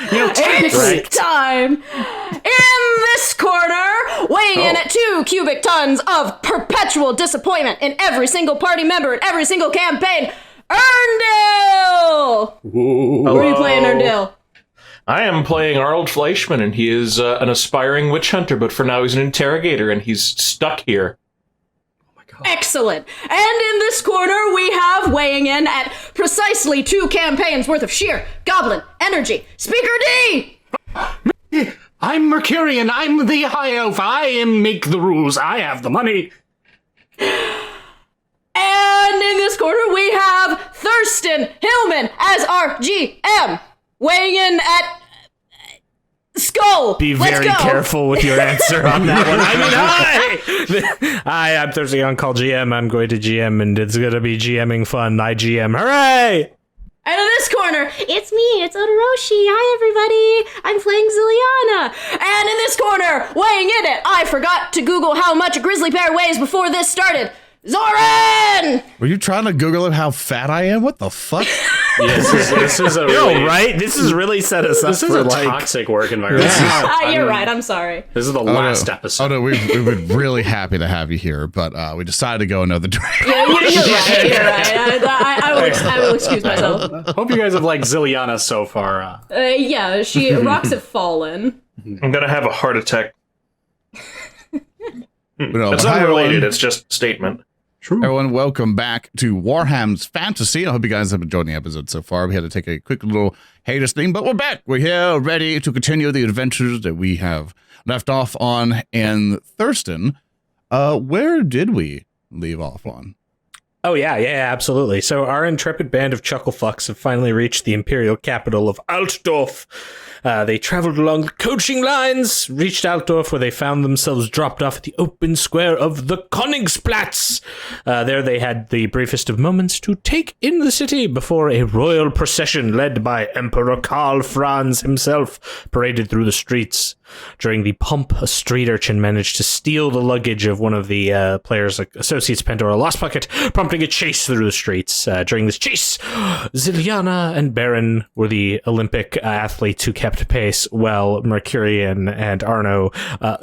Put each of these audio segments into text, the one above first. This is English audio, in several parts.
It's time. In this corner, weighing in at 2 cubic tons of perpetual disappointment in every single party member in every single campaign, Earndil! Who are you playing, Earndil? I am playing Arnold Fleischman, and he is an aspiring witch hunter, but for now he's an interrogator, and he's stuck here. Excellent. And in this corner, we have weighing in at precisely 2 campaigns worth of sheer goblin energy, Speaker D! I'm Mecurion. I'm the High Elf. I make the rules. I have the money. And in this corner, we have Thurston Hillman as our GM, weighing in at Skull. Be very careful with your answer on that one. Hi, I'm Thursday on Call GM. I'm going to GM, and it's going to be GMing fun. I GM. Hooray! And in this corner, it's me, it's Odoroshi. Hi, everybody. I'm playing Zilyana. And in this corner, weighing in it, I forgot to Google how much a grizzly bear weighs before this started. Zoran! Were you trying to Google it how fat I am? What the fuck? This is a really, right? This has really set us up for toxic work environment. You're right, I'm sorry. This is the last episode. Oh no, we were really happy to have you here, but we decided to go another direction. You're right. I will excuse myself. Hope you guys have liked Zilyana so far. Yeah, rocks have fallen. I'm gonna have a heart attack. It's unrelated, it's just a statement. True. Everyone, welcome back to Warham's Fantasy. I hope you guys have enjoyed the episode so far. We had to take a quick little hiatus thing, but we're back. We're here, ready to continue the adventures that we have left off on. And Thurston, where did we leave off on? Oh, yeah, absolutely. So our intrepid band of chucklefucks have finally reached the imperial capital of Altdorf. They traveled along the coaching lines, reached Altdorf, where they found themselves dropped off at the open square of the Koningsplatz. There they had the briefest of moments to take in the city before a royal procession led by Emperor Karl Franz himself paraded through the streets. During the pomp, a street urchin managed to steal the luggage of one of the players' associates, Pandora Lost-Bucket, prompting a chase through the streets. During this chase, Zilyana and Barin were the Olympic athletes who kept pace, while Mecurion and Arnold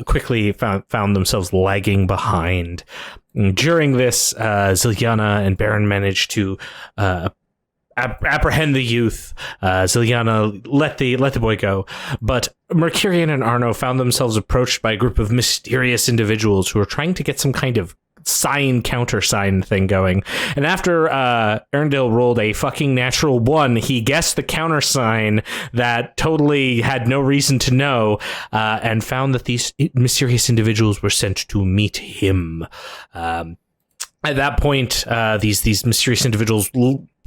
quickly found themselves lagging behind. During this, Zilyana and Barin managed to apprehend the youth. Zilyana let the boy go, but Mecurion and Arnold found themselves approached by a group of mysterious individuals who were trying to get some kind of countersign thing going. And after Earndil rolled a fucking natural 1, he guessed the countersign that totally had no reason to know, and found that these mysterious individuals were sent to meet him. At that point, these mysterious individuals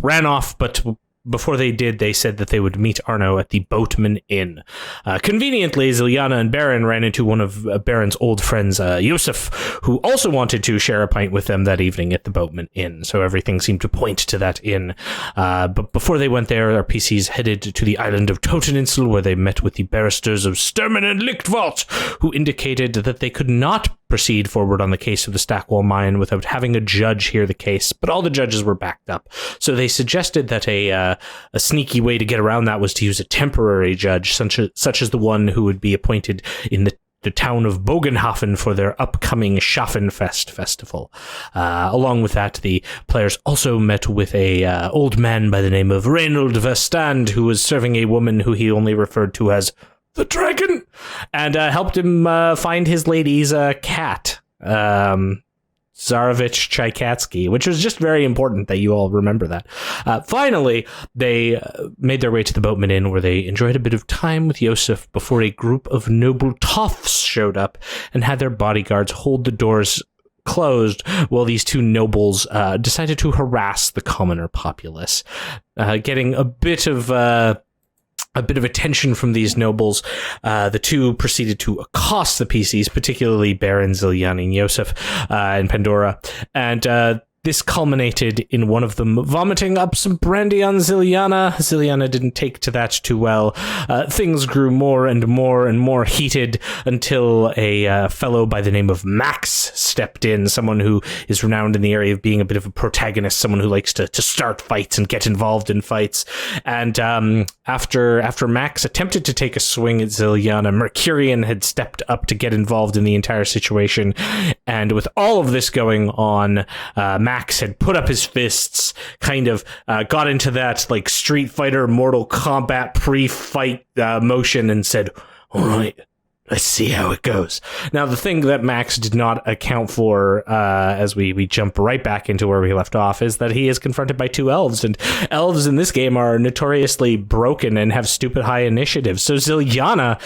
ran off, but before they did, they said that they would meet Arno at the Boatman Inn. Conveniently, Zilyana and Barin ran into one of Barin's old friends, Yusuf, who also wanted to share a pint with them that evening at the Boatman Inn, so everything seemed to point to that inn. But before they went there, our PCs headed to the island of Toteninsel, where they met with the barristers of Sturmen and Lichtwald, who indicated that they could not proceed forward on the case of the Stackwall mine without having a judge hear the case, but all the judges were backed up. So they suggested that a sneaky way to get around that was to use a temporary judge, such as the one who would be appointed in the town of Bogenhafen for their upcoming Schaffenfest festival. Along with that, the players also met with a old man by the name of Reynold Verstand, who was serving a woman who he only referred to as the dragon, and helped him find his lady's cat, Tsarevich Tchaikatsky, which was just very important that you all remember that. Finally, they made their way to the Boatman Inn, where they enjoyed a bit of time with Yosef before a group of noble toffs showed up and had their bodyguards hold the doors closed while these two nobles decided to harass the commoner populace. Getting a bit of attention from these nobles, the two proceeded to accost the PCs, particularly Barin, Zilyana, and Yosef, and Pandora, and this culminated in one of them vomiting up some brandy on Zilyana. Zilyana didn't take to that too well. Things grew more and more heated until a fellow by the name of Max stepped in, someone who is renowned in the area of being a bit of a protagonist, someone who likes to start fights and get involved in fights. And after Max attempted to take a swing at Zilyana, Mecurion had stepped up to get involved in the entire situation. And with all of this going on, Max had put up his fists, kind of got into that like Street Fighter, Mortal Kombat pre-fight motion and said, "All right, let's see how it goes." Now, the thing that Max did not account for, as we jump right back into where we left off, is that he is confronted by two elves, and elves in this game are notoriously broken and have stupid high initiative. So, Zilyana,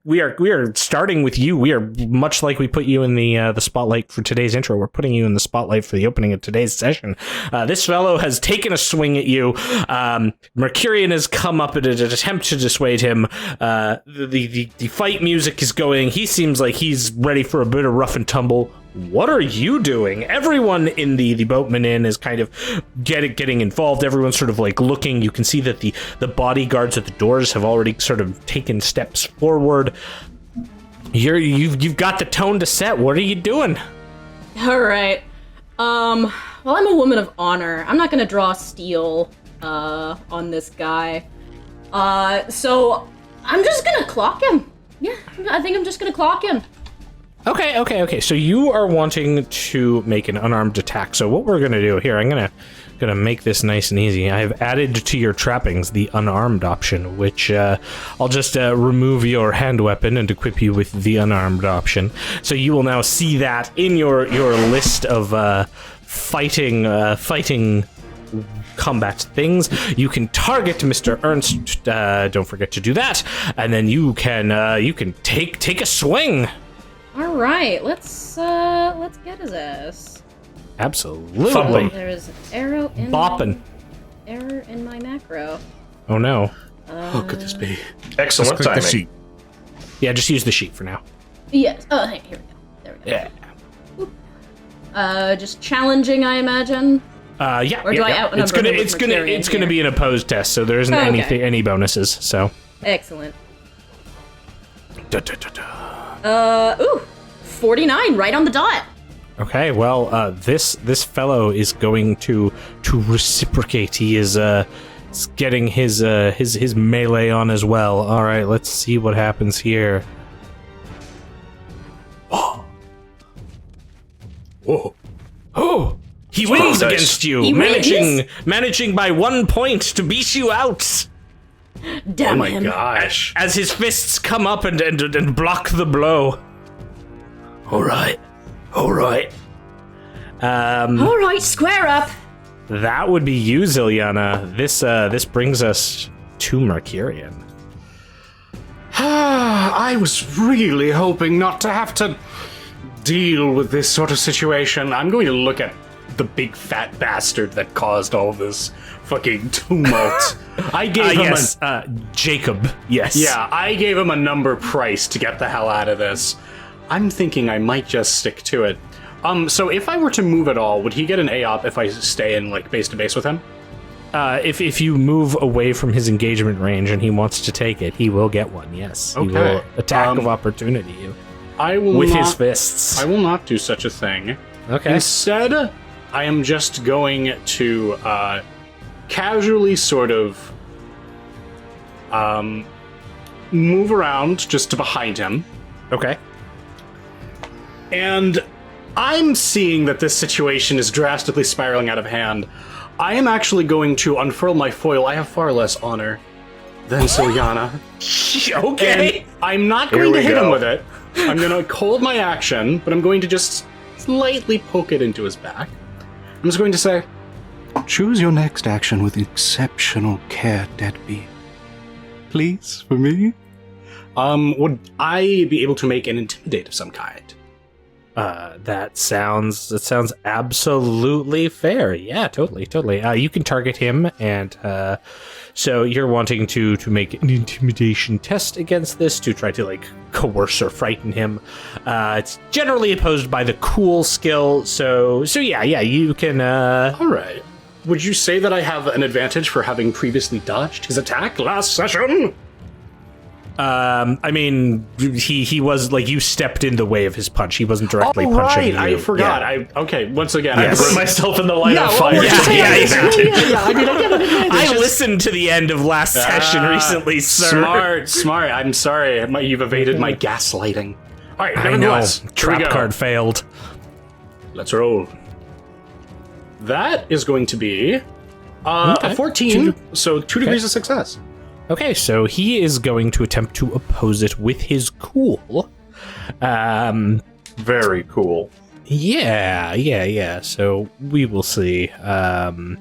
we are starting with you. We are much like we put you in the spotlight for today's intro. We're putting you in the spotlight for the opening of today's session. This fellow has taken a swing at you. Mecurion has come up in an attempt to dissuade him. The fight music is going. He seems like he's ready for a bit of rough and tumble. What are you doing? Everyone in the Boatman Inn is kind of getting involved. Everyone's sort of like looking. You can see that the bodyguards at the doors have already sort of taken steps forward. You've got the tone to set. What are you doing? All right. Well, I'm a woman of honor. I'm not gonna draw steel on this guy. So I'm just gonna clock him. Yeah, I think I'm just gonna clock him. Okay. So you are wanting to make an unarmed attack. So what we're gonna do here, I'm gonna make this nice and easy. I have added to your trappings the unarmed option, which I'll just remove your hand weapon and equip you with the unarmed option. So you will now see that in your list of fighting combat things. You can target Mr. Ernst. Don't forget to do that, and then you can take a swing. All right, let's get his ass. Absolutely. Fumbling. There's an arrow in Bopping. Error in my macro. Oh no. What could this be? Excellent Click the timing. sheet. Yeah, just use the sheet for now. Yes. Oh, hey, here we go. There we go. Yeah. Just challenging, I imagine. Yeah. Or do I outnumber It's gonna him with it's gonna Mecurion it's gonna here? be an opposed test, so there isn't Oh, okay. any bonuses. So. Excellent. Da, da, da, da. 49, right on the dot. Okay, well, this fellow is going to reciprocate. He is getting his melee on as well. All right, let's see what happens here. Oh! He wins nice. against you, He managing by 1 point to beat you out. Damn him. Gosh. As his fists come up and block the blow. All right. All right, square up. That would be you, Zilyana. This brings us to Mecurion. I was really hoping not to have to deal with this sort of situation. I'm going to look at the big fat bastard that caused all this fucking tumult. I gave him Jacob. Yes. Yeah, I gave him a number price to get the hell out of this. I'm thinking I might just stick to it. So if I were to move at all, would he get an AOP if I stay in like base to base with him? If you move away from his engagement range and he wants to take it, he will get one. Yes. Okay. He will attack of opportunity I will with not, his fists. I will not do such a thing. Okay. Instead, I am just going to casually sort of move around just to behind him. Okay. And I'm seeing that this situation is drastically spiraling out of hand. I am actually going to unfurl my foil. I have far less honor than Zilyana. Okay. And I'm not Here going to we hit him go. with it. I'm going to hold my action, but I'm going to just slightly poke it into his back. I'm just going to say, choose your next action with exceptional care, deadbeat. Please, for me? Would I be able to make an intimidate of some kind? That sounds absolutely fair. Yeah, totally. You can target him, and so you're wanting to make an intimidation test against this to try to like coerce or frighten him. It's generally opposed by the cool skill. So yeah, you can. All right. Would you say that I have an advantage for having previously dodged his attack last session? I mean, he was like, you stepped in the way of his punch. He wasn't directly punching you. I forgot. Yeah. Okay, once again, I put myself in the line of fire. Yeah. I mean, I get an advantage. I listened to the end of last session recently, sir. Smart. I'm sorry. You've evaded my gaslighting. All right, I know. nevertheless, here we Trap go. card failed. Let's roll. That is going to be a 14, so 2 degrees of success. Okay, so he is going to attempt to oppose it with his cool. Very cool. Yeah. So we will see. In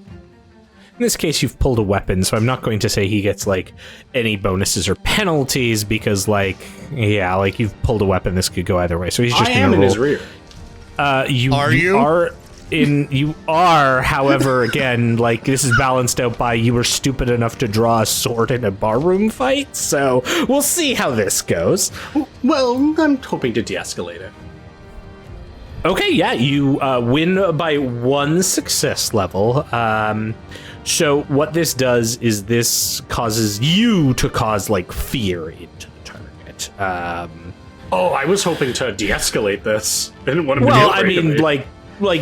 this case, you've pulled a weapon, so I'm not going to say he gets like any bonuses or penalties because, like, you've pulled a weapon. This could go either way. So he's just going to roll. In his rear. You are, however, again, like, this is balanced out by you were stupid enough to draw a sword in a barroom fight, so we'll see how this goes. Well, I'm hoping to de-escalate it. Okay, yeah, you win by 1 success level. So what this does is this causes you to cause, like, fear into the target. I was hoping to de-escalate this. I didn't want to Well, I mean, like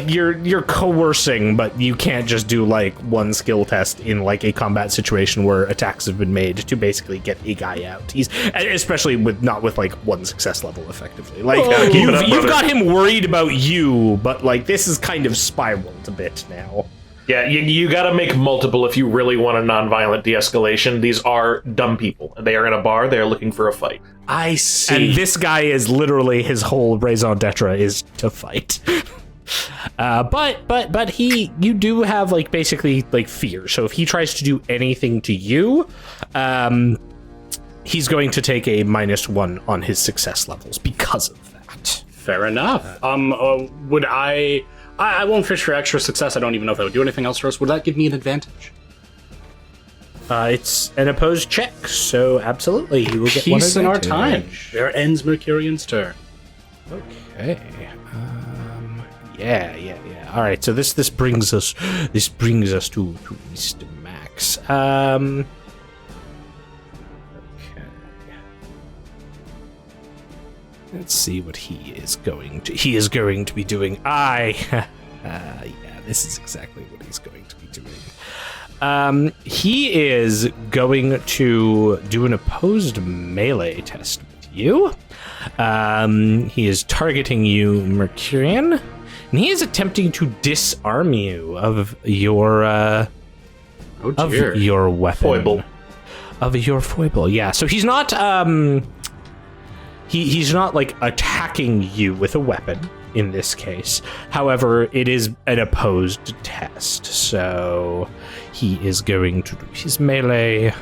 you're coercing, but you can't just do like 1 skill test in like a combat situation where attacks have been made to basically get a guy out. He's especially not with like 1 success level effectively. Like you've got him worried about you, but like this is kind of spiraled a bit now. Yeah, you got to make multiple if you really want a non-violent de-escalation. These are dumb people. They are in a bar. They are looking for a fight. I see. And this guy is literally his whole raison d'etre is to fight. But you do have like basically like fear. So if he tries to do anything to you, he's going to take a -1 on his success levels because of that. Fair enough. Would I won't fish for extra success. I don't even know if that would do anything else for us. Would that give me an advantage? It's an opposed check, so absolutely he will get Peace one in our advantage. time. There ends Mecurion's turn. Okay. Yeah. All right. So this brings us to Mr. Max. Okay. Let's see what he is going to be doing. This is exactly what he's going to be doing. He is going to do an opposed melee test with you. He is targeting you, Mecurion. And he is attempting to disarm you of your your weapon. Foible. Of your foible, yeah. So he's not he's not like attacking you with a weapon in this case. However, it is an opposed test. So he is going to do his melee.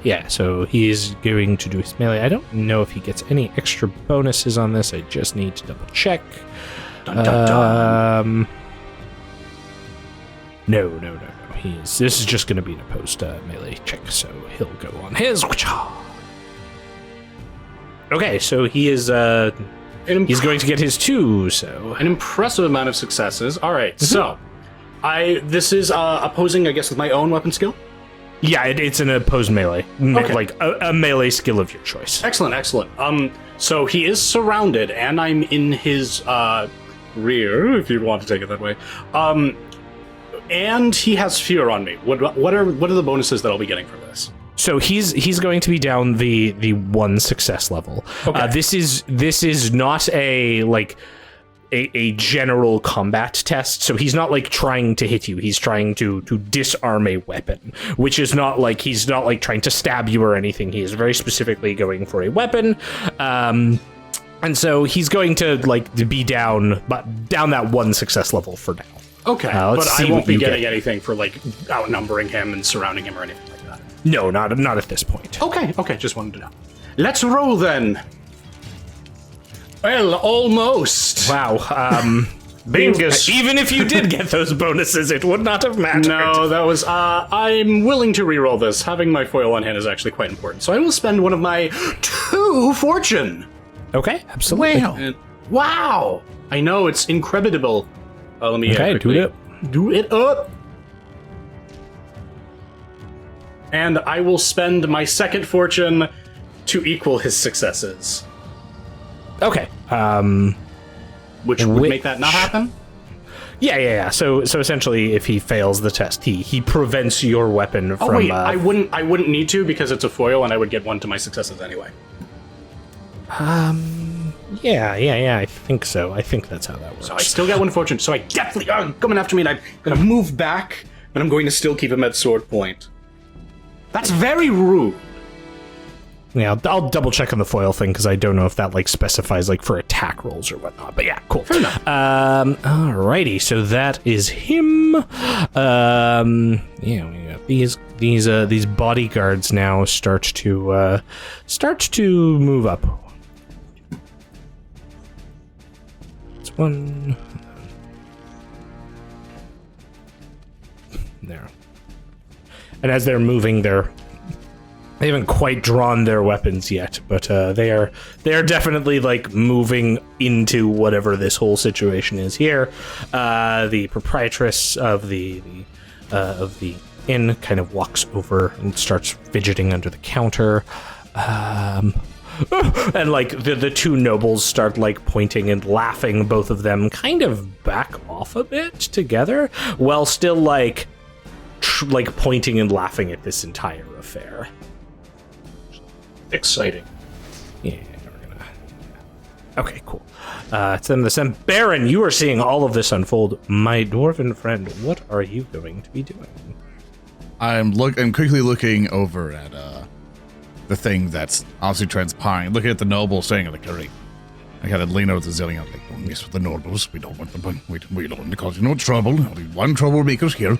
Yeah, so he's going to do his melee. I don't know if he gets any extra bonuses on this. I just need to double check. Dun, dun, dun. No. This is just going to be an opposed melee check, so he'll go on his. Okay, so he is he's going to get his 2, so an impressive amount of successes. All right, so this is opposing, I guess, with my own weapon skill. Yeah, it's an opposed melee, Okay. like a melee skill of your choice. Excellent. So he is surrounded, and I'm in his rear, if you want to take it that way. And he has fear on me. What are the bonuses that I'll be getting from this? So he's going to be down the 1 success level. Okay. This is not a like a general combat test. So he's not like trying to hit you. He's trying to disarm a weapon, which is not like he's not like trying to stab you or anything. He is very specifically going for a weapon. And so he's going to like be down that 1 success level for now. Okay, let's but see I won't what be you getting get. anything for like outnumbering him and surrounding him or anything like that. No, not at this point. Okay, just wanted to know. Let's roll then. Well, almost. Wow. Bingus. Even if you did get those bonuses, it would not have mattered. No, that was, I'm willing to reroll this. Having my foil on hand is actually quite important. So I will spend one of my 2 fortune. Okay, absolutely. And, wow. I know, it's incredible. Let me Okay, do it up. Do it up. And I will spend my 2nd fortune to equal his successes. Okay. Which would make that not happen? Yeah. So essentially, if he fails the test, he prevents your weapon from. Oh wait, I wouldn't need to because it's a foil, and I would get 1 to my successes anyway. Yeah. I think so. I think that's how that works. So I still got 1 fortune. So I definitely coming after me, and I'm gonna move back, but I'm going to still keep him at sword point. That's very rude. Yeah, I'll double check on the foil thing because I don't know if that like specifies like for attack rolls or whatnot. But yeah, cool. Fair enough. Alrighty, so that is him. Yeah, we got these bodyguards now start to move up. It's 1 there, and as they're moving, they haven't quite drawn their weapons yet, but they are definitely like moving into whatever this whole situation is here. The proprietress of the inn kind of walks over and starts fidgeting under the counter. And like the 2 nobles start like pointing and laughing, both of them kind of back off a bit together, while still like pointing and laughing at this entire affair. Exciting. Yeah, we're gonna. Okay, cool. It's them. Barin, you are seeing all of this unfold. My dwarven friend, what are you going to be doing? I'm quickly looking over at the thing that's obviously transpiring. Looking at the noble, saying like, "All right." I gotta lean over to Zilyana, like, "Don't mess with the nobles. We don't want them. We don't want to cause you no trouble. Only 1 troublemaker's here.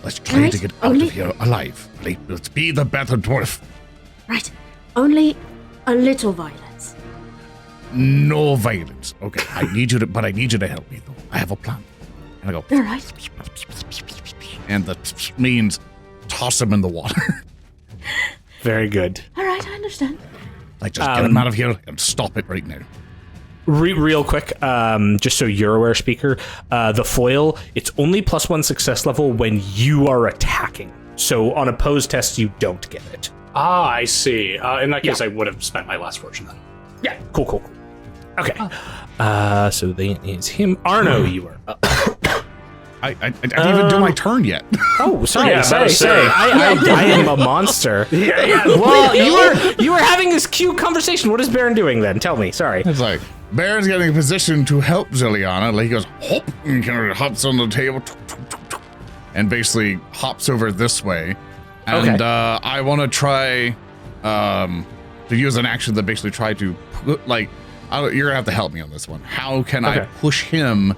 Let's try to get out of here alive. Right? Let's be the better dwarf." Right. Only a little violence. No violence. Okay, I need you to help me though. I have a plan. And I go, All right. and that means toss him in the water. Very good. All right, I understand. Like, just get him out of here and stop it right now. Real quick, just so you're aware, speaker, the foil, it's only +1 success level when you are attacking. So on opposed tests, you don't get it. Ah, I see. In that case, I would have spent my last fortune then. Yeah, cool. Okay. So that is him. Arno, you are up. I didn't even do my turn yet. Oh, sorry. Yeah, Sorry. I am a monster. Yeah. Well, you were having this cute conversation. What is Barin doing then? Tell me. Sorry. It's like, Baron's getting a position to help Zilyana. Like, he goes, hop, and kind of hops on the table, and basically hops over this way. And Okay. I want to try to use an action that basically try to put, like, you're going to have to help me on this one. How can I Okay. push him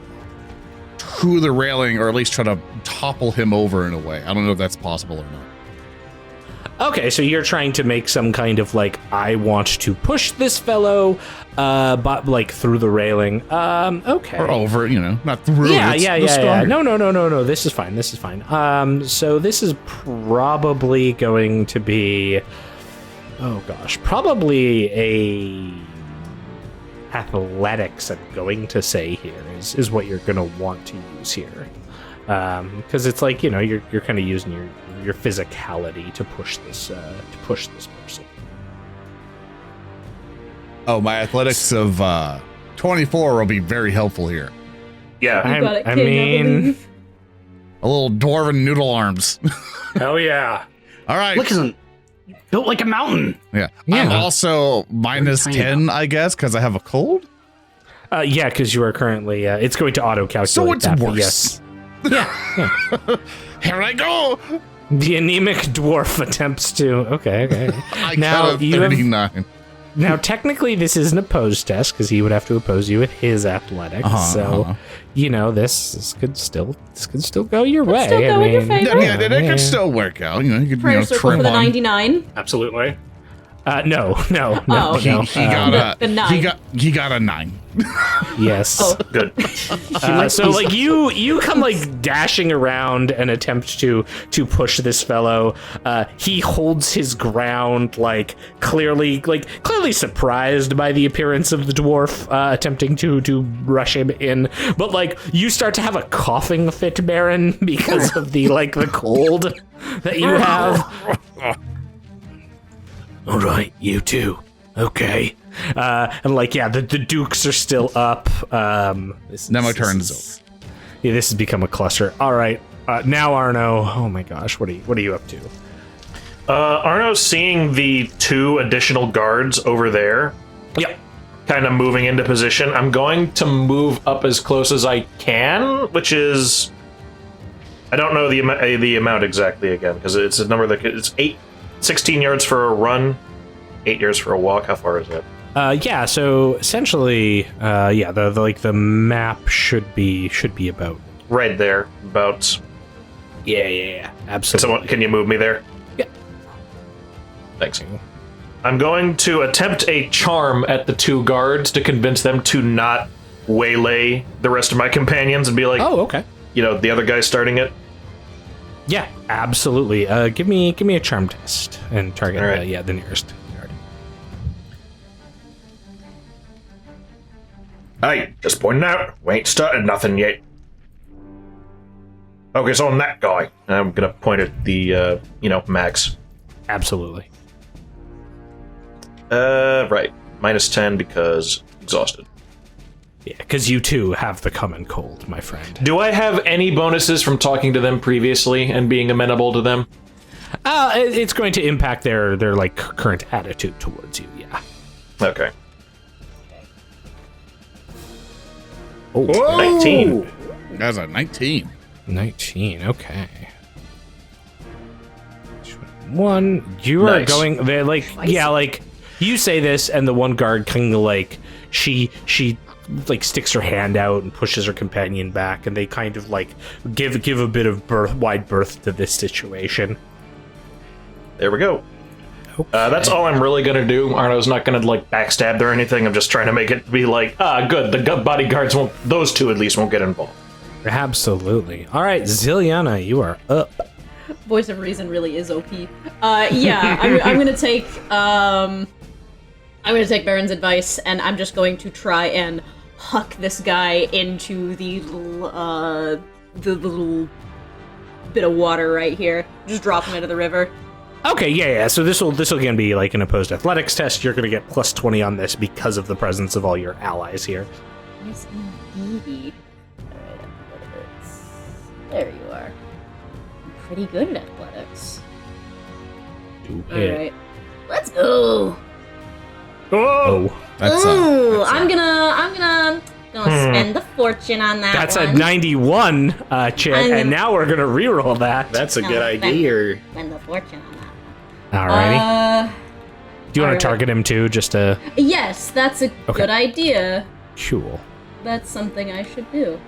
to the railing, or at least try to topple him over in a way? I don't know if that's possible or not. Okay, so you're trying to make some kind of like, I want to push this fellow, but like through the railing. Okay. Or over, not through. Yeah. It's No. This is fine. So this is probably going to be, probably a athletics. I'm going to say here is what you're going to want to use here, because it's like you're kind of using your physicality to push this person. Oh, my athletics of 24 will be very helpful here. Yeah. I mean, A little dwarven noodle arms. Hell yeah. All right. Look at him. Built like a mountain. Yeah. Yeah. I'm also minus tiny 10, I guess, because I have a cold. yeah, because you are currently. It's going to auto calculate. So it's that, but worse. Yes. Yeah. Here I go. The anemic dwarf attempts to. Okay. I Now, got a you have- 39. Now, technically, this is an opposed test because he would have to oppose you with his athletics. So, this could still go your way. still go in your favor. Yeah, it could still work out. You could Prayer circle trim for the on. 99. Absolutely. No. Oh. He got The 9. He got a 9. Yes. Oh. Good. So like you come like dashing around and attempt to push this fellow. He holds his ground, like clearly surprised by the appearance of the dwarf attempting to rush him in. But like you start to have a coughing fit, Barin, because of the cold that you have. All right, you too. Okay. And the dukes are still up. Now my turn is over. Yeah, this has become a cluster. All right. Now Arno. Oh my gosh, what are you up to? Arno's seeing the 2 additional guards over there. Yep. Kind of moving into position. I'm going to move up as close as I can, which is... I don't know the amount exactly again, because it's a number that... It's 16 yards for a run, 8 yards for a walk. How far is that? So essentially, the map should be about... Right there, about... Yeah, absolutely. Can you move me there? Yeah. Thanks. I'm going to attempt a charm at the 2 guards to convince them to not waylay the rest of my companions and be like, Oh, okay. The other guy starting it. Yeah, absolutely. Give me a charm test and target All right. the nearest guard. Hey, just pointing out, we ain't started nothing yet. Focus on that guy. I'm gonna point at the, Max. Absolutely. Right. -10 because exhausted. Yeah, because you too have the common cold, my friend. Do I have any bonuses from talking to them previously and being amenable to them? It's going to impact their current attitude towards you. Yeah. Okay. Oh, 19. That's a 19. 19. Okay. 1. You are Nice. going. They're you say this, and the one guard kind of she sticks her hand out and pushes her companion back, and they kind of give a bit of wide berth to this situation. There we go. Okay. That's all I'm really gonna do. Arno's not gonna backstab or anything. I'm just trying to make it be good. The bodyguards won't. Those 2 at least won't get involved. Absolutely. All right, Zilyana, you are up. Voice of Reason really is OP. I'm gonna take Barin's advice, and I'm just going to try and huck this guy into the little bit of water right here. Just drop him into the river. Okay, yeah. So this will again be an opposed athletics test. You're going to get +20 on this because of the presence of all your allies here. Yes, indeed. Alright, athletics. There you are. I'm pretty good at athletics. Alright. Let's go! Oh, That's I'm gonna spend the fortune on that. that's one. a 91, Chip, and now we're gonna reroll that. That's a No, good idea. Spend the fortune on that one. Alrighty. Do you want alright. to target him too? Just to Yes, that's a good idea. cool, That's something I should do.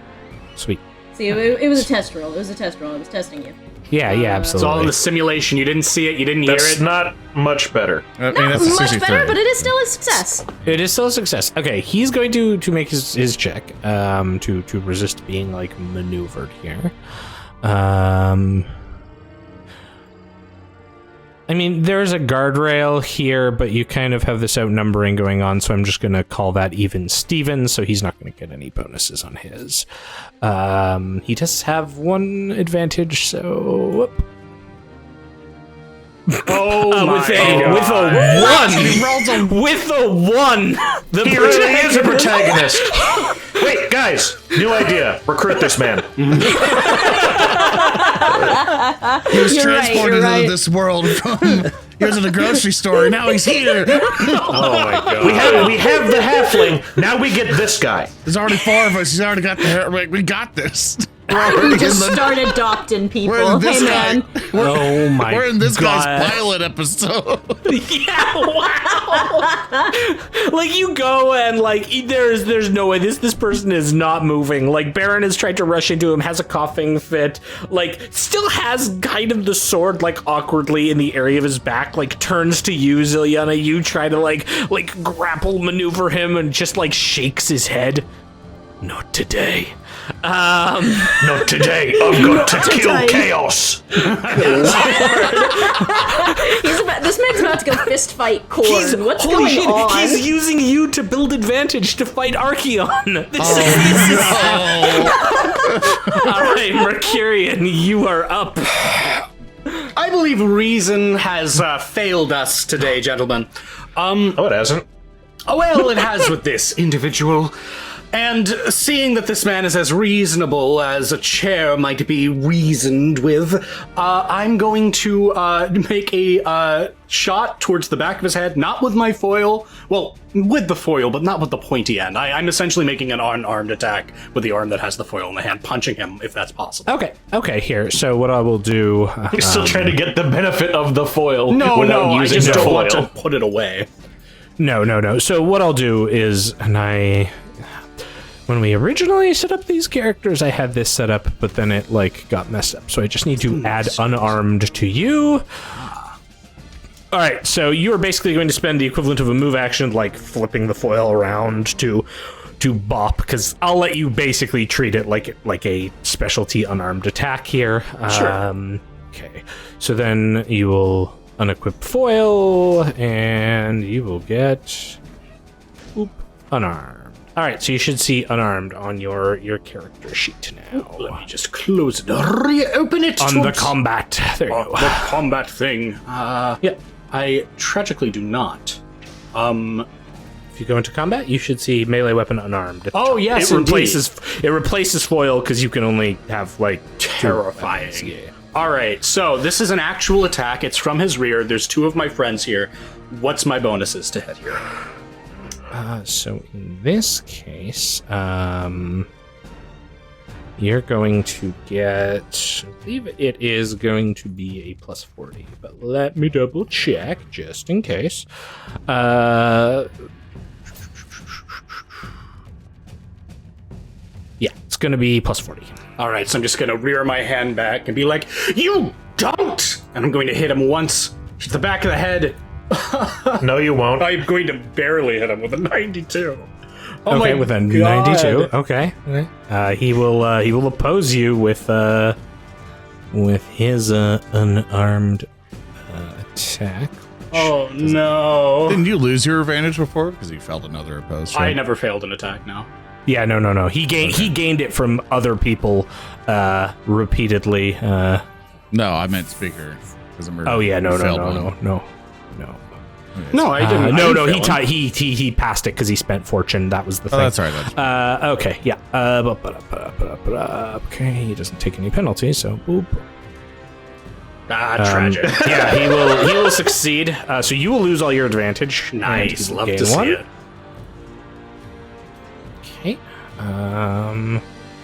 sweet. See, it was a test roll. It was a test roll. I was testing you. Yeah, It's all in absolutely. the simulation. You didn't see it. You didn't hear That's it. not much better. I mean, Not that's a much 63. better, but it is still a success. It is still a success. Okay, he's going to make his check to resist being maneuvered here. I mean, there's a guardrail here, but you kind of have this outnumbering going on, so I'm just going to call that even Steven, so he's not going to get any bonuses on his. He does have 1 advantage, so... Whoop. Oh With a 1! The He really is a protagonist. Wait, guys, new idea. Recruit this man. He was You're right, transported you're right. into this world from... He was in the grocery store, and now he's here. Oh my god. We have the halfling. Now we get this guy. There's already 4 of us. He's already got the hair. We got this. Just start adopting people. We're in this Hey, guy. man. Oh my We're in this God. guy's pilot episode. Yeah, wow. Like you go and like there's no way this person is not moving. Like Barin has tried to rush into him, has a coughing fit, like still has kind of the sword like awkwardly in the area of his back, like turns to you, Zilyana. You try to like grapple maneuver him and just like shakes his head. Not today. Not today. I've got to kill today. chaos. This man's about to go fist fight Korn. What's holy going shit, on? he's using you to build advantage to fight Archeon. This is all right, Mecurion, you are up. I believe reason has failed us today, gentlemen. Oh, it hasn't. Oh, well, it has with this individual. And seeing that this man is as reasonable as a chair might be reasoned with, I'm going to make a shot towards the back of his head, not with my foil. Well, with the foil, but not with the pointy end. I'm essentially making an unarmed attack with the arm that has the foil in the hand, punching him if that's possible. Okay, here. So what I will do... You're still trying to get the benefit of the foil No, without I using just the don't foil. want to put it away. No. So what I'll do is, when we originally set up these characters, I had this set up, but then it like got messed up. So I just need to add unarmed to you. All right, so you are basically going to spend the equivalent of a move action, like flipping the foil around to bop, because I'll let you basically treat it like a specialty unarmed attack here. Sure. Okay, so then you will unequip foil, and you will get unarmed. All right, so you should see unarmed on your character sheet now. Let me just close it, reopen it. On the combat. There you go. The combat thing. Yeah, I tragically do not. If you go into combat, you should see melee weapon unarmed. Oh, yes, it replaces foil because you can only have like Terrifying. two weapons. Yeah. All right, so this is an actual attack. It's from his rear. There's two of my friends here. What's my bonuses to hit here? So in this case, you're going to get, I believe it is going to be a plus 40, but let me double check just in case. Yeah, it's going to be plus 40. All right, so I'm just going to rear my hand back and be like, "You don't!" And I'm going to hit him once to the back of the head. No, you won't. I'm going to barely hit him with a 92. Oh Okay, my with a God. 92. Okay. He will oppose you with his unarmed attack. Oh no! Didn't you lose your advantage before? Because you failed another opposed. I Right? never failed an attack. No. Yeah, no. He gained it from other people repeatedly. No, I meant speaker. Oh yeah, no. No, I didn't. I didn't fail him. He passed it because he spent fortune. That was the thing. Oh, that's right. Okay, yeah. Okay, he doesn't take any penalties, so boop. Tragic. Yeah, he will succeed. So you will lose all your advantage. Nice. and he will Love gain to see one. it. Okay.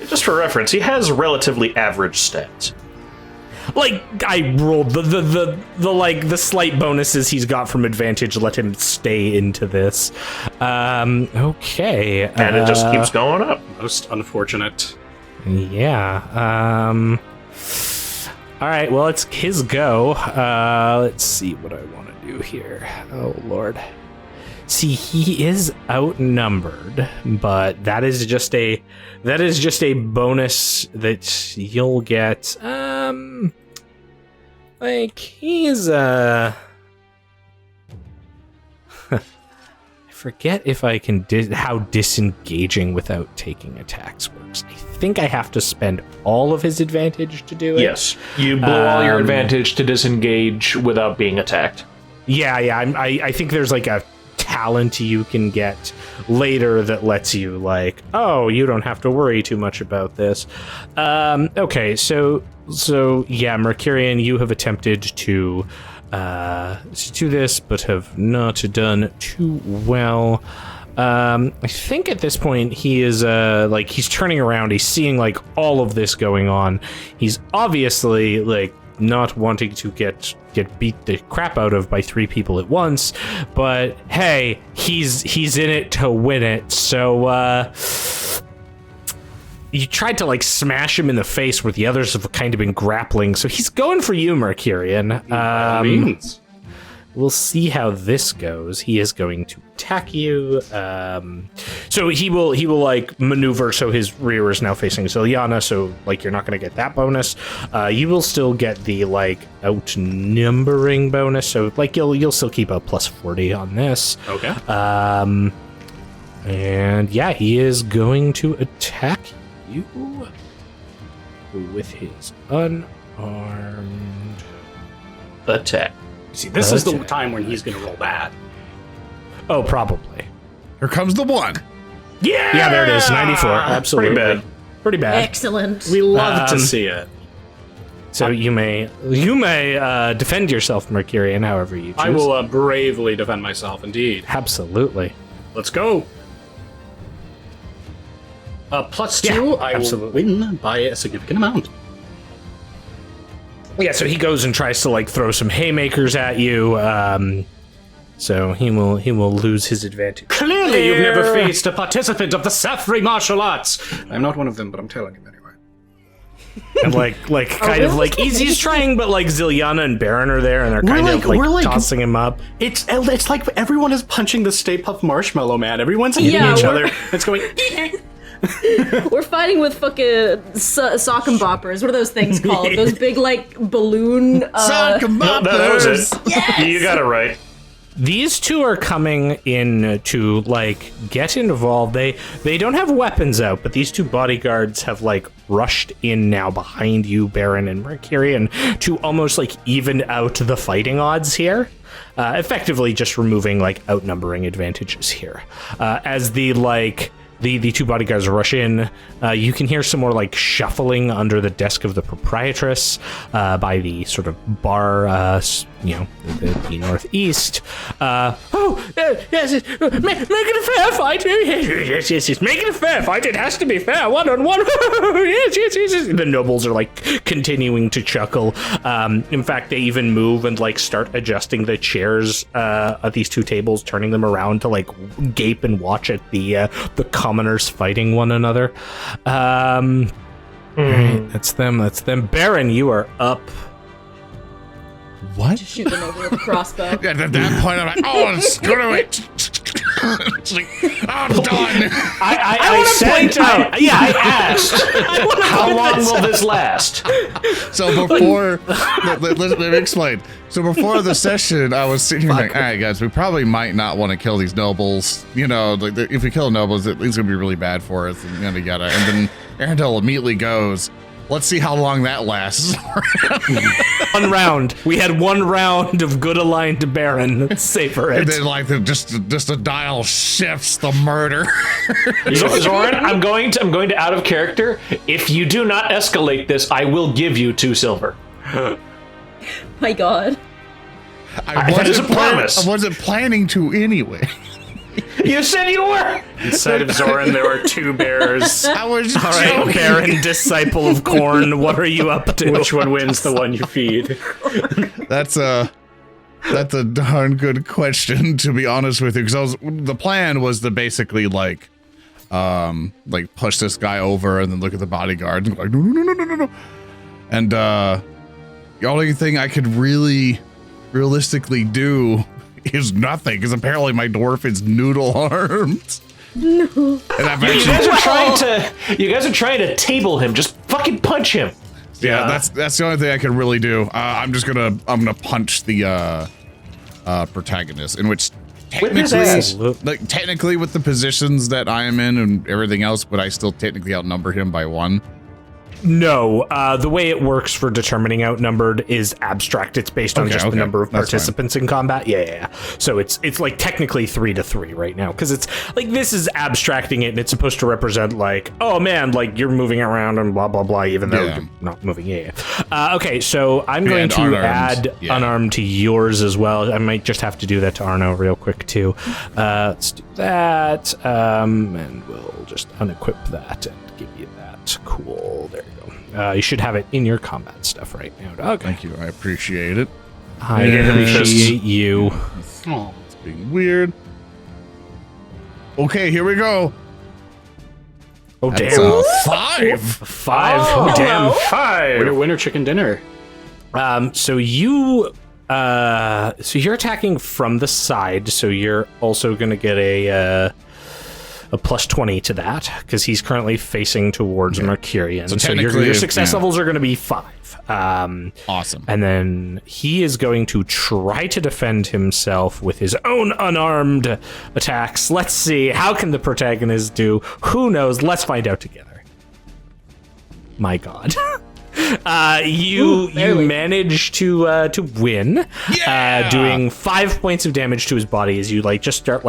Just for reference, he has relatively average stats. Like I rolled the slight bonuses he's got from advantage let him stay into this. Okay. And it just keeps going up. Most unfortunate. Yeah. All right. Well, it's his go. Let's see what I want to do here. Oh Lord. See, he is outnumbered, but that is just a bonus that you'll get. Like he's I forget if I can how disengaging without taking attacks works. I think I have to spend all of his advantage to do it. Yes, you blow all your advantage to disengage without being attacked. Yeah. I think there's like a talent you can get later that lets you like, oh, you don't have to worry too much about this. Okay, so yeah, Mecurion, you have attempted to do this, but have not done too well. I think at this point he is like he's turning around. He's seeing like all of this going on. He's obviously like not wanting to get beat the crap out of by 3 people at once, but hey, he's in it to win it. So you tried to like smash him in the face where the others have kind of been grappling. So he's going for you, Mecurion. We'll see how this goes. He is going to attack you. So he will like maneuver so his rear is now facing Zilyana, so like you're not going to get that bonus. You will still get the like outnumbering bonus, so like you'll still keep a plus 40 on this. Okay. And yeah, he is going to attack you with his unarmed Attack. See, this is the time when he's going to roll bad. Oh, probably. Here comes the 1. Yeah, there it is. 94. Absolutely. Pretty bad. Excellent. We love to see it. So you may defend yourself, Mecurion, however you choose. I will bravely defend myself, indeed. Absolutely. Let's go. +2, Yeah, I absolutely. will win by a significant amount. Yeah, so he goes and tries to like throw some haymakers at you. So he will lose his advantage. Clearly, you've never faced a participant of the Safri martial arts. I'm not one of them, but I'm telling him anyway. And like kind of like he's trying, but like Zilyana and Barin are there, and they're kind of like tossing him up. It's like everyone is punching the Stay Puft Marshmallow Man. Everyone's hitting each other. It's going. We're fighting with fucking sock and boppers. What are those things called? Those big, like, balloon... Sock and No, that was it. Yes! You got it right. These two are coming in to like get involved. They don't have weapons out, but these 2 bodyguards have like rushed in now behind you, Barin and Mecurion, to almost like even out the fighting odds here. Effectively just removing like outnumbering advantages here. As the 2 bodyguards rush in, you can hear some more like shuffling under the desk of the proprietress by the sort of bar, the northeast. Yes, make it a fair fight. Yes, make it a fair fight. It has to be fair, 1-on-1. yes. The nobles are like continuing to chuckle. In fact, they even move and like start adjusting the chairs at these 2 tables, turning them around to like gape and watch at the commoners fighting one another. Right, that's them. Barin, you are up. What? Shoot them over with a crossbow. Yeah, at that point, I'm like, oh, screw it. It's like, I'm done. I said, I asked, how long will this last? So before, let me explain. So before the session, I was sitting here like, all right, guys, we probably might not want to kill these nobles. You know, like if we kill nobles, it's going to be really bad for us, and yada yada. And then Earndil immediately goes, let's see how long that lasts. 1 round. We had 1 round of good aligned Barin. Savor it. And then like just the dial shifts the murder. Zoran, I'm going to out of character. If you do not escalate this, I will give you 2 silver. My God. That is a promise. I wasn't planning to anyway. You said you were. Inside of Zoran, there were 2 bears. I was All right, joking. Barin, disciple of Corn, what are you up to? Which one wins? The one you feed. That's a darn good question, to be honest with you, because the plan was to basically like push this guy over and then look at the bodyguards and go like no, and the only thing I could really realistically do is nothing, because apparently my dwarf is noodle armed. No. And I've You guys are trying to table him. Just fucking punch him. Yeah, that's the only thing I can really do. I'm gonna punch the protagonist, in which technically with the positions that I am in and everything else, but I still technically outnumber him by 1. No, the way it works for determining outnumbered is abstract. It's based on just the number of participants in combat. Yeah. So it's like technically 3-3 right now, because it's like this is abstracting it, and it's supposed to represent like, oh man, like you're moving around and blah blah blah, even though you're not moving. Okay, so I'm going to add unarmed to yours as well. I might just have to do that to Arno real quick too. Let's do that, and we'll just unequip that and give you that. Cool. There you go. You should have it in your combat stuff right now, dog. Thank you. I appreciate it. I appreciate you. Oh, it's being weird. Okay, here we go. Oh, That's damn. 5. 5. Oh, damn. 5. Winner chicken dinner. So you're attacking from the side, so you're also going to get a plus 20 to that, because he's currently facing towards Mecurion. So your success levels are going to be 5. Awesome. And then he is going to try to defend himself with his own unarmed attacks. Let's see, how can the protagonist do? Who knows? Let's find out together. My God. You manage to win, doing 5 points of damage to his body as you just start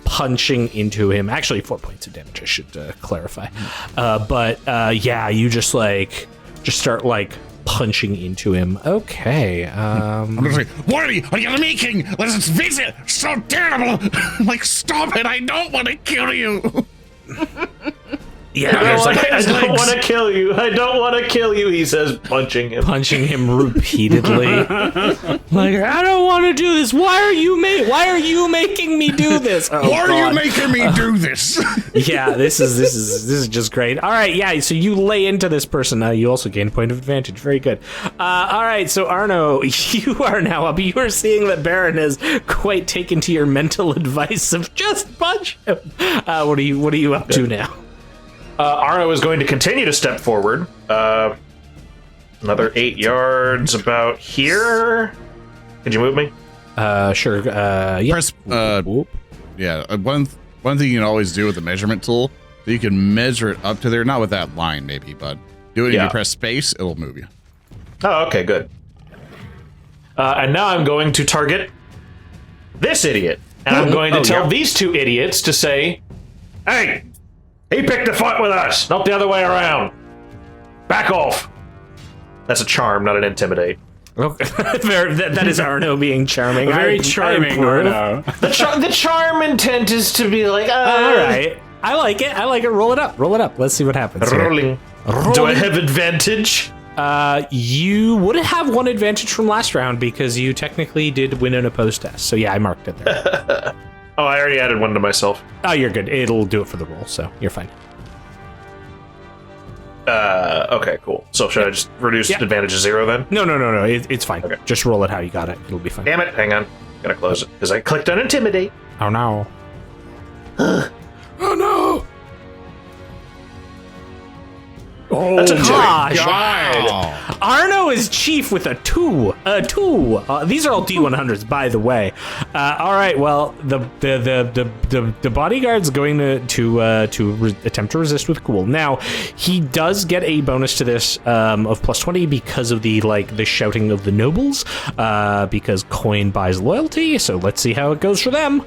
punching into him. Actually, 4 points of damage, I should clarify. You just start punching into him. Okay. I'm gonna say, what are you making? Let's visit. So terrible. Stop it! I don't want to kill you. Yeah, I don't want to kill you. I don't want to kill you, he says, punching him repeatedly. I don't want to do this. Why are you making me do this? Oh, why are you making me do this? Yeah, this is just great. All right, yeah, so you lay into this person. You also gain a point of advantage. Very good. All right, so Arno, you are now up. You are seeing that Barin has quite taken to your mental advice of just punch him. What are you up to now? Arno is going to continue to step forward. Another 8 yards about here. Could you move me? Sure. Yeah. Press, one thing you can always do with the measurement tool, you can measure it up to there, not with that line maybe, but do it if you press space, it'll move you. Oh, okay, good. And now I'm going to target this idiot. And I'm going to tell these two idiots to say, hey! He picked a fight with us, not the other way around. Back off. That's a charm, not an intimidate. Okay. That is Arno being charming. Very charming, Arno. The charm intent is to be like, all right. I like it. Roll it up. Let's see what happens. Rolling. Do I have advantage? You would have one advantage from last round because you technically did win an opposed test. So yeah, I marked it there. Oh, I already added one to myself. Oh, you're good. It'll do it for the roll, so you're fine. Okay, cool. So should I just reduce advantage to 0 then? No. It's fine. Okay. Just roll it how you got it. It'll be fine. Damn it. Hang on. Gotta close it because I clicked on intimidate. Oh, no. Oh, no. Oh, that's a gosh. Wow. Arno is chief with a 2. These are all D100s, by the way. All right. Well, the bodyguard's going to attempt to resist with cool. Now, he does get a bonus to this of plus 20 because of the shouting of the nobles. Because coin buys loyalty. So let's see how it goes for them.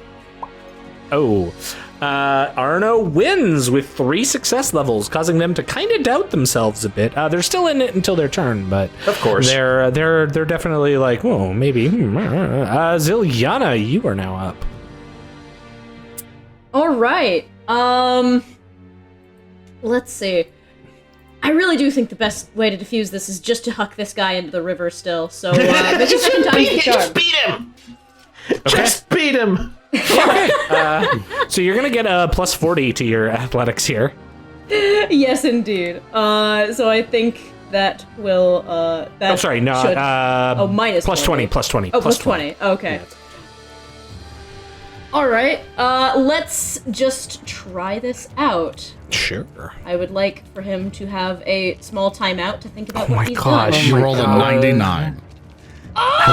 Oh. Arno wins with 3 success levels, causing them to kind of doubt themselves a bit. They're still in it until their turn, but of course they're definitely like, whoa, maybe. Zilyana, you are now up. All right. Let's see. I really do think the best way to defuse this is just to huck this guy into the river still. So this is second time the charm. Just beat him. Just beat him. Okay. So you're gonna get a plus 40 to your athletics here. Yes, indeed. So I think that will that. Should, minus plus 20. Plus 20. Oh, plus 20. Okay. Yeah. All right. Let's just try this out. Sure. I would like for him to have a small timeout to think about what he's gosh. done. You rolled a 99. Oh,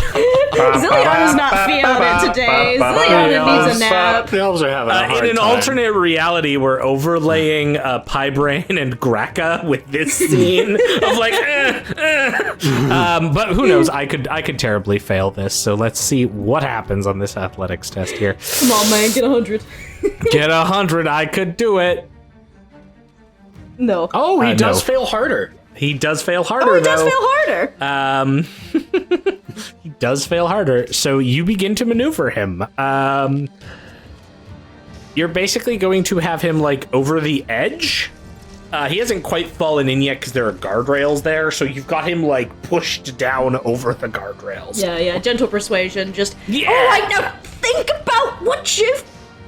Zilyana's not feeling it today. Zilyana needs a nap. The elves are having a hard In an time. alternate reality, we're overlaying Piebrain and Graka with this scene of like, but who knows? I could terribly fail this. So let's see what happens on this athletics test here. Come on, man, get 100. Get 100. I could do it. No. Oh, he does no. fail harder. He does fail harder. Oh, he does though. fail harder. He does fail harder. So you begin to maneuver him. You're basically going to have him like over the edge. He hasn't quite fallen in yet because there are guardrails there. So you've got him like pushed down over the guardrails. Yeah, gentle persuasion. Just, Yeah. all right, now think about what you've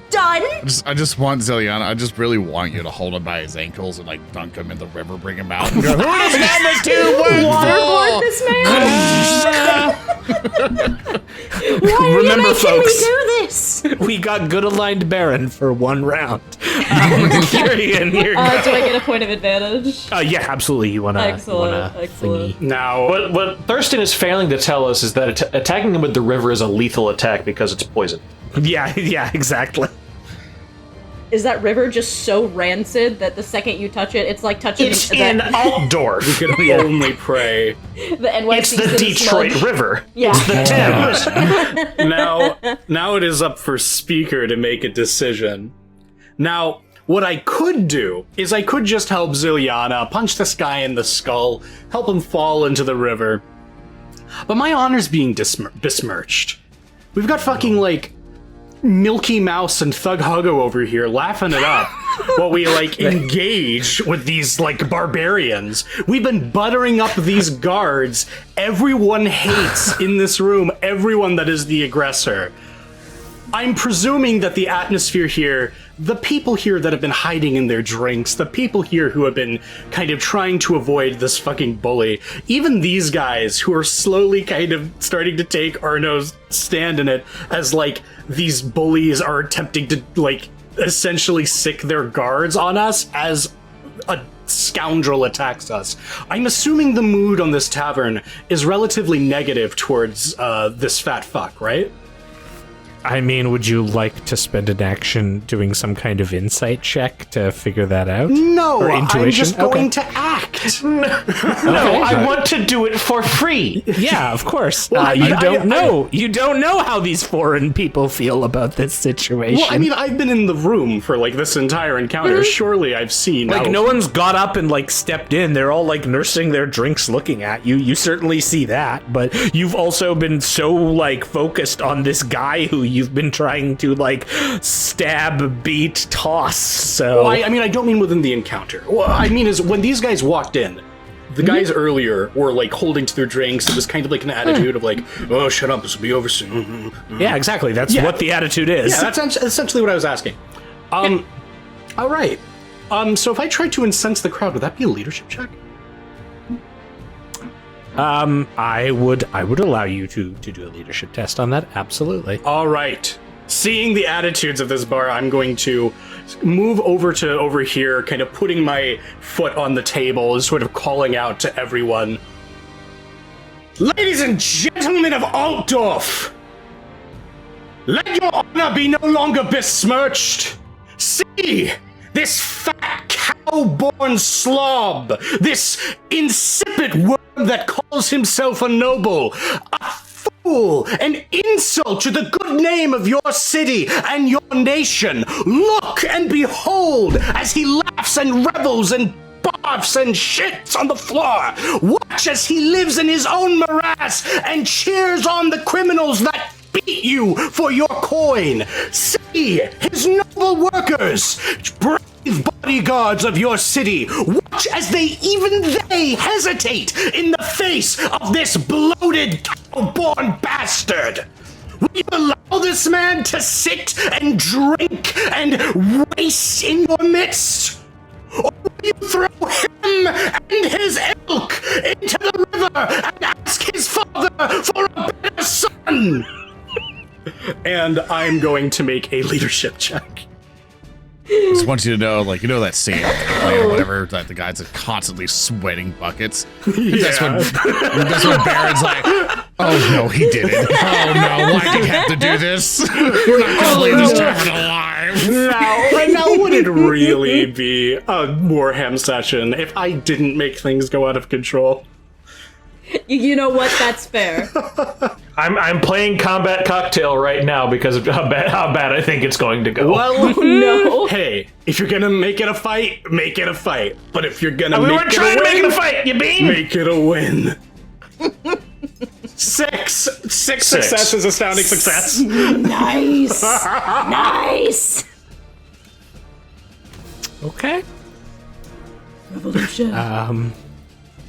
done. I just want Zilyana. I just really want you to hold him by his ankles and like dunk him in the river, bring him out. And go, who does number 2 work Waterboard for? this man. Why are Remember, you making folks, me do this? we got good aligned Barin for 1 round. Mecurion, here you Do I go. get a point of advantage? Yeah, absolutely. You wanna Excellent. thingy. Now, What Thurston is failing to tell us is that attacking him with the river is a lethal attack because it's poison. Yeah, exactly. Is that river just so rancid that the second you touch it, it's like touching It's in Altdorf. you can only pray. the NYC It's the City Detroit sludge? River. Yeah. It's the Thames. Now it is up for Speaker to make a decision. Now, what I could do is I could just help Zilyana punch this guy in the skull, help him fall into the river. But my honor's being besmirched. We've got fucking, like, Milky Mouse and Thug Huggo over here laughing it up while we, like, engage with these, like, barbarians. We've been buttering up these guards. Everyone hates in this room everyone that is the aggressor. I'm presuming that the atmosphere here, the people here that have been hiding in their drinks, the people here who have been kind of trying to avoid this fucking bully, even these guys who are slowly kind of starting to take Arno's stand in it as like these bullies are attempting to like essentially sick their guards on us as a scoundrel attacks us. I'm assuming the mood on this tavern is relatively negative towards this fat fuck, right? I mean, would you like to spend an action doing some kind of insight check to figure that out? No, Or I'm intuition? just going to act. No, I want to do it for free. Yeah, of course. Well, You don't know. You don't know how these foreign people feel about this situation. Well, I mean, I've been in the room for like this entire encounter. Surely I've seen like how- no one's got up and like stepped in. They're all like nursing their drinks, looking at you. You certainly see that, but you've also been so like focused on this guy who you've been trying to like stab, beat, toss. So Well, I mean, I don't mean within the encounter. What I mean is when these guys walked in, the guys earlier were like holding to their drinks. It was kind of like an attitude of like, "Oh, shut up! This will be over soon." yeah, exactly. That's what the attitude is. Yeah, that's essentially what I was asking. All right. So if I tried to incense the crowd, would that be a leadership check? I would allow you to do a leadership test on that. Absolutely. All right. Seeing the attitudes of this bar, I'm going to move over here, kind of putting my foot on the table and sort of calling out to everyone. Ladies and gentlemen of Altdorf, let your honor be no longer besmirched. See, this fat cow-born slob, this insipid worm that calls himself a noble, a fool, an insult to the good name of your city and your nation. Look and behold as he laughs and revels and barfs and shits on the floor. Watch as he lives in his own morass and cheers on the criminals that beat you for your coin. See his noble workers, brave bodyguards of your city. Watch as they hesitate in the face of this bloated cow-born bastard. Will you allow this man to sit and drink and waste in your midst? Or will you throw him and his ilk into the river and ask his father for a better son? And I'm going to make a leadership check. Just want you to know, like, you know that scene or whatever, that the guys are constantly sweating buckets. That's when Baron's like, oh no, he didn't. Oh no, why did he have to do this? We're not gonna leave this tavern alive. Now would it really be a Warham session if I didn't make things go out of control? You know what? That's fair. I'm playing Combat Cocktail right now because of how bad I think it's going to go. Well, No. hey, if you're gonna make it a fight, make it a fight. But if you're gonna we make weren't it trying a to make win, it a fight, you bean! make it a win. Six success is astounding success. Nice. Nice. Okay. Revolution.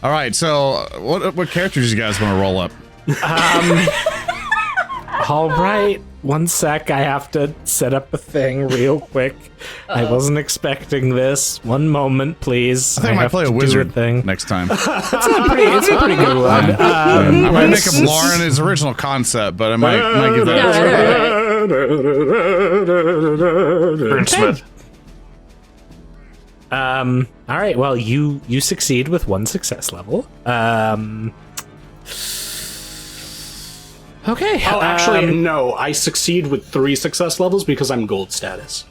All right, so what characters you guys want to roll up? All right. One sec. I have to set up a thing real quick. I wasn't expecting this. One moment, please. I think I might have play a to do wizard thing. next time. It's a pretty good one. I might make up Lauren his original concept, but I might give that a try. Burn Smith. All right. Well, you succeed with 1 success level. Okay. Oh, actually, no. I succeed with 3 success levels because I'm gold status.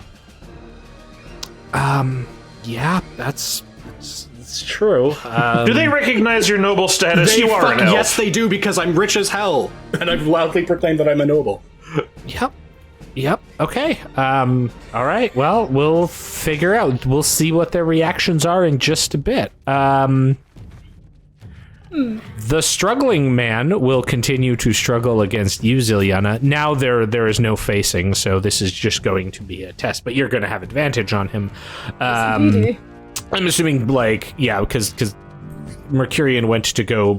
Yeah, that's true. Do they recognize your noble status? You are an elf. Yes, they do, because I'm rich as hell, and I've loudly proclaimed that I'm a noble. Yep. Okay. All right. Well, we'll figure out. We'll see what their reactions are in just a bit. The struggling man will continue to struggle against you, Zilyana. Now there is no facing, so this is just going to be a test. But you're going to have advantage on him. I'm assuming, because Mecurion went to go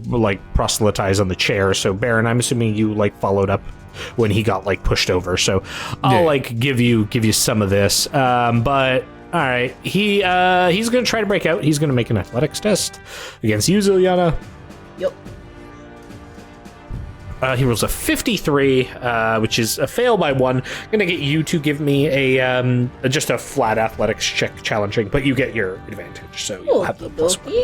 proselytize on the chair. So Barin, I'm assuming you followed up when he got pushed over. So I'll give you some of this. But all right, he's going to try to break out. He's going to make an athletics test against you, Zilyana. Yep. He rolls a 53, which is a fail by 1. Gonna get you to give me a just a flat athletics check challenging, but you get your advantage, so you'll have the plus 1.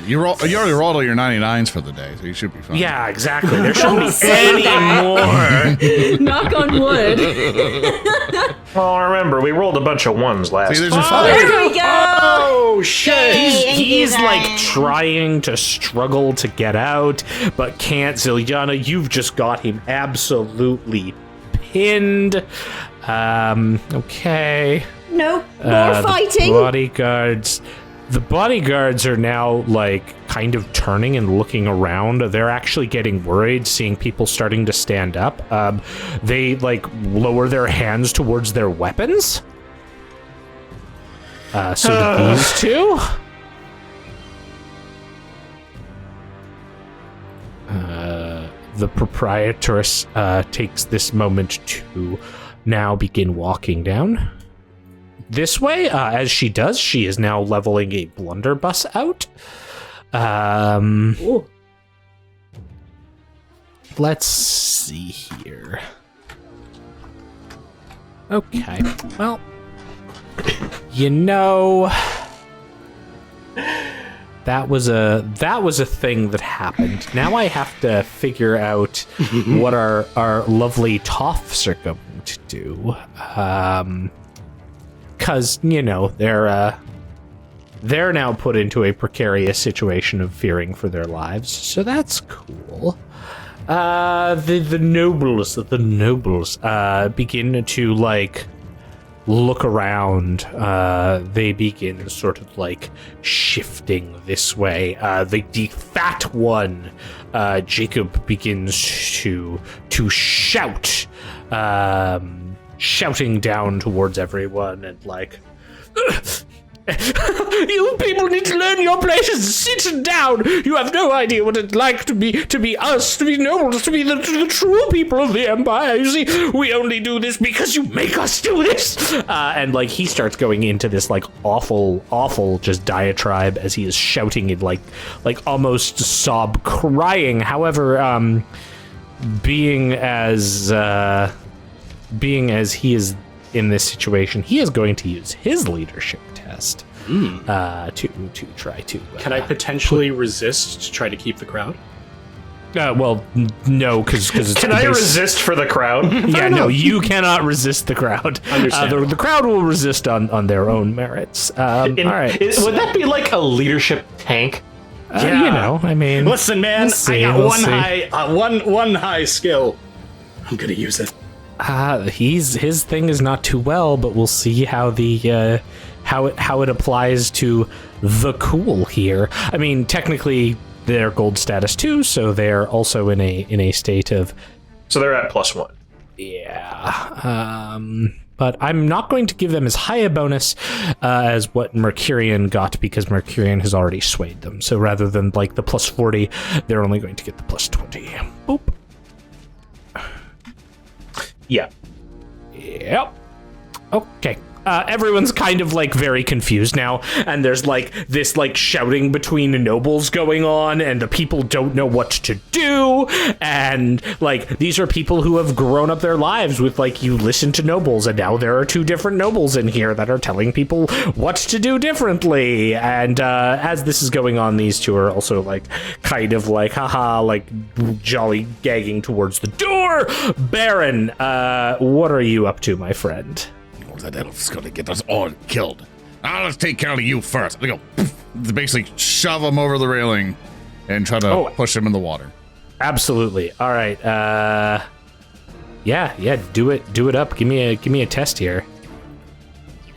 You already rolled all your 99s for the day, so you should be fine. Yeah, exactly. There shouldn't be any more. Knock on wood. Well, remember, we rolled a bunch of 1s last See, there's time. your 5. There we go. Oh, shit! He's trying to struggle to get out, but can't. Zilyana, you've just got him absolutely pinned. Okay. Nope. More fighting. The bodyguards are now kind of turning and looking around. They're actually getting worried seeing people starting to stand up. They lower their hands towards their weapons. So do these two. The proprietress takes this moment to now begin walking down this way. As she does, she is now leveling a blunderbuss out. Let's see here. Okay, well, that was a thing that happened. Now I have to figure out what our lovely toffs are going to do. Because they're now put into a precarious situation of fearing for their lives, so that's cool. The nobles begin to look around. They begin sort of shifting this way. The fat one, Jacob, begins to shout, shouting down towards everyone and you people need to learn your places. Sit down. You have no idea what it's like to be us, to be nobles, to be the true people of the Empire. You see, we only do this because you make us do this. And he starts going into this awful just diatribe as he is shouting in almost sob crying. However, being as he is in this situation, he is going to use his leadership test to try to. Can I potentially resist to try to keep the crowd? No, because it's. Can I resist for the crowd? Yeah, no, you cannot resist the crowd. The crowd will resist on their own merits. All right. Would that be like a leadership tank? You know, I mean, Listen, man, we'll I got we'll one see. one high skill. I'm gonna use it. his thing is not too well, but we'll see how the how it applies to the cool here. I mean, technically they're gold status too, so they're also in a state of. So they're at +1. Yeah. But I'm not going to give them as high a bonus as what Mecurion got, because Mecurion has already swayed them. So rather than like the +40, they're only going to get the +20. Boop. Yeah. Yep. Okay. Everyone's kind of like very confused now, and there's like this like shouting between the nobles going on, and the people don't know what to do, and like these are people who have grown up their lives with like, you listen to nobles, and now there are two different nobles in here that are telling people what to do differently, and as this is going on, these two are also like kind of like haha, like jolly gagging towards the door. Barin, what are you up to, my friend? That elf's gonna get us all killed. Now let's take care of you first. They go, poof, basically shove him over the railing and try to push him in the water. Absolutely. All right. Yeah. Do it up. Give me a test here.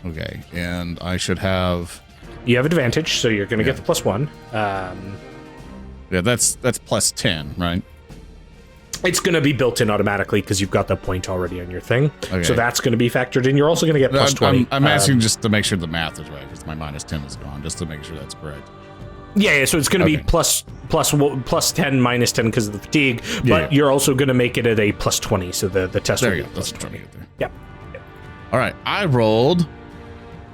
Okay, and I should have. You have advantage, so you're gonna get the +1. Yeah, that's +10, right? It's going to be built in automatically because you've got the point already on your thing. Okay. So that's going to be factored in. You're also going to get +20. I'm asking just to make sure the math is right, because my -10 is gone, just to make sure that's correct. Yeah, so it's going to be plus 10, -10 because of the fatigue, but you're also going to make it at a +20, so the test will be +20. Yep. All right, I rolled.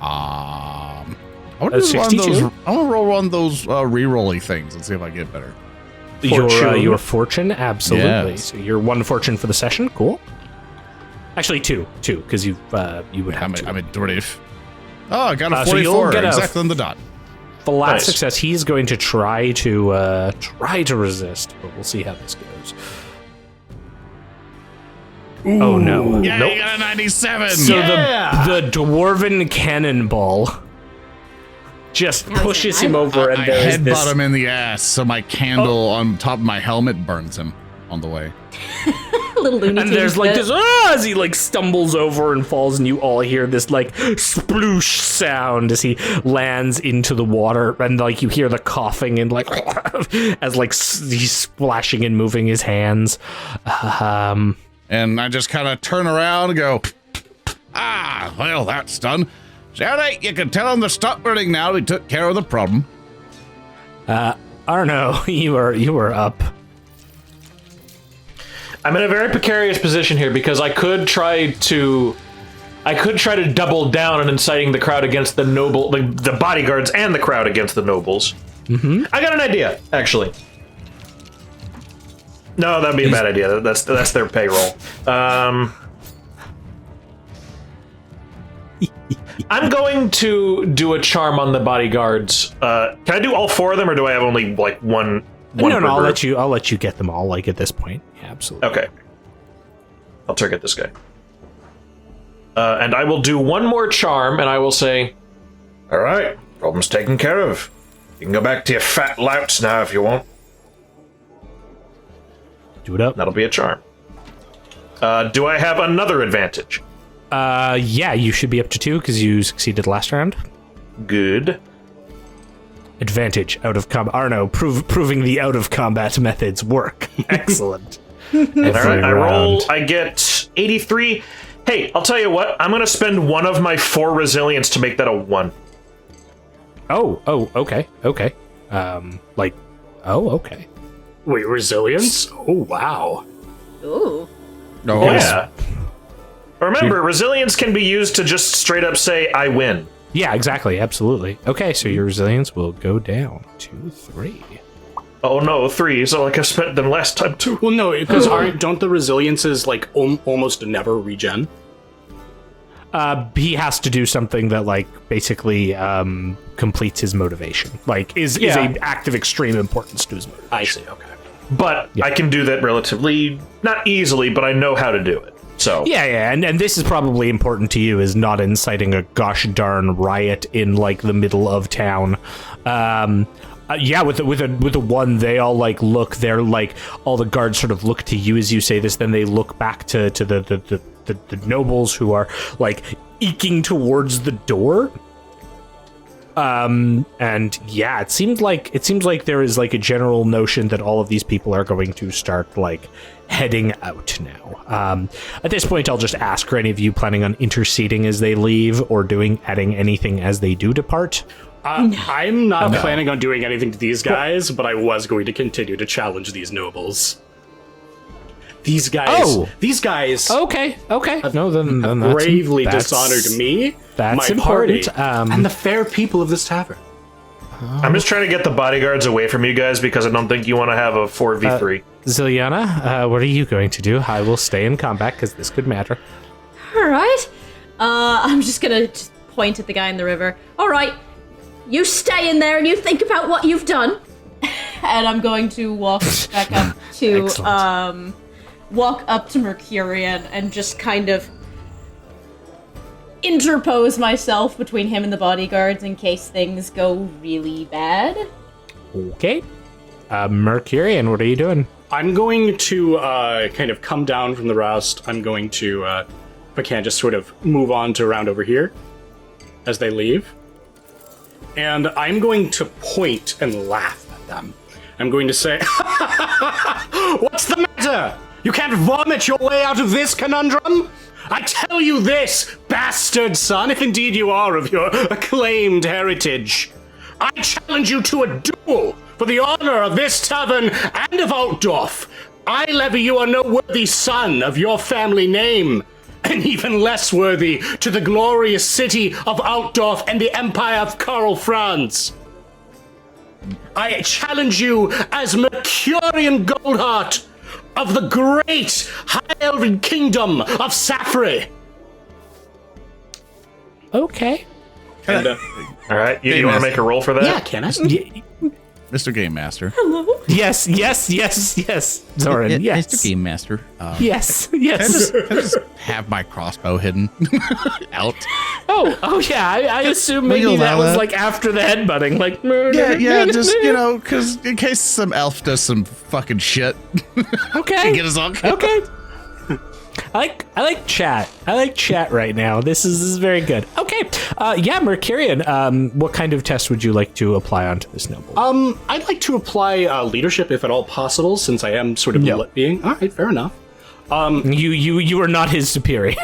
I want to roll one of those re-rolly things and see if I get better. Your fortune, absolutely. Yes. So you're 1 fortune for the session. Cool. Actually, two, because you would have to. I'm a dwarf. Oh, I got a 44, so you'll get exactly on the dot. Flat Nice. success. He's going to try to resist, but we'll see how this goes. Ooh. Oh no! Yeah, Nope. you got a 97. So the dwarven cannonball just pushes him over, and I there's headbutt this. him in the ass, so my candle on top of my helmet burns him on the way. Little Looney And Tunes there's like bit. this as he like stumbles over and falls, and you all hear this like sploosh sound as he lands into the water, and like you hear the coughing and like as like he's splashing and moving his hands. And I just kind of turn around and go, well, that's done. Shouty, you can tell him to stop burning now. We took care of the problem. Arno, you are up. I'm in a very precarious position here because I could try to double down on inciting the crowd against the noble, the bodyguards and the crowd against the nobles. Mm-hmm. I got an idea, actually. No, that'd be a bad idea. That's their payroll. I'm going to do a charm on the bodyguards. Can I do all 4 of them, or do I have only like one? No, per I'll group? let you get them all like at this point. Yeah, absolutely. Okay. I'll target this guy. And I will do one more charm, and I will say, all right, problem's taken care of. You can go back to your fat louts now if you want. Do it up. That'll be a charm. Do I have another advantage? Yeah, you should be up to 2 because you succeeded last round. Good. Advantage out of combat. Arno, proving the out of combat methods work. Excellent. All right, I roll. I get 83. Hey, I'll tell you what. I'm going to spend one of my 4 resilience to make that a 1. Oh, okay. Okay. Wait, resilience? Oh, wow. Ooh. No, Yeah. Remember, resilience can be used to just straight up say, I win. Yeah, exactly. Absolutely. Okay, so your resilience will go down to 3. Oh no, 3. So like I spent them last time too. Well, no, because don't the resiliences like almost never regen? He has to do something that, like, basically completes his motivation. Like, is an act of extreme importance to his motivation. I see, okay. But I can do that relatively, not easily, but I know how to do it. So Yeah, and this is probably important to you, is not inciting a gosh darn riot in, like, the middle of town. With a 1, they all like look. They're like, all the guards sort of look to you as you say this. Then they look back to the nobles who are like eking towards the door. And yeah, it seems like there is like a general notion that all of these people are going to start like heading out now. At this point, I'll just ask, are any of you planning on interceding as they leave or adding anything as they do depart? I'm not planning on doing anything to these guys, but I was going to continue to challenge these nobles. These guys. Okay. No, then that's bravely dishonored me, that's my important. party, and the fair people of this tavern. I'm just trying to get the bodyguards away from you guys because I don't think you want to have a 4v3. Zilyana, what are you going to do? I will stay in combat because this could matter. All right. I'm just gonna point at the guy in the river. All right, you stay in there and you think about what you've done. And I'm going to walk back up to Mecurion and just kind of interpose myself between him and the bodyguards in case things go really bad. Okay. Mecurion, what are you doing? I'm going to kind of come down from the rest. I'm going to, if I can, just sort of move on to around over here as they leave. And I'm going to point and laugh at them. I'm going to say, "What's the matter? You can't vomit your way out of this conundrum? I tell you this, bastard son, if indeed you are of your acclaimed heritage. I challenge you to a duel for the honor of this tavern and of Altdorf. I levy you a no worthy son of your family name, and even less worthy to the glorious city of Altdorf and the empire of Karl Franz. I challenge you as Mecurion Goldheart of the great High Elven Kingdom of Safri." Okay. And, All right, you want to make a roll for that? yeah, can I? Mr. Game Master. Hello. Yes. Zoran, yes. Mr. Game Master. Yes. Can I just have my crossbow hidden out? Oh yeah, I assume Will you maybe that allow was that? like after the headbutting, like Yeah, just, because in case some elf does some fucking shit. Okay. Get us all killed. Okay. I like chat. I like chat right now. This is very good. Okay. Mecurion, what kind of test would you like to apply onto this noble? I'd like to apply leadership if at all possible, since I am sort of lit being. All right, fair enough. You are not his superior.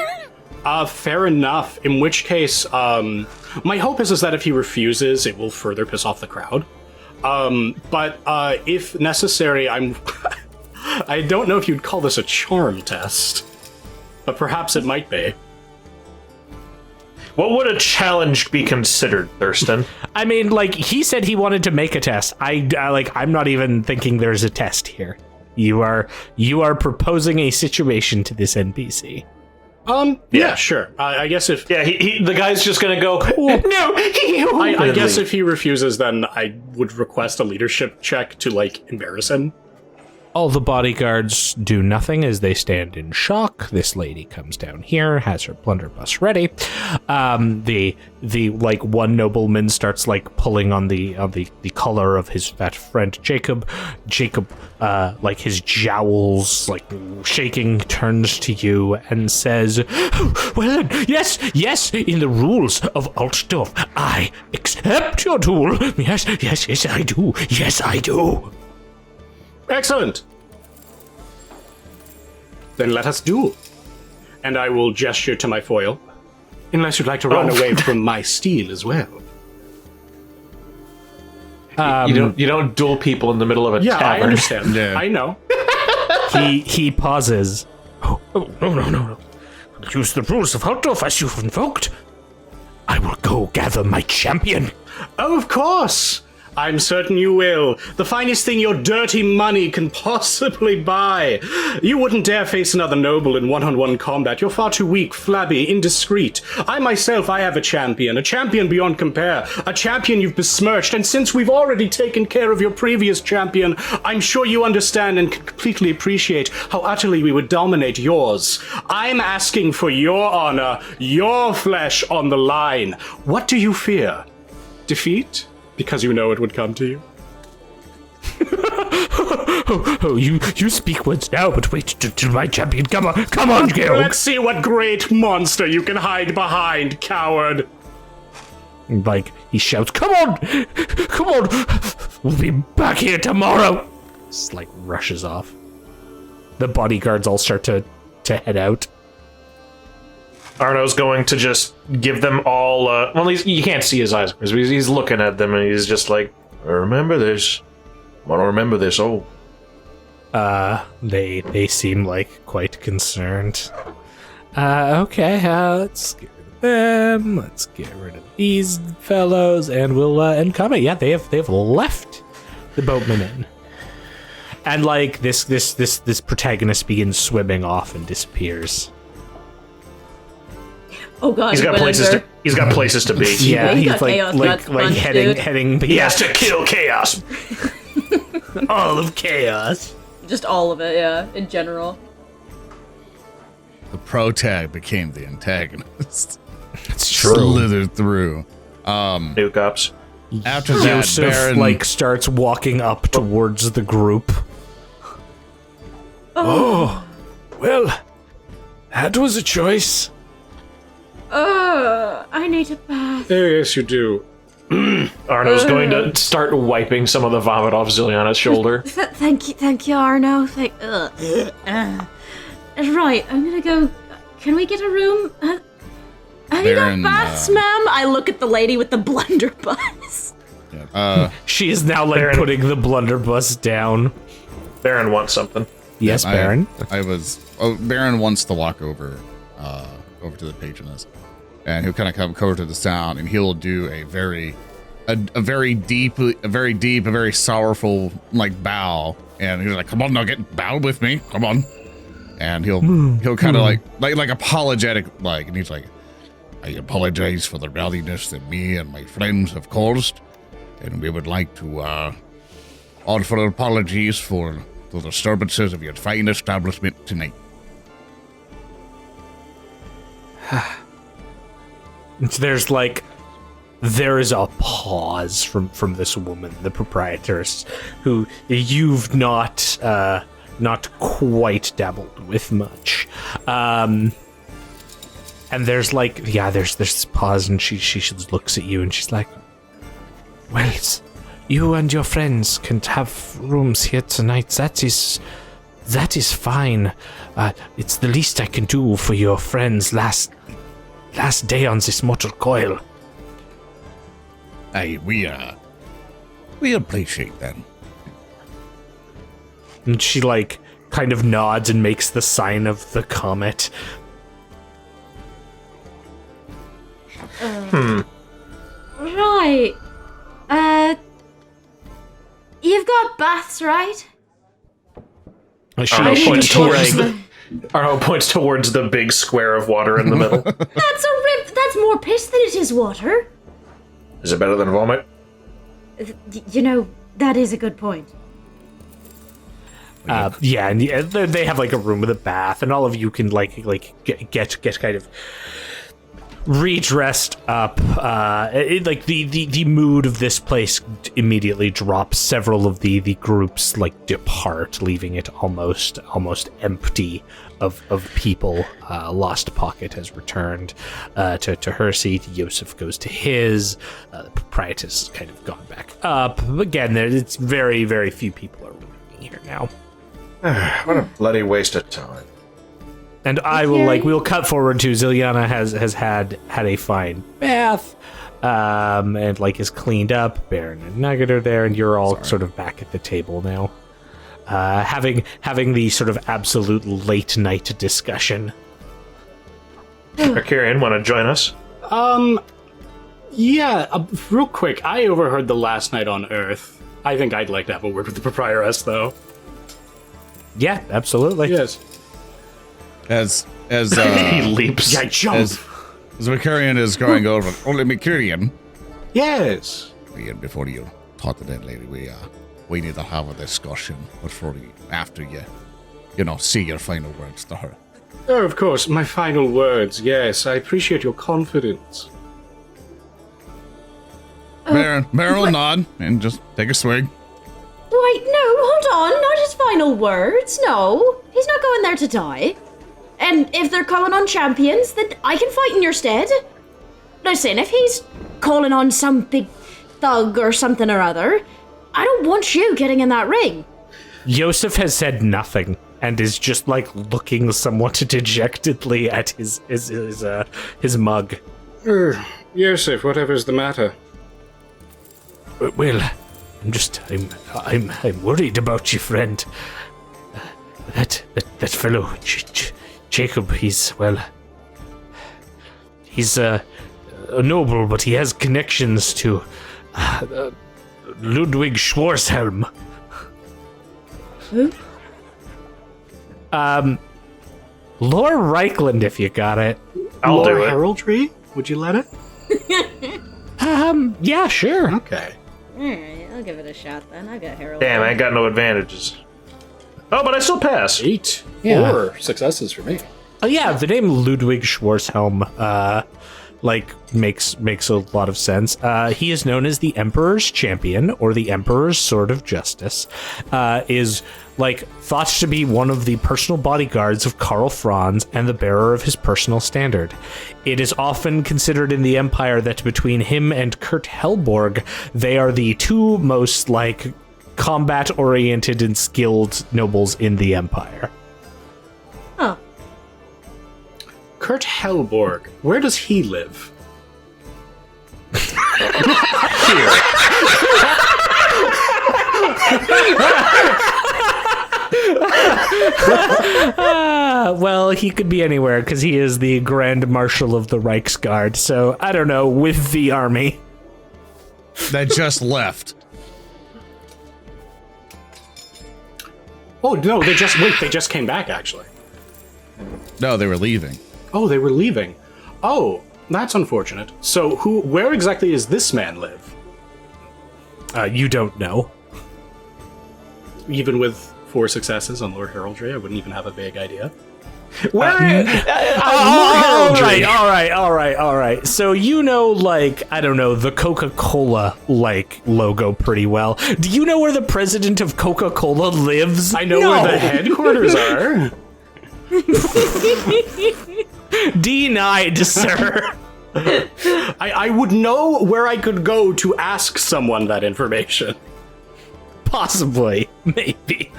Fair enough. In which case, my hope is that if he refuses, it will further piss off the crowd. But if necessary, I don't know if you'd call this a charm test, but perhaps it might be. What would a challenge be considered, Thurston? I mean, like, he said he wanted to make a test. I'm not even thinking there's a test here. You are proposing a situation to this NPC. Yeah, sure. I guess if... Yeah, the guy's just gonna go, no! I guess if he refuses, then I would request a leadership check to, like, embarrass him. All the bodyguards do nothing as they stand in shock. This lady comes down here, has her blunderbuss ready. The like one nobleman starts like pulling on the collar of his fat friend Jacob. Jacob, like his jowls like shaking, turns to you and says, "Well then, yes, in the rules of Altdorf, I accept your duel. Yes, I do. Yes, I do." Excellent. Then let us duel. And I will gesture to my foil. Unless you'd like to run away from my steel as well. You don't duel people in the middle of a tavern. I understand. Yeah. I know. He pauses. Oh, no. Use the rules of Altdorf as you've invoked. I will go gather my champion. Oh, of course. I'm certain you will. The finest thing your dirty money can possibly buy. You wouldn't dare face another noble in one-on-one combat. You're far too weak, flabby, indiscreet. I have a champion beyond compare, a champion you've besmirched, and since we've already taken care of your previous champion, I'm sure you understand and can completely appreciate how utterly we would dominate yours. I'm asking for your honor, your flesh on the line. What do you fear? Defeat? Because you know it would come to you? You speak words now, but wait till my champion. Come on, Gil. Let's see what great monster you can hide behind, coward. Like, he shouts, come on! We'll be back here tomorrow! Just, like, rushes off. The bodyguards all start to head out. Arno's going to just give them all, well, you can't see his eyes, because he's looking at them, and he's just like, remember this. I want to remember this, They seem, like, quite concerned. Okay, let's get rid of them, let's get rid of these fellows, and we'll end combat. Yeah, they've left the boatman inn. And, like, this protagonist begins swimming off and disappears. Oh god, he's got places to be. Yeah, he he's got chaos guts like punched, heading. He has to kill chaos. All of chaos. Just all of it, yeah, in general. The protag became the antagonist. It's true. Slithered through. New cops. After that, Yusuf, Barin starts walking up towards the group. Oh, well, that was a choice. I need a bath. Yes, you do. Arno's going to start wiping some of the vomit off Zilyana's shoulder. Thank you, Arno. Right, I'm gonna go. Can we get a room? Have you got Barin, baths, ma'am? I look at the lady with the blunderbuss. She is now like Barin. putting the blunderbuss down. Barin wants something. Yes, Barin. Barin wants to walk over to the patroness, and he'll kind of come over to the sound, and he'll do a very deep, a very sorrowful like bow, and he's like, "Come on, now get bowed with me, come on," and he'll kind of like apologetic, like, and he's like, "I apologize for the rowdiness that me and my friends have caused, and we would like to offer apologies for the disturbances of your fine establishment tonight." There is a pause from this woman, the proprietress, who you've not quite dabbled with much. And there's this pause, and she just looks at you, and she's like, "Well, you and your friends can have rooms here tonight. That is fine. It's the least I can do for your friends' last day on this mortal coil." Hey, we appreciate that. And she like kind of nods and makes the sign of the comet. Right. You've got baths, right? Arno points towards the big square of water in the middle. That's more piss than it is water. Is it better than vomit? You know, that is a good point. Yeah, and they have like a room with a bath, and all of you can like get kind of redressed up. The mood of this place immediately drops. Several of the groups like depart, leaving it almost empty of people. Lost Pocket has returned to her seat. Yusuf goes to his. The proprietress has kind of gone back up. Again, it's very, very few people are living here now. What a bloody waste of time. And we'll cut forward to Zilyana has had a fine bath, and like is cleaned up. Barin and Nugget are there, and you're all sort of back at the table now, having the sort of absolute late night discussion. Mecurion, want to join us? Yeah, real quick, I overheard the last night on Earth. I think I'd like to have a word with the proprietress, though. Yeah, absolutely. Yes. As He leaps. Yeah, jump. as Mecurion is going over, only Mecurion. Yes. Before you talk to that lady, we need to have a discussion after you see your final words to her. Oh, of course, my final words. Yes, I appreciate your confidence. Barin will nod and just take a swig. Wait, no, hold on, not his final words, no. He's not going there to die. And if they're calling on champions, then I can fight in your stead. Listen, if he's calling on some big thug or something or other, I don't want you getting in that ring. Yosef has said nothing and is just like looking somewhat dejectedly at his mug. Yosef, whatever's the matter? Well, I'm worried about you, friend. That fellow Jacob, he's a noble, but he has connections to Ludwig Schwarzhelm. Who? Lord Reichland, if you got it. I'll do it. Heraldry? Would you let it? Yeah, sure. Okay. Alright, I'll give it a shot then. I got Harold. Damn, I ain't got no advantages. Oh, but I still pass. 8. Yeah. 4 successes for me. Oh yeah, the name Ludwig Schwarzhelm makes a lot of sense. He is known as the Emperor's Champion or the Emperor's Sword of Justice. Is thought to be one of the personal bodyguards of Karl Franz and the bearer of his personal standard. It is often considered in the Empire that between him and Kurt Helborg, they are the two most combat-oriented and skilled nobles in the Empire. Huh. Kurt Helborg, where does he live? Well, he could be anywhere because he is the Grand Marshal of the Reichsguard. So I don't know, with the army That just left. Oh no, they just came back actually. No, they were leaving. Oh, they were leaving. Oh, that's unfortunate. So where exactly does this man live? You don't know. Even with 4 successes on Lord Heraldry, I wouldn't even have a vague idea. All right. So I don't know, the Coca-Cola logo pretty well. Do you know where the president of Coca-Cola lives? I know where the headquarters are. Denied, sir. I would know where I could go to ask someone that information. Possibly, maybe.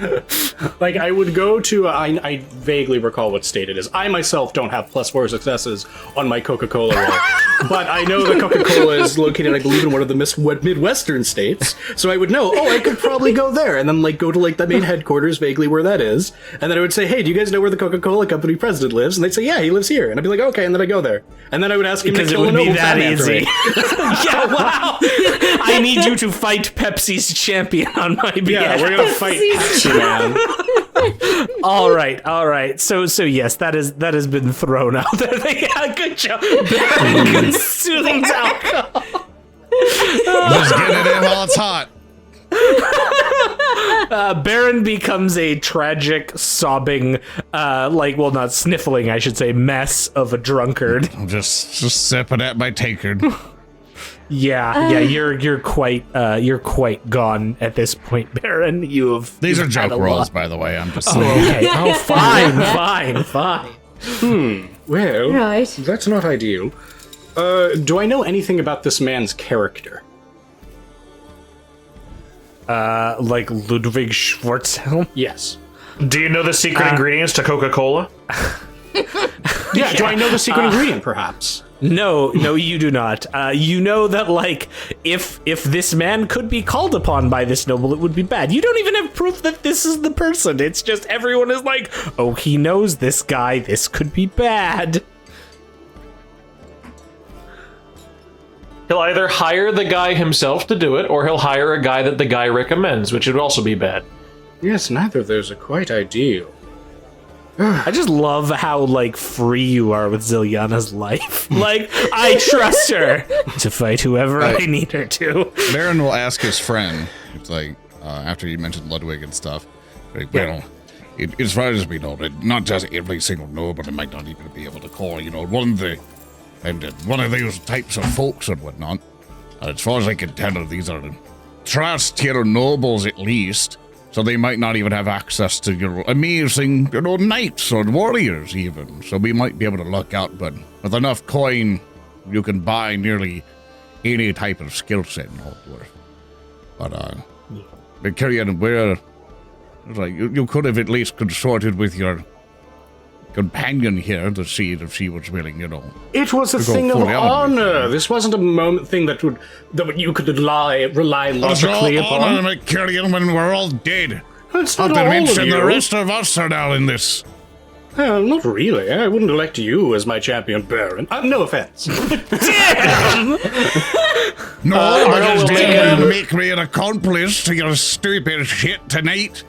I would go to, I vaguely recall what state it is. I myself don't have +4 successes on my Coca-Cola roll, but I know that Coca-Cola is located, I believe, in one of the Midwestern states, so I would know, I could probably go there, and then go to the main headquarters, vaguely where that is, and then I would say, hey, do you guys know where the Coca-Cola company president lives? And they'd say, yeah, he lives here, and I'd be like, okay, and then I go there. And then I would ask him because to it kill would a be noble that fan after easy. me. Yeah, wow. I need you to fight Pepsi's champion on my behalf. Yeah, we're gonna fight Pepsi Man. All right. So yes, that has been thrown out there. Good job. Barin consumes alcohol. Just get it in while it's hot. Barin becomes a tragic, sobbing, not sniffling, I should say, mess of a drunkard. I'm just sipping at my tankard. Yeah, you're quite gone at this point, Barin. These are you've joke had a rolls, lot. by the way. I'm just Oh, saying. okay. Oh, fine. Well, Right. that's not ideal. Do I know anything about this man's character? Ludwig Schwarzhelm? Yes. Do you know the secret ingredients to Coca-Cola? Yeah, do I know the secret ingredient, perhaps? No, you do not. You know that, if this man could be called upon by this noble, it would be bad. You don't even have proof that this is the person. It's just everyone is like, oh, he knows this guy. This could be bad. He'll either hire the guy himself to do it, or he'll hire a guy that the guy recommends, which would also be bad. Yes, neither of those are quite ideal. I just love how, like, free you are with Zilyana's life. Like, I trust her to fight whoever I need her to. Barin will ask his friend, it's like, after he mentioned Ludwig and stuff, like, well, as far as we know, not just every single nobody might not even be able to call, one of those types of folks and whatnot. As far as I can tell, these are trust-tier nobles at least. So they might not even have access to amazing, knights or warriors even. So we might be able to luck out, but with enough coin, you can buy nearly any type of skill set in Hogwarts. But, Mecurion, you could have at least consorted with your companion here to see if she was willing, It was a thing of honor. This wasn't a thing that you could rely logically upon. Honor, Mecurion, when we're all dead. It's not Not to all of mention you. the rest of us are now in this. Well, not really. I wouldn't elect you as my champion, Barin. No offense. No, because will you make me an accomplice to your stupid shit tonight.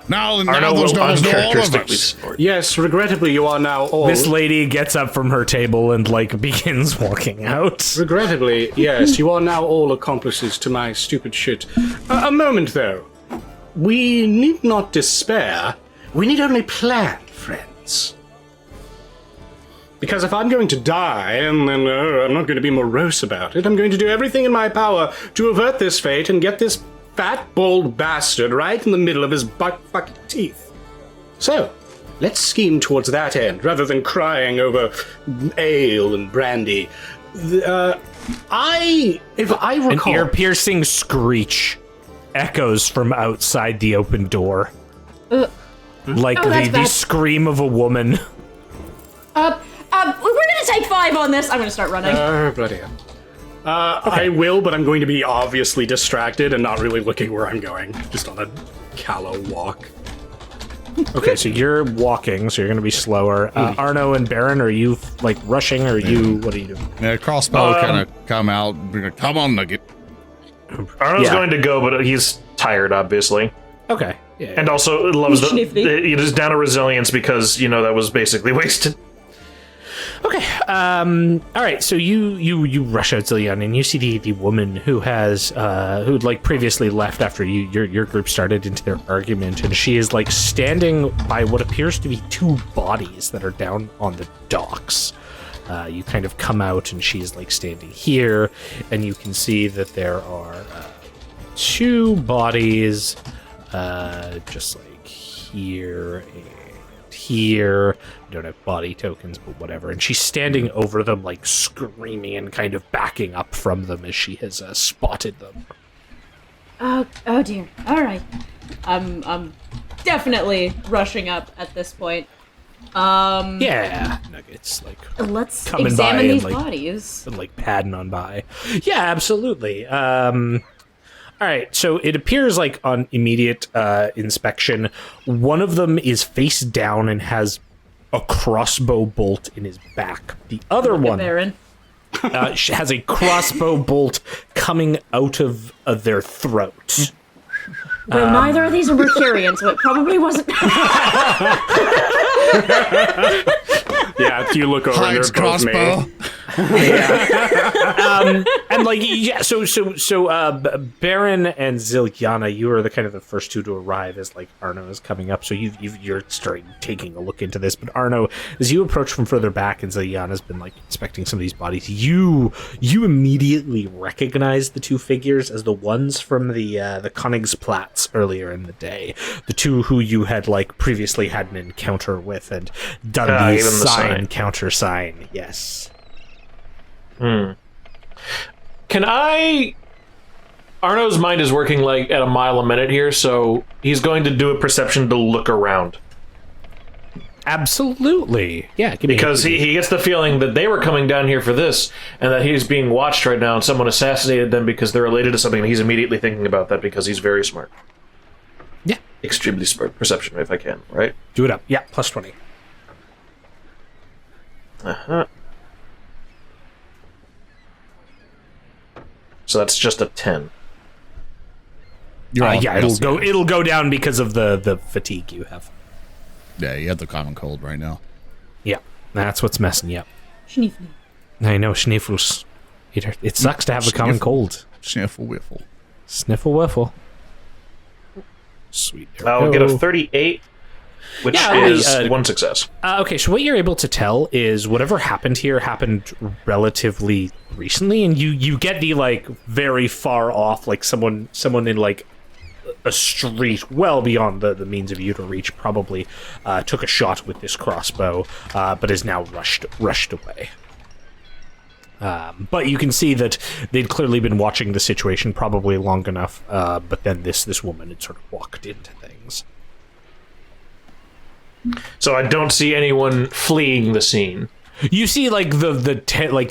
Now Arnold those will nobles know all of uncharacteristically us. snort. Yes, regrettably, you are now all... This lady gets up from her table and, like, begins walking out. Regrettably, yes, you are now all accomplices to my stupid shit. A moment, though. We need not despair. We need only plan, friends. Because if I'm going to die, and then I'm not going to be morose about it, I'm going to do everything in my power to avert this fate and get this fat, bald bastard right in the middle of his fucking teeth. So, let's scheme towards that end, rather than crying over ale and brandy. If I An recall... ear-piercing screech echoes from outside the open door. Like that's the bad. scream of a woman. We're gonna take 5 on this. I'm gonna start running. Bloody hell. I will, but I'm going to be obviously distracted and not really looking where I'm going. Just on a callow walk. Okay, so you're walking, so you're going to be slower. Arno and Barin, are you, like, rushing, or what are you doing? Yeah, crossbow kind of come out. Come on, Nugget. Arnold's Yeah. going to go, but he's tired, obviously. Okay. Yeah. And also loves Nifty. it is down to resilience because, that was basically wasted. Okay. All right. So you rush out, Zilyana, and you see the woman who has who'd like previously left after your group started into their argument, and she is like standing by what appears to be 2 bodies that are down on the docks. You kind of come out, and she's like standing here, and you can see that there are 2 bodies, just like here and here. We don't have body tokens, but whatever. And she's standing over them, like screaming and kind of backing up from them as she has spotted them. Oh dear. All right. I'm definitely rushing up at this point. Yeah, Nuggets, like Let's coming examine by and, these like, bodies. and like padding on by. Yeah, absolutely. All right, so it appears like on immediate inspection, one of them is face down and has a crossbow bolt in his back. The other one Barin. has a crossbow bolt coming out of their throat. Well, neither of these are Mecurion, so it probably wasn't. Yeah, if you look over and Hides they're both crossbow. me. And like, yeah, so Barin and Zilyana, you are the kind of the first 2 to arrive as like Arno is coming up. So you're starting taking a look into this. But Arno, as you approach from further back, and Zilyana's been like inspecting some of these bodies, you immediately recognize the 2 figures as the ones from the Königsplatz earlier in the day. The 2 who you had like previously had an encounter with and done the even the sign sign. counter sign. Yes. Can Arno's mind is working like at a mile a minute here, so he's going to do a perception to look around. Absolutely. Yeah. Because he gets the feeling that they were coming down here for this, and that he's being watched right now, and someone assassinated them because they're related to something, and he's immediately thinking about that because he's very smart. Yeah. Extremely smart perception, if I can, right? Do it up. Yeah, plus 20. Uh-huh. So that's just a 10. You're all yeah, it'll go down because of the fatigue you have. Yeah, you have the common cold right now. Yeah, that's what's messing you up. Schneefly. I know, Schneefels. It sucks to have a common cold. Sniffle whiffle. Sniffle whiffle. Sweet. I'll get a 38, which is one success. Okay, so what you're able to tell is whatever happened here happened relatively recently, and you get the like very far off, like someone in like a street well beyond the means of you to reach probably took a shot with this crossbow, but is now rushed away. But you can see that they'd clearly been watching the situation probably long enough, but then this woman had sort of walked into things. So I don't see anyone fleeing the scene. You see like the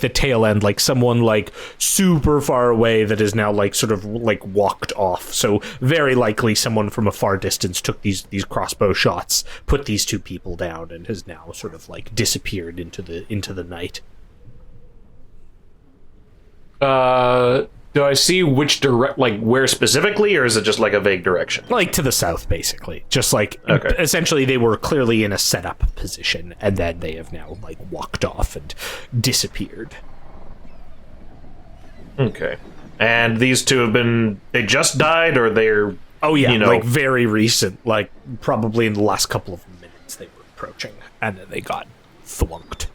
tail end, like someone like super far away that is now like sort of like walked off. So very likely someone from a far distance took these crossbow shots, put these two people down, and has now sort of like disappeared into the night. Do I see which where specifically, or is it just like a vague direction? Like to the south, basically. Just like, Okay. Essentially they were clearly in a setup position, and then they have now like walked off and disappeared. Okay. And these two they just died, or they're... Oh yeah, you know, like very recent, like probably in the last couple of minutes they were approaching, and then they got thwonked.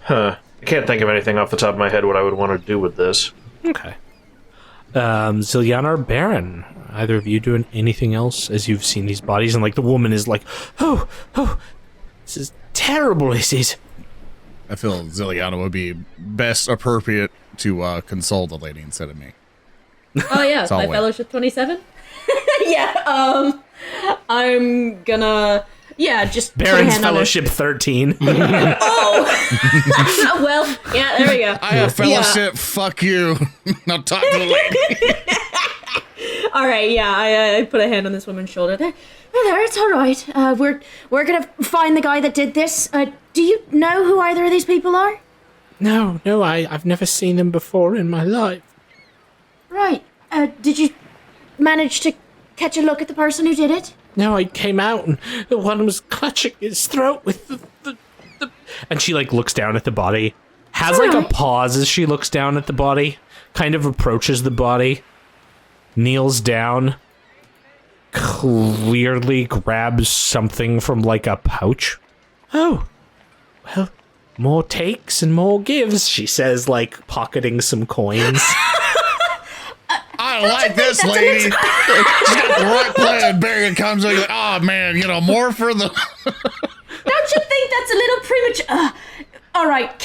Huh. I can't think of anything off the top of my head what I would want to do with this. Okay. Zilyana or Barin, either of you doing anything else as you've seen these bodies? And like the woman is like, oh, this is terrible, this is. I feel Zilyana would be best appropriate to console the lady instead of me. Oh yeah, all my win. fellowship 27. Yeah. I'm gonna. Yeah, just put a Barin's hand on her- fellowship 13. Well, yeah, there we go. I have fellowship. Fuck you. Now talk to the lady. All right, yeah, I put a hand on this woman's shoulder. There, it's all right. We're gonna find the guy that did this. Do you know who either of these people are? No, I've never seen them before in my life. Right. Did you manage to catch a look at the person who did it? No, I came out and the one was clutching his throat with the and she like looks down at the body, has like a pause as she looks down at the body, kind of approaches the body, kneels down, clearly grabs something from like a pouch. Oh, well, more takes and more gives, she says, like pocketing some coins. I like this lady. She's got the right plan. Barin comes in like, oh man, more for the... Don't you think that's a little premature? All right,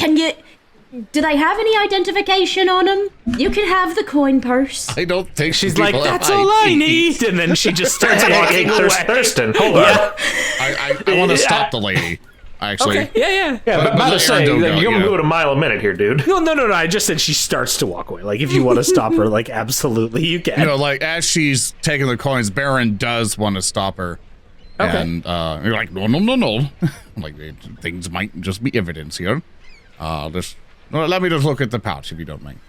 do they have any identification on them? You can have the coin purse. I don't think She's like, that's all I need. And then she just starts walking away. Thurston, hold on. I want to stop the lady. Actually. Okay, yeah. Yeah, but let just saying, Earndil go, you're yeah. moving a mile a minute here, dude. No. I just said she starts to walk away. Like, if you want to stop her, like, absolutely, you can. Like as she's taking the coins, Barin does want to stop her. Okay. And you're like, no. I'm like, things might just be evidence here. Let me just look at the pouch if you don't mind.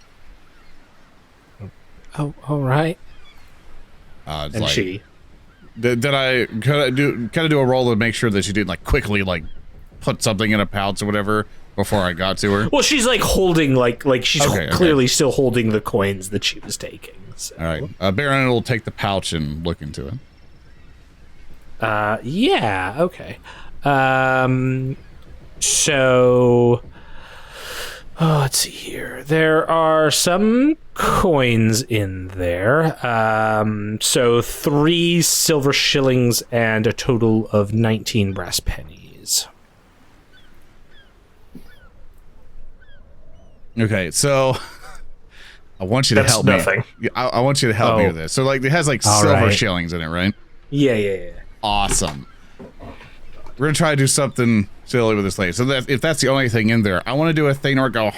Oh, all right. It's And like, she... Did I kind of do a roll to make sure that she didn't like quickly like put something in a pouch or whatever before I got to her? Well, she's like holding, like she's Okay. clearly still holding the coins that she was taking. So. All right. Barin will take the pouch and look into it. Yeah, okay. So... Oh, let's see here. There are some coins in there. So 3 silver shillings and a total of 19 brass pennies. Okay, so I want you to That's help nothing. me. I want you to help me with this. So like it has like All silver right. shillings in it, right? Yeah. Awesome. We're gonna try to do something silly with this lady. So that if that's the only thing in there, I want to do a thing where I go,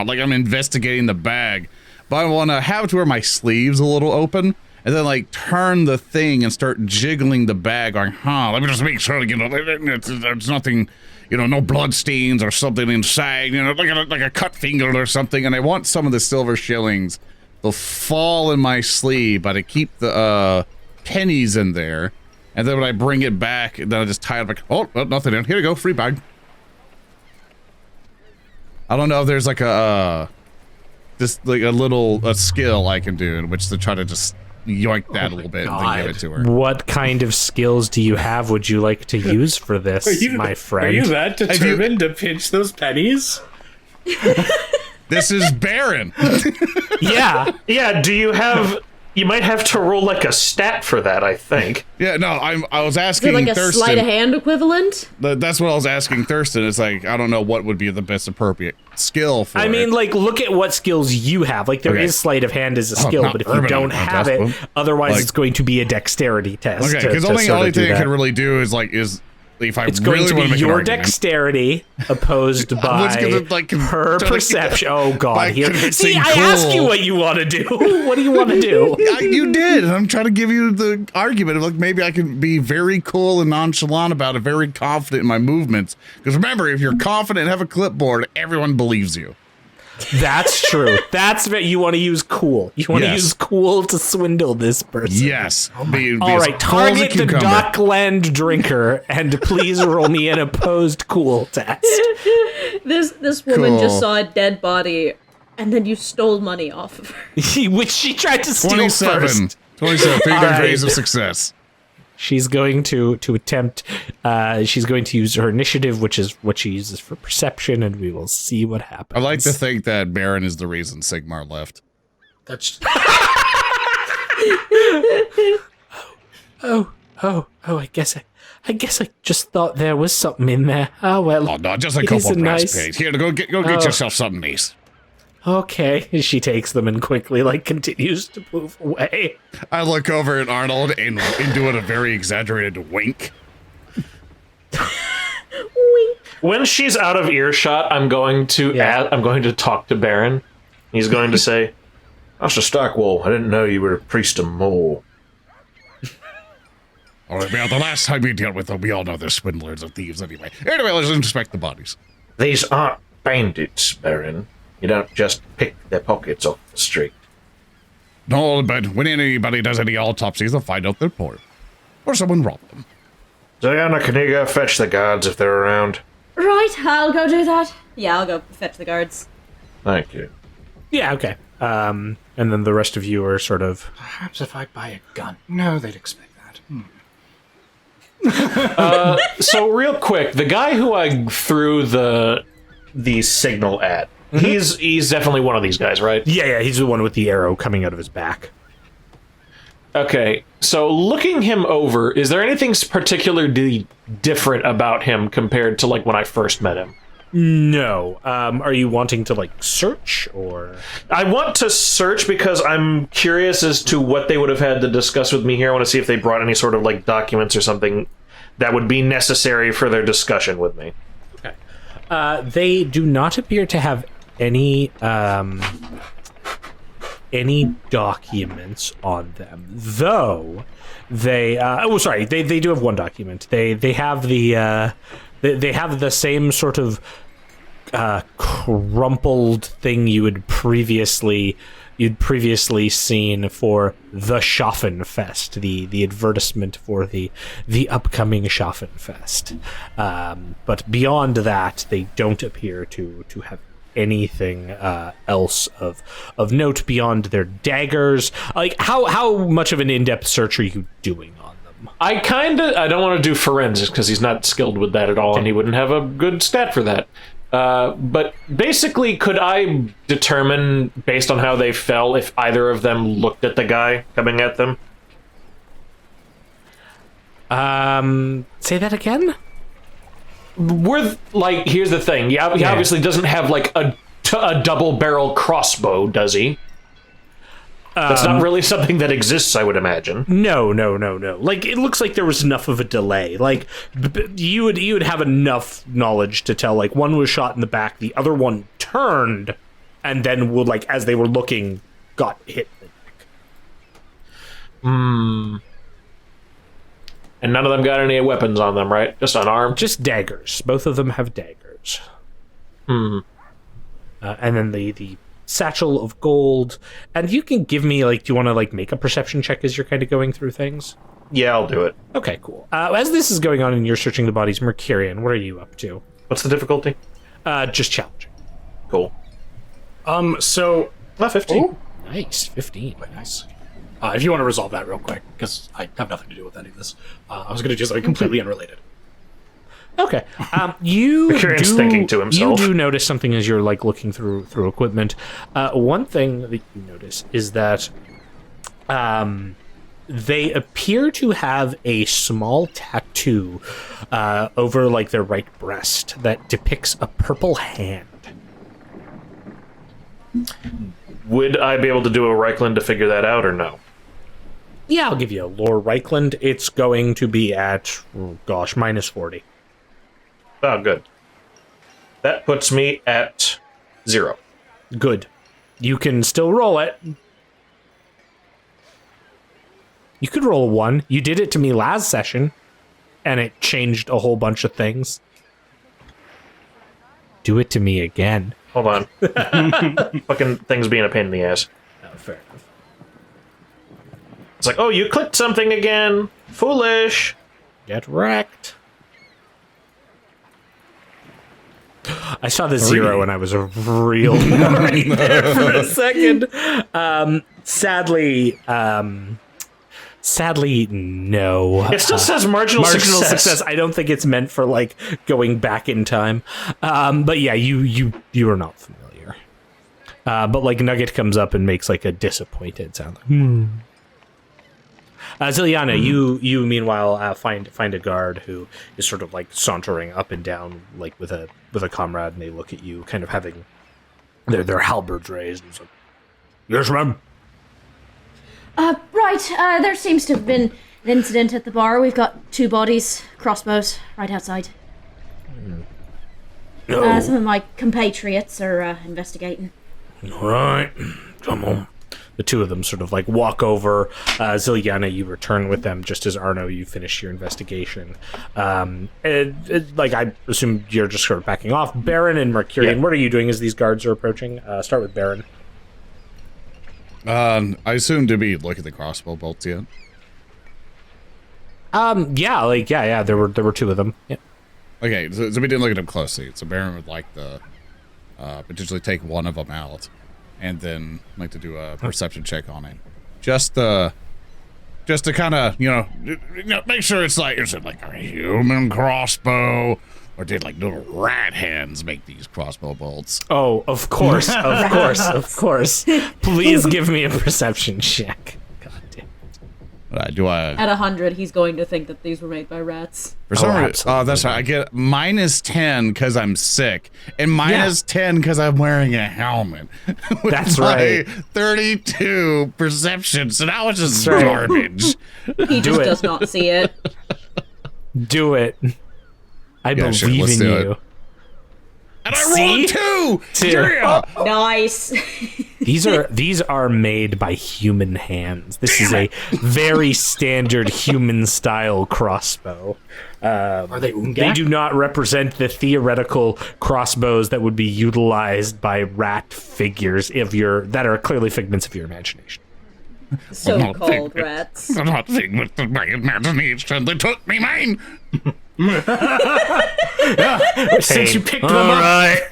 like I'm investigating the bag, but I want to have it to where my sleeves a little open, and then like turn the thing and start jiggling the bag, going, let me just make sure, there's nothing, no blood stains or something inside, like a cut finger or something. And I want some of the silver shillings to fall in my sleeve, but I keep the pennies in there. And then when I bring it back, then I just tie it back. Oh, nothing in. Here you go, free bag. I don't know if there's like a skill I can do in which to try to just yoink that a little bit and then give it to her. What kind of skills do you have would you like to use for this, my friend? Are you that determined to pinch those pennies? This is Barin. Yeah. Yeah, do you have... You might have to roll like a stat for that, I think. Yeah, no, I was asking like a Thurston. sleight of hand equivalent? That's what I was asking Thurston. It's like, I don't know what would be the best appropriate skill for it. Like, look at what skills you have. Like, there is sleight of hand as a skill, but if you don't have it, otherwise it's going to be a dexterity test. Okay, because the only thing I can really do is if I it's really going to want to be make your an argument. Dexterity opposed by her perception. Oh God! See, I ask you what you want to do. What do you want to do? You did. I'm trying to give you the argument of maybe I can be very cool and nonchalant about it, very confident in my movements. Because remember, if you're confident and have a clipboard, everyone believes you. That's true. You want to use cool. You want to use cool to swindle this person. Yes. All right. Target the Dockland drinker and please roll me an opposed cool test. This woman just saw a dead body and then you stole money off of her. Which she tried to steal first. 27. 3 degrees of success. She's going to attempt, she's going to use her initiative, which is what she uses for perception, and we will see what happens. I like to think that Barin is the reason Sigmar left. That's... I guess I just thought there was something in there. Oh, well. Oh, no, just a couple of brass pigs. Here, go get yourself something nice. Okay. She takes them and quickly, continues to move away. I look over at Arnold and doing a very exaggerated wink. Wink. When she's out of earshot, I'm going to talk to Barin. He's going to say, Master Stockwell, I didn't know you were a priest of Mole. All right, well, the last time we dealt with them, we all know they're swindlers and thieves anyway. Anyway, let's inspect the bodies. These aren't bandits, Barin. You don't just pick their pockets off the street. No, but when anybody does any autopsies, they'll find out they're poor. Or someone robbed them. Zilyana, can you go fetch the guards if they're around? Right, I'll go do that. Yeah, I'll go fetch the guards. Thank you. Yeah, okay. And then the rest of you are sort of... Perhaps if I buy a gun. No, they'd expect that. So real quick, the guy who I threw the signal at, he's definitely one of these guys, right? Yeah, he's the one with the arrow coming out of his back. Okay, so looking him over, is there anything particularly different about him compared to when I first met him? No. Are you wanting to search or? I want to search because I'm curious as to what they would have had to discuss with me here. I want to see if they brought any sort of documents or something that would be necessary for their discussion with me. Okay. They do not appear to have any documents on them, though they they do have one document. They have the they have the same sort of crumpled thing you'd previously seen for the Schaffenfest, the advertisement for the upcoming Schaffenfest. But beyond that, they don't appear to have anything else of note beyond their daggers. How much of an in-depth search are you doing on them? I don't want to do forensics because he's not skilled with that at all, and he wouldn't have a good stat for that. But basically, could I determine, based on how they fell, if either of them looked at the guy coming at them? Say that again? Here's the thing. He obviously doesn't have a double-barrel crossbow, does he? That's not really something that exists, I would imagine. No. It looks like there was enough of a delay. You would have enough knowledge to tell, one was shot in the back, the other one turned, and then as they were looking, got hit in the And none of them got any weapons on them, right? Just unarmed? Just daggers. Both of them have daggers. And then the satchel of gold. And you can give me, like, do you want to, like, make a perception check as you're kind of going through things? Yeah, I'll do it. Okay, cool. As this is going on and you're searching the bodies, Mecurion, what are you up to? What's the difficulty? Just challenging. Cool. So 15. Nice, 15. nice. If you want to resolve that real quick, because I have nothing to do with any of this, I was going to do something completely unrelated. Okay. Mecurion's thinking to himself. You do notice something as you're like looking through equipment. One thing that you notice is that they appear to have a small tattoo over like their right breast that depicts a purple hand. Would I be able to do a Reichland to figure that out, or no? Yeah, I'll give you a lore Reichland. It's going to be at, minus 40. Oh, good. That puts me at 0. Good. You can still roll it. You could roll a 1. You did it to me last session, and it changed a whole bunch of things. Do it to me again. Hold on. Fucking things being a pain in the ass. Oh, fair enough. It's like, oh, you clicked something again. Foolish. Get wrecked. I saw the 0 and I was real worried there for a second. Sadly, no. It still says marginal success. I don't think it's meant for like going back in time. But yeah, you are not familiar. But like Nugget comes up and makes like a disappointed sound. Zilyana, you meanwhile find a guard who is sort of like sauntering up and down like with a comrade, and they look at you, kind of having their halberds raised. And it's like, yes, ma'am. Right, there seems to have been an incident at the bar. We've got 2 bodies, crossbows, right outside. No. Some of my compatriots are investigating. All right, come on. The two of them sort of like walk over. Zilyana, you return with them just as Arno, you finish your investigation. Like I assume you're just sort of backing off. Barin and Mecurion, What are you doing as these guards are approaching? Start with Barin. I assume to be look at the crossbow bolts yet. Yeah. There were 2 of them. Yeah. Okay, so we didn't look at them closely. So Baron would like to potentially take one of them out, and then like to do a perception check on it, just to kind of make sure it's like a human crossbow, or did like little rat hands make these crossbow bolts? Oh, of course. Please give me a perception check. God damn. Do I? At 100, he's going to think that these were made by rats. For some reason, absolutely. that's right. I get minus 10 because I'm sick, and minus 10 because I'm wearing a helmet. With That's my right. 32 perception, so now it's just garbage. He just does not see it. Do it. I Yeah, sure, believe let's in do you. it. And I rolled a 2! Yeah! Nice. These are made by human hands. This is a very standard human style crossbow. Are they Ungak? They do not represent the theoretical crossbows that would be utilized by rat figures that are clearly figments of your imagination. So-called rats. I'm not figments of my imagination. They took me mine! Since you picked them All up. right.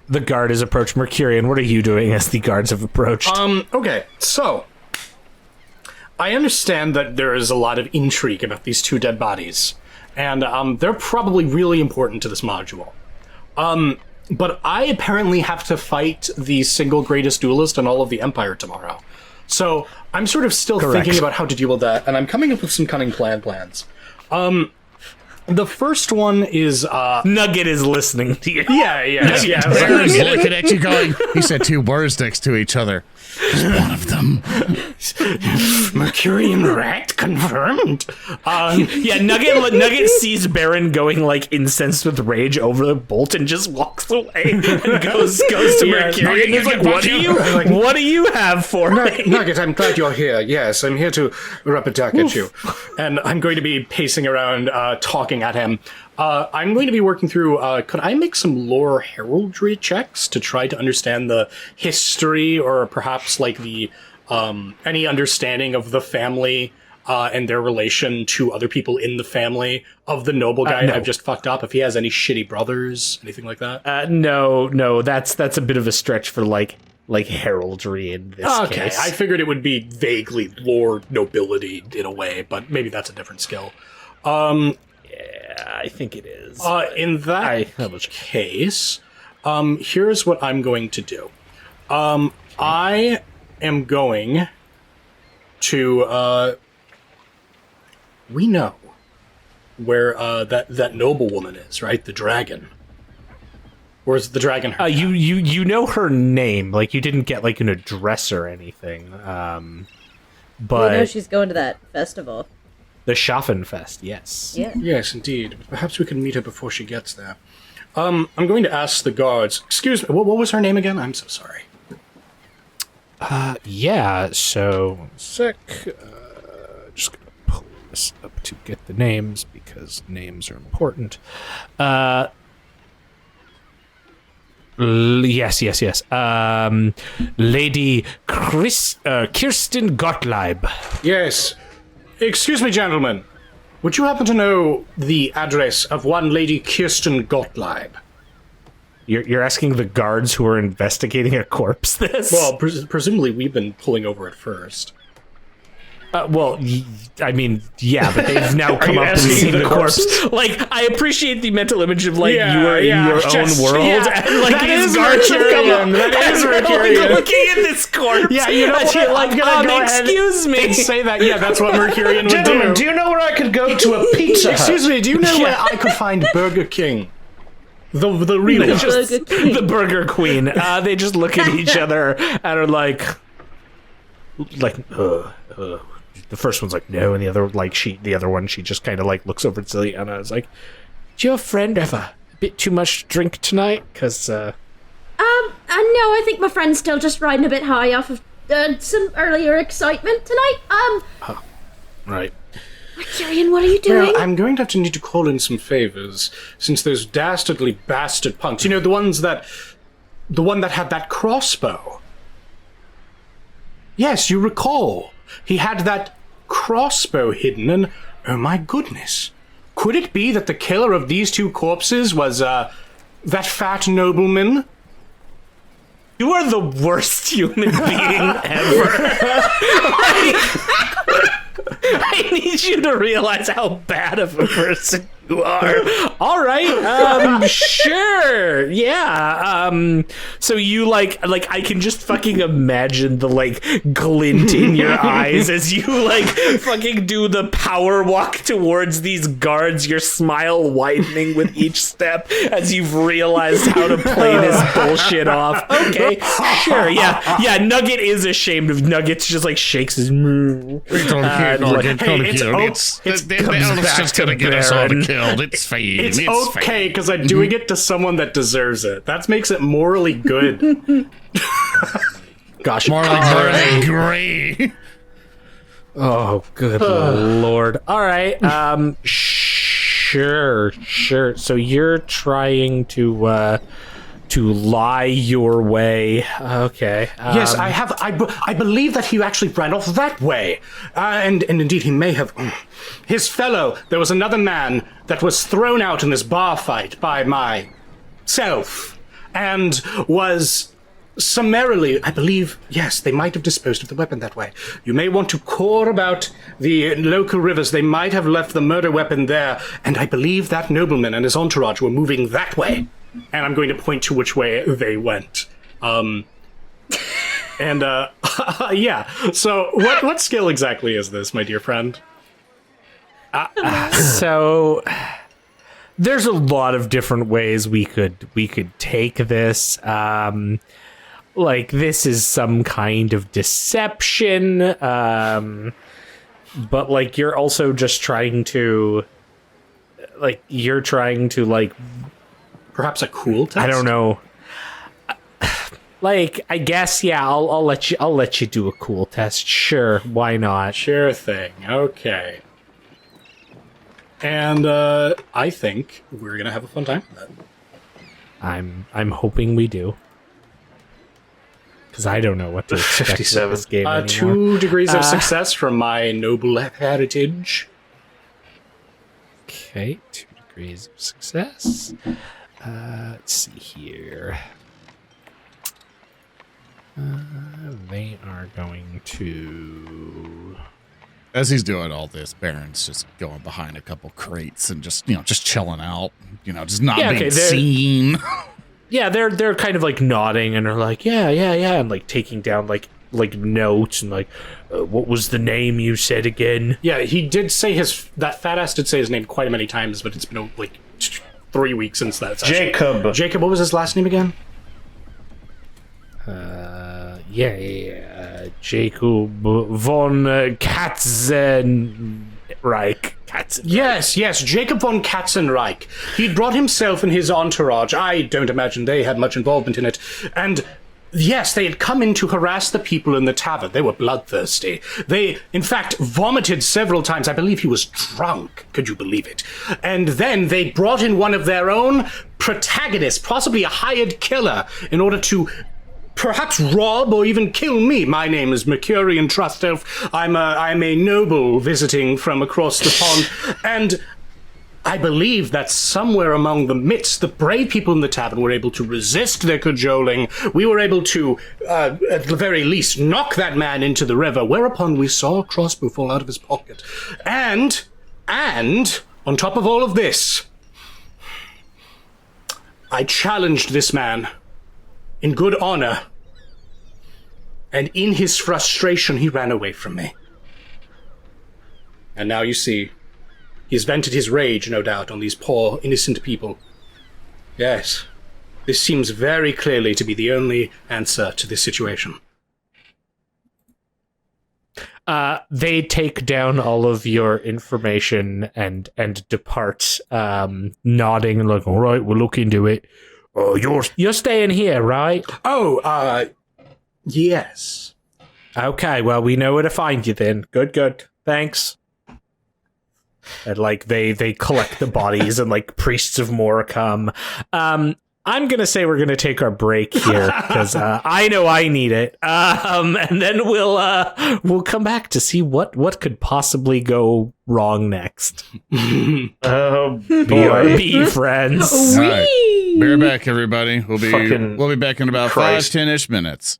The guard has approached. Mecurion, what are you doing as the guards have approached? Okay, so I understand that there is a lot of intrigue about these 2 dead bodies, and they're probably really important to this module. But I apparently have to fight the single greatest duelist in all of the Empire tomorrow. So I'm sort of still thinking about how to deal with that, and I'm coming up with some cunning plans. The first one is Nugget is listening to you. yeah. Baron's looking at you going, he said 2 words next to each other. Just one of them. Mecurion rat confirmed. Yeah, Nugget sees Barin going like incensed with rage over the bolt and just walks away and goes to Mecurion. He's like, what do you have for me? Nugget, I'm glad you're here. Yes, I'm here to rub a duck at you. And I'm going to be pacing around, talking at him. I'm going to be working through, could I make some lore heraldry checks to try to understand the history or perhaps like the, any understanding of the family, and their relation to other people in the family of the noble guy I've just fucked up? If he has any shitty brothers, anything like that? No, that's a bit of a stretch for like heraldry in this case. I figured it would be vaguely lore nobility in a way, but maybe that's a different skill. I think it is. In that case, here's what I'm going to do. I am going to, we know where, that noble woman is, right? The dragon. Or is the dragon her? You know her name. Like, you didn't get, like, an address or anything. But... We know she's going to that festival. The Schaffenfest, yes. Yeah. Yes, indeed. Perhaps we can meet her before she gets there. I'm going to ask the guards. Excuse me, what was her name again? I'm so sorry. Yeah, so... 1 sec. Just gonna pull this up to get the names, because names are important. Yes. Lady Kirsten Gottlieb. Yes. Excuse me, gentlemen. Would you happen to know the address of one Lady Kirsten Gottlieb? You're asking the guards who are investigating a corpse this? Well, presumably we've been pulling over it first. I mean, yeah, but they've now come up and seen the corpse. Like, I appreciate the mental image of, like, you are in your own world, and, like, these guards have come up, that is like, looking at this corpse. Yeah, you know what? Like, excuse me. Say that, yeah, that's what Mecurion would Gentlemen, do. do you know where I could go to a pizza hut? Excuse me, do you know where I could find Burger King? The real one. The Burger Queen. They just look at each other and are like, the first one's like, no, and the other, like, the other one, she just kind of, like, looks over at Zilyana and is like, do your friend have a bit too much to drink tonight? Because, no, I think my friend's still just riding a bit high off of some earlier excitement tonight. Right. Mecurion, what are you doing? Well, I'm going to need to call in some favors, since those dastardly bastard punks, you know, the one that had that crossbow. Yes, you recall. He had that crossbow hidden, and oh my goodness. Could it be that the killer of these two corpses was, that fat nobleman? You are the worst human being ever. I need you to realize how bad of a person you are. All right, sure, yeah. So you like I can just fucking imagine the like glint in your eyes as you like fucking do the power walk towards these guards. Your smile widening with each step as you've realized how to play this bullshit off. Okay, sure, yeah. Nugget is ashamed of Nugget's just like shakes his. It's just gonna get us all killed. It's fine. It's okay, because I'm doing it to someone that deserves it. That makes it morally good. Gosh, more like gray. Oh, good lord. All right. Sure. So you're trying to lie your way. Okay. Yes, I have. I believe that he actually ran off that way. And indeed, he may have. His fellow, there was another man that was thrown out in this bar fight by myself and was summarily, I believe, yes, they might have disposed of the weapon that way. You may want to core about the local rivers. They might have left the murder weapon there, and I believe that nobleman and his entourage were moving that way. And I'm going to point to which way they went. Yeah. So what skill exactly is this, my dear friend? So there's a lot of different ways we could take this. like this is some kind of deception, but like you're also just trying to, Perhaps a cool test? I don't know. Like, I guess, yeah, I'll let you do a cool test. Sure, why not? Sure thing. Okay. And I think we're gonna have a fun time with that. I'm hoping we do. Because I don't know what to expect 57. with this game anymore. 2 degrees of success from my noble heritage. Okay, 2 degrees of success. Let's see here. They are going to... As he's doing all this, Baron's just going behind a couple crates and just chilling out, just not being seen. Yeah, they're kind of like nodding and are like, yeah, and like taking down like notes and like, what was the name you said again? Yeah, he did say that fat ass did say his name quite many times, but it's been like 3 weeks since that session. Jacob. Jacob, what was his last name again? Jacob von Katzenreich. Yes, Jacob von Katzenreich. He'd brought himself and his entourage. I don't imagine they had much involvement in it. And yes, they had come in to harass the people in the tavern. They were bloodthirsty. They, in fact, vomited several times. I believe he was drunk. Could you believe it? And then they brought in one of their own protagonists, possibly a hired killer, in order to perhaps rob or even kill me. My name is Mecurion Trust Elf. I'm a noble visiting from across the pond, and I believe that somewhere among the midst, the brave people in the tavern were able to resist their cajoling. We were able to, at the very least, knock that man into the river, whereupon we saw a crossbow fall out of his pocket. And, on top of all of this, I challenged this man in good honor, and in his frustration, he ran away from me. And now you see, he's vented his rage, no doubt, on these poor, innocent people. Yes, this seems very clearly to be the only answer to this situation. They take down all of your information and depart, nodding and like, all right, we'll look into it. Oh, you're staying here, right? Oh, yes. Okay, well, we know where to find you then. Good. Thanks. And, like, they collect the bodies and, like, priests of Mora come. I'm gonna say we're gonna take our break here, because I know I need it. And then we'll come back to see what could possibly go wrong next. Oh, boy. BRB, friends. All right. Be right back, everybody. We'll be back in about Christ. 5-10-ish minutes.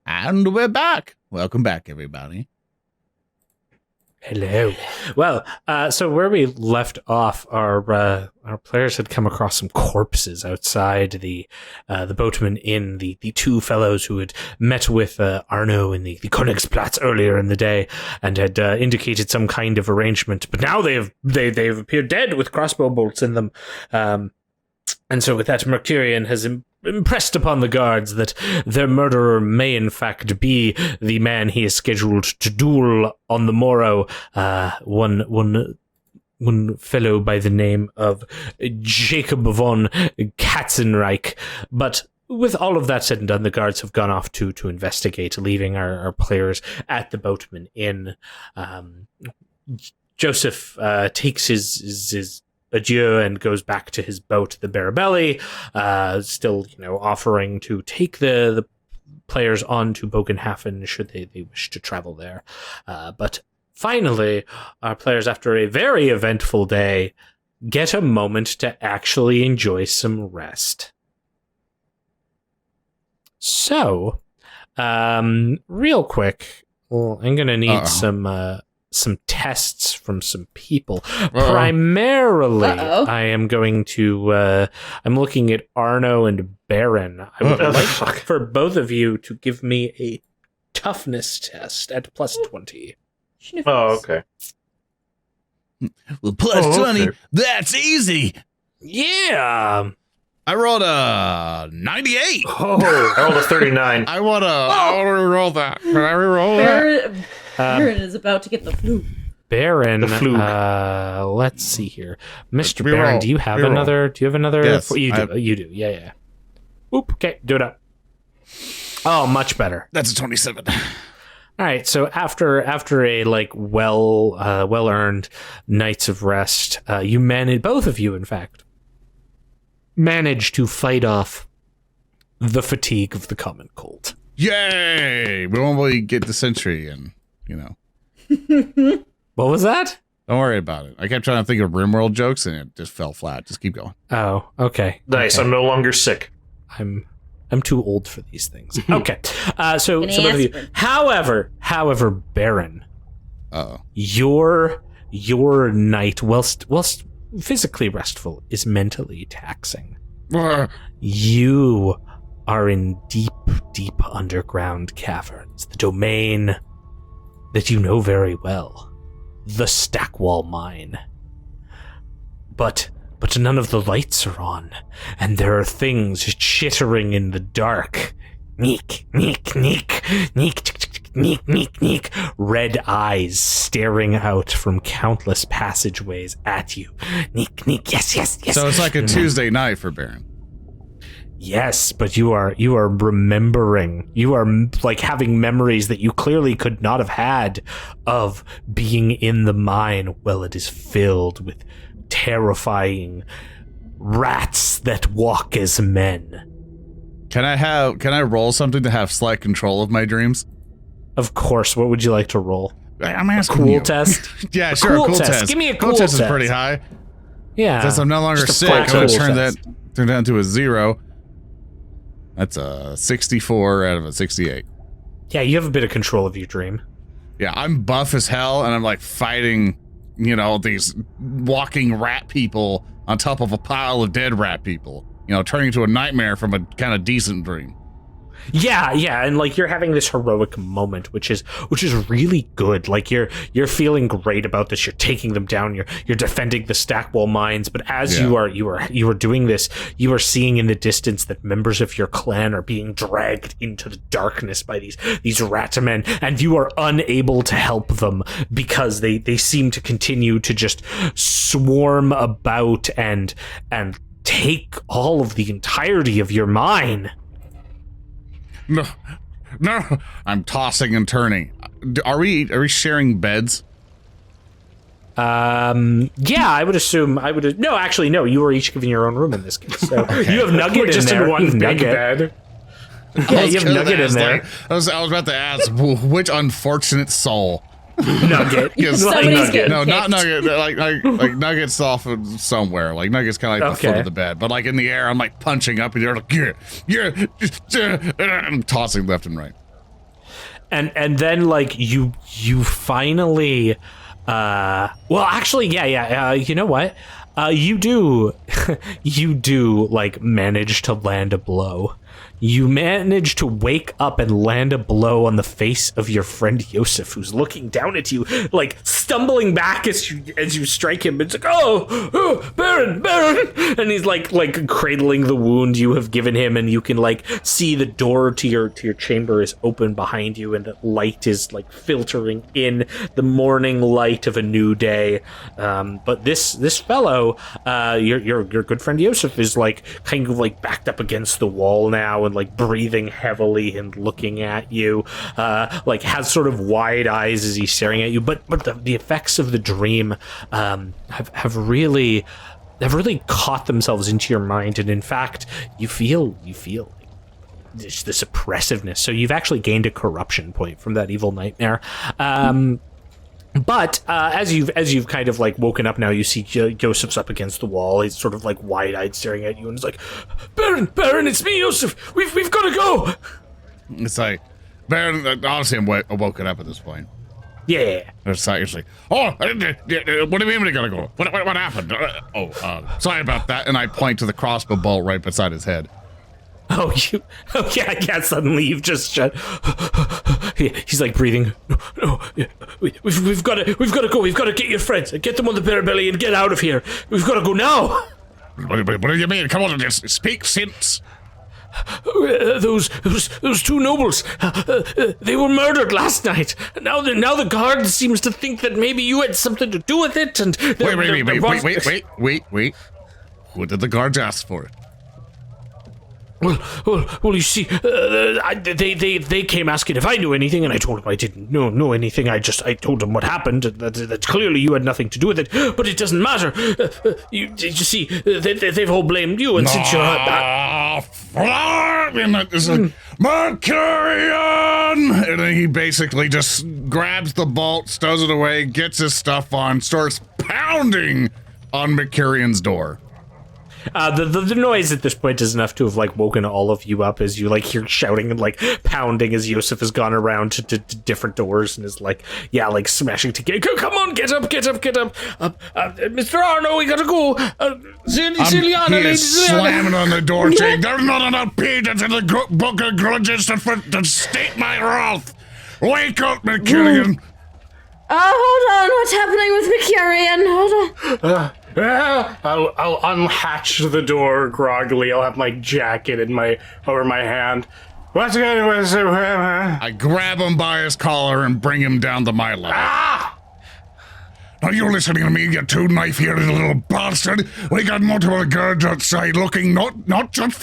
And we're back. Welcome back, everybody. Hello. Well, so where we left off, our players had come across some corpses outside the Boatman Inn. The two fellows who had met with Arno in the Königsplatz earlier in the day and had indicated some kind of arrangement. But now they've appeared dead with crossbow bolts in them. And so with that, Mecurion has impressed upon the guards that their murderer may in fact be the man he is scheduled to duel on the morrow, one fellow by the name of Jacob von Katzenreich. But with all of that said and done, the guards have gone off to investigate, leaving our players at the Boatman Inn. Joseph takes his adieu and goes back to his boat, the Barabelli, still, offering to take the players on to Bogenhafen should they wish to travel there. But finally, our players, after a very eventful day, get a moment to actually enjoy some rest. So, real quick, well, I'm going to need some tests from some people. Primarily, I am going to, I'm looking at Arno and Barin. I would like for both of you to give me a toughness test at +20. Oh, okay. Well, +20, okay. That's easy. Yeah. I rolled a 98. I rolled a 39. I want to roll that. Can I re-roll that? Barin is about to get the flu. Barin, The fluke. let's see here. Mr. Reroll. Barin, do you have Reroll. another? Do you have another? Yes, You do. I- You do. Yeah. Oop. Okay, do it up. Oh, much better. That's a 27. All right. So after a like well earned nights of rest, you managed, both of you, in fact, managed to fight off the fatigue of the common cold. Yay! We won't really get the sentry and, What was that? don't worry about it. I kept trying to think of RimWorld jokes and it just fell flat. Just keep going. Oh, okay. Nice. Okay. I'm no longer sick. I'm too old for these things. Okay. So An both of you. aspirin. However, Barin, Uh-oh. your night, whilst physically restful, is mentally taxing. You are in deep underground caverns, the domain that you know very well, the Stackwall Mine. But none of the lights are on, and there are things chittering in the dark. Neek, neek, neek, neek, neek, neek, neek. Red eyes staring out from countless passageways at you. Neek, neek, yes. So it's like a Tuesday night for Baron. Yes, but you are remembering. You are like having memories that you clearly could not have had of being in the mine. Well, it is filled with terrifying rats that walk as men. Can I roll something to have slight control of my dreams? Of course. What would you like to roll? I'm asking Cool you. test? Yeah, sure. cool Cool test. test. Give me a cool cool test. Is test. pretty high. Yeah. Since I'm no longer Just a sick, I'm flat gonna cool turn test. down to a 0. That's a 64 out of a 68. Yeah, you have a bit of control of your dream. Yeah, I'm buff as hell, and I'm like fighting, these walking rat people on top of a pile of dead rat people. Turning into a nightmare from a kind of decent dream. Yeah, and like you're having this heroic moment, which is really good. Like you're feeling great about this. You're taking them down. You're defending the Stackwall mines. But as you are doing this, you are seeing in the distance that members of your clan are being dragged into the darkness by these rat men, and you are unable to help them because they seem to continue to just swarm about and take all of the entirety of your mine. No, I'm tossing and turning. Are we sharing beds? Yeah, I would assume. No, actually, no. You were each given your own room in this case. So you have Nugget in Just there. in one You have big Nugget. bed. Yeah, you have Nugget in there. I was about to ask, which unfortunate soul? Nugget. Yes. Like Somebody's Nugget. getting No, not kicked. Nugget. Like Nugget's off of somewhere. Like Nugget's kind of like the foot Okay. of the bed, but like in the air, I'm like punching up, and you're like, I'm tossing left and right. And then like you finally. Well, actually, yeah. You know what? You do like manage to land a blow. You manage to wake up and land a blow on the face of your friend Yosef, who's looking down at you, like stumbling back as you strike him. It's like, oh, Barin, and he's like cradling the wound you have given him, and you can like see the door to your chamber is open behind you, and the light is like filtering in, the morning light of a new day. But this fellow, your good friend Yosef, is like kind of like backed up against the wall now, and like breathing heavily and looking at you, like has sort of wide eyes as he's staring at you. But the effects of the dream have really caught themselves into your mind, and in fact, you feel this oppressiveness. So you've actually gained a corruption point from that evil nightmare. But as you've kind of like woken up now, you see Joseph's up against the wall. He's sort of like wide-eyed staring at you, and he's like, Barin, it's me, Joseph. We've got to go. It's like, Baron, honestly, I'm woken up at this point. Yeah. It's like, oh, what do you mean we gotta go? What happened? Sorry about that. And I point to the crossbow bolt right beside his head. Oh, you? Oh, yeah. Suddenly you've just shut. He's like breathing. No. We've got to go. We've got to get your friends and get them on the bear belly and get out of here. We've got to go now. What do you mean? Come on, just speak sense. Those two nobles, they were murdered last night. Now the guard seems to think that maybe you had something to do with it. And Wait. What did the guards ask for? Well, you see, they came asking if I knew anything, and I told them I didn't know anything. I told them what happened, that clearly you had nothing to do with it, but it doesn't matter. You see, they've all blamed you, and since you're... It's like, Mecurion! And then he basically just grabs the bolt, stows it away, gets his stuff on, starts pounding on Mecurion's door. The noise at this point is enough to have like woken all of you up as you like hear shouting and like pounding as Yosef has gone around to different doors and is like smashing together. Come on, get up, Mr. Arnold, we gotta go. Zilyana, he is slamming on the door, saying, "There's not enough pages in the book of grudges to state my wrath. Wake up, Mecurion." Oh, hold on. What's happening with Mecurion? Hold on. I'll unhatch the door groggily. I'll have my jacket over my hand. What's going on? I grab him by his collar and bring him down to my level. Now you listening to me, you two knife-eared little bastard. We got multiple guards outside looking not just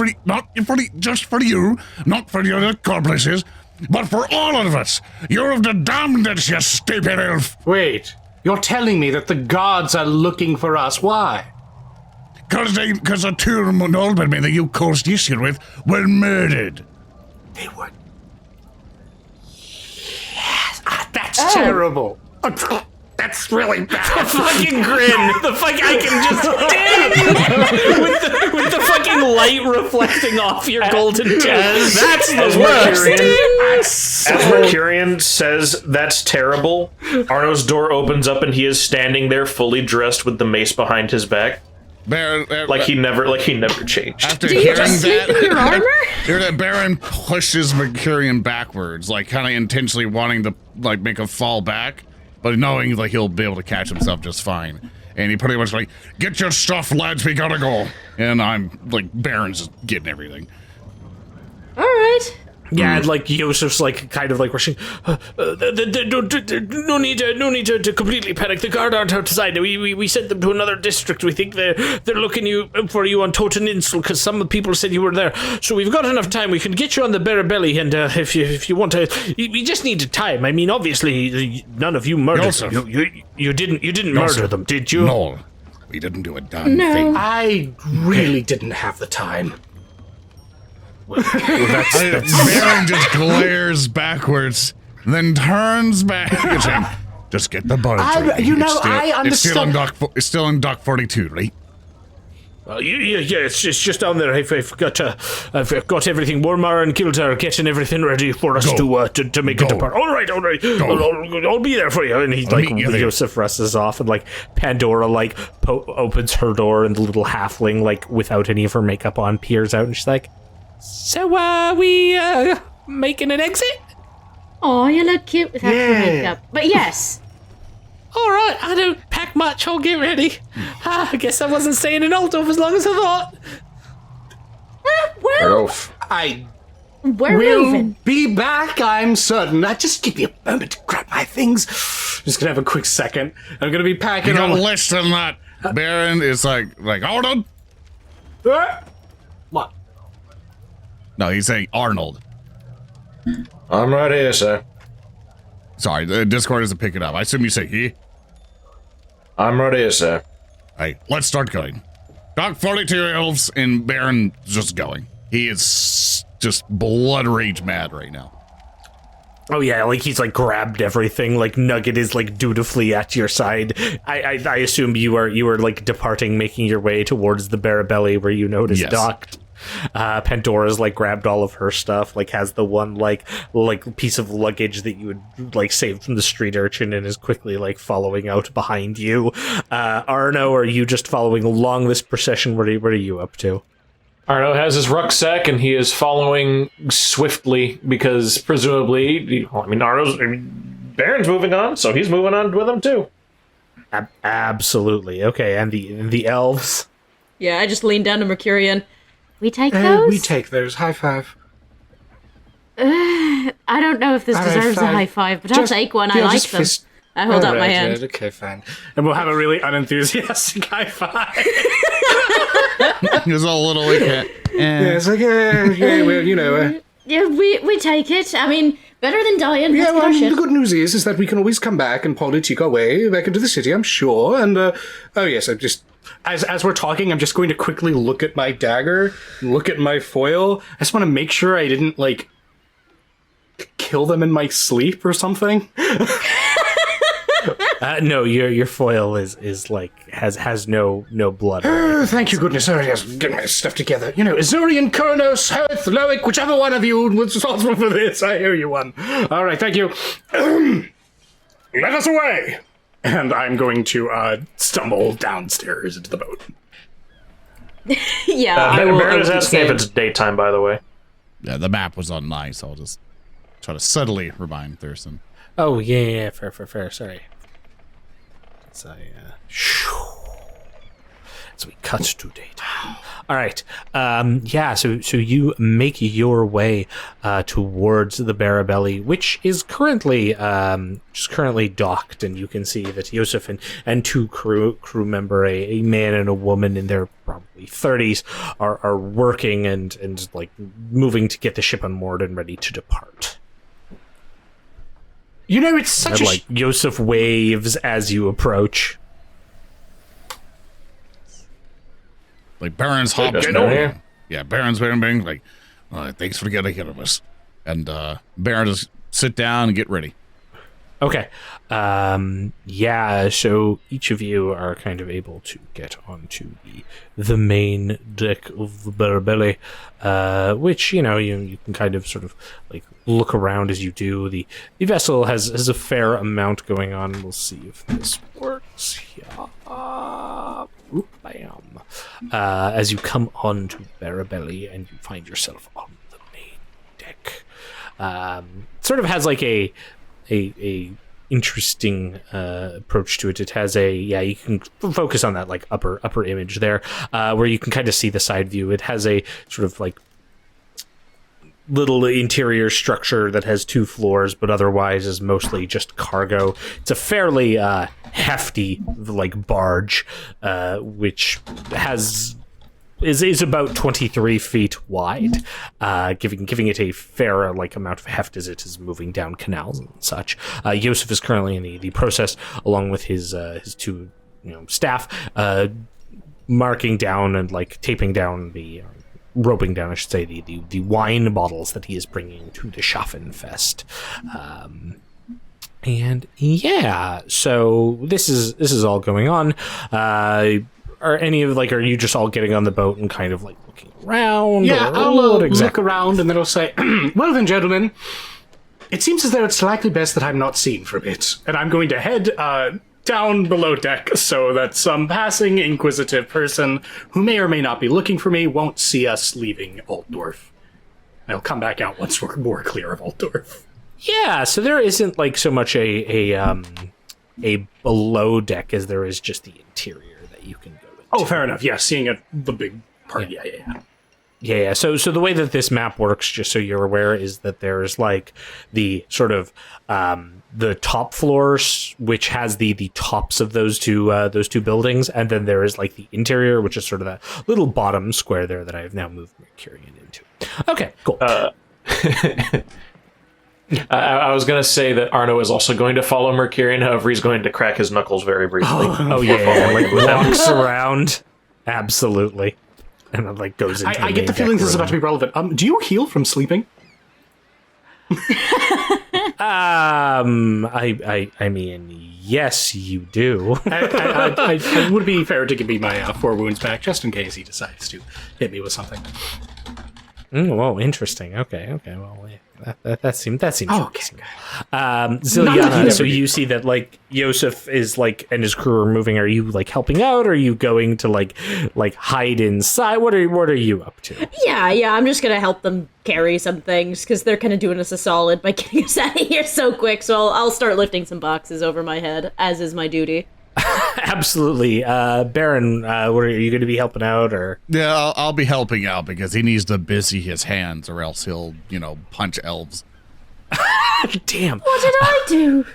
for you, not for the other accomplices, but for all of us. You're the damnedest, you stupid elf. Wait, you're telling me that the gods are looking for us? Why? Because the two noblemen that you caused issue with were murdered. They were... Yes. That's terrible. That's really bad. The fucking grin. I can just with the fucking light reflecting off your golden chest. That's the worst. As Mecurion says that's terrible, Arno's door opens up and he is standing there fully dressed with the mace behind his back. Like he never changed. After Do you just sleep in your armor? Barin pushes Mecurion backwards, like kind of intentionally wanting to like make him fall back, but knowing like he'll be able to catch himself just fine. And he pretty much like, "Get your stuff, lads, we gotta go." And I'm like, Baron's just getting everything. All right. Yeah, and like Yosef's like kind of like rushing. No need to completely panic. The guard aren't outside. We sent them to another district. We think they're looking for you on Toteninsel because some of the people said you were there. So we've got enough time. We can get you on the Barabelli, and if you want to, we just need time. I mean, obviously, none of you murdered Yosef. them. You didn't murder them, did you? No, we didn't do a damn thing. I really didn't have the time. Baron just glares backwards, then turns back at him. Just get the boat. I understand. It's still in dock 42, right? Yeah, it's just down there. I've got everything. Wormar and Kilter are getting everything ready for us to make it depart. All right. I'll be there for you. And he like Yosef rushes off, and like Pandora like opens her door, and the little halfling like without any of her makeup on peers out, and she's like, "So, we making an exit?" Oh, you look cute without your makeup. But yes. All right, I don't pack much. I'll get ready. I guess I wasn't staying in Altdorf as long as I thought. I We're will moving. be back, I'm certain. Just give me a moment to grab my things. Just gonna have a quick second. I'm gonna be packing You got on. less than that. Baron is like, hold on. What? No, he's saying Arnold. I'm right here, sir. Sorry, the Discord doesn't pick it up. I assume you say he. I'm right here, sir. Hey, let's start going. Dock 42 elves and Baron just going. He is just blood rage mad right now. Oh yeah, like he's like grabbed everything. Like Nugget is like dutifully at your side. I assume you are like departing, making your way towards the Barabelli where you noticed Yes. docked. Pandora's like grabbed all of her stuff, like has the one like piece of luggage that you would like saved from the street urchin and is quickly like following out behind you. Arno, are you just following along this procession? What are you up to? Arno has his rucksack and he is following swiftly because presumably, Baron's moving on, so he's moving on with him too. Absolutely. Okay, and the elves? Yeah, I just lean down to Mecurion. We take those? We take those. High five. I don't know if this deserves a fine. high five, but I'll take one. I Yeah, like just them. fist- I hold out my Alright, hand. yeah, okay, fine. And we'll have a really unenthusiastic high five. There's a little like that. Yeah, it's like, yeah, well, you know. Yeah, we take it. I mean, better than dying. Yeah, Let's get well, our shit. the good news is that we can always come back and politic our way back into the city, I'm sure. And, oh yes, I'm just, as we're talking, I'm just going to quickly look at my dagger, look at my foil. I just want to make sure I didn't, like, kill them in my sleep or something. No, your foil is like has no blood. Oh, thank you, goodness. Oh, yes, get my stuff together. You know, Azurian, Kronos, Hoth, Loic, whichever one of you was responsible for this, I owe you one. All right, thank you. Let us away. And I'm going to stumble downstairs into the boat. Yeah, I will. Barin is I will asking if keep it's daytime, by the way. Yeah, the map was on nice. I'll just try to subtly remind Thurston. Oh yeah, fair. Sorry. So we cut to daytime. All right. So you make your way towards the Barabelli, which is currently docked, and you can see that Yosef and two crew member, a man and a woman in their probably 30s, are working and like moving to get the ship unmoored and ready to depart. You know, it's such And, like Yosef waves as you approach. Like Baron's hopped Get in. over here. Yeah, Baron's being like, thanks for getting ahead of us. And Baron just sit down and get ready. Okay. So each of you are kind of able to get onto the main deck of the Barabelli, which, you can kind of sort of like look around as you do. The vessel has a fair amount going on. We'll see if this works. Yeah. Bam. As you come onto Barabelli and you find yourself on the main deck. Sort of has like a interesting approach to it. It has you can focus on that like upper image there, where you can kind of see the side view. It has a sort of like little interior structure that has 2 floors, but otherwise is mostly just cargo. It's a fairly hefty like barge, which is about 23 feet wide, giving it a fair like amount of heft as it is moving down canals and such. Yosef is currently in the process, along with his 2 staff, marking down and like taping down roping down, I should say, the wine bottles that he is bringing to the Schaffenfest. And yeah, so this is all going on. Are you just all getting on the boat and kind of like looking around? Yeah, or I'll what exactly? look around and then I'll say, well then, gentlemen, it seems as though it's likely best that I'm not seen for a bit. And I'm going to head down below deck so that some passing inquisitive person who may or may not be looking for me won't see us leaving Altdorf. I'll come back out once we're more clear of Altdorf. Yeah, so there isn't like so much a below deck as there is just the interior that you can go into. Oh, fair enough. Yeah, seeing the big part. Yeah. Yeah. So the way that this map works, just so you're aware, is that there's like the sort of the top floors, which has the tops of those two buildings, and then there is like the interior, which is sort of that little bottom square there that I have now moved Mecurion into. Okay, cool. I was going to say that Arno is also going to follow Mecurion, however, he's going to crack his knuckles very briefly. Oh yeah, like walks around, absolutely, and then like goes into. I get the feeling this is about to be relevant. Do you heal from sleeping? I mean, yes, you do. It would be fair to give me my 4 wounds back, just in case he decides to hit me with something. Whoa, interesting. Okay. Well, that seems. Oh, okay. Zilyana, so you see that like Yosef is like and his crew are moving. Are you like helping out? Or are you going to like hide inside? What are you up to? Yeah, I'm just gonna help them carry some things because they're kind of doing us a solid by getting us out of here so quick. So I'll start lifting some boxes over my head, as is my duty. Absolutely. Barin, are you going to be helping out, or? Yeah, I'll be helping out because he needs to busy his hands or else he'll, punch elves. Damn. What did I do?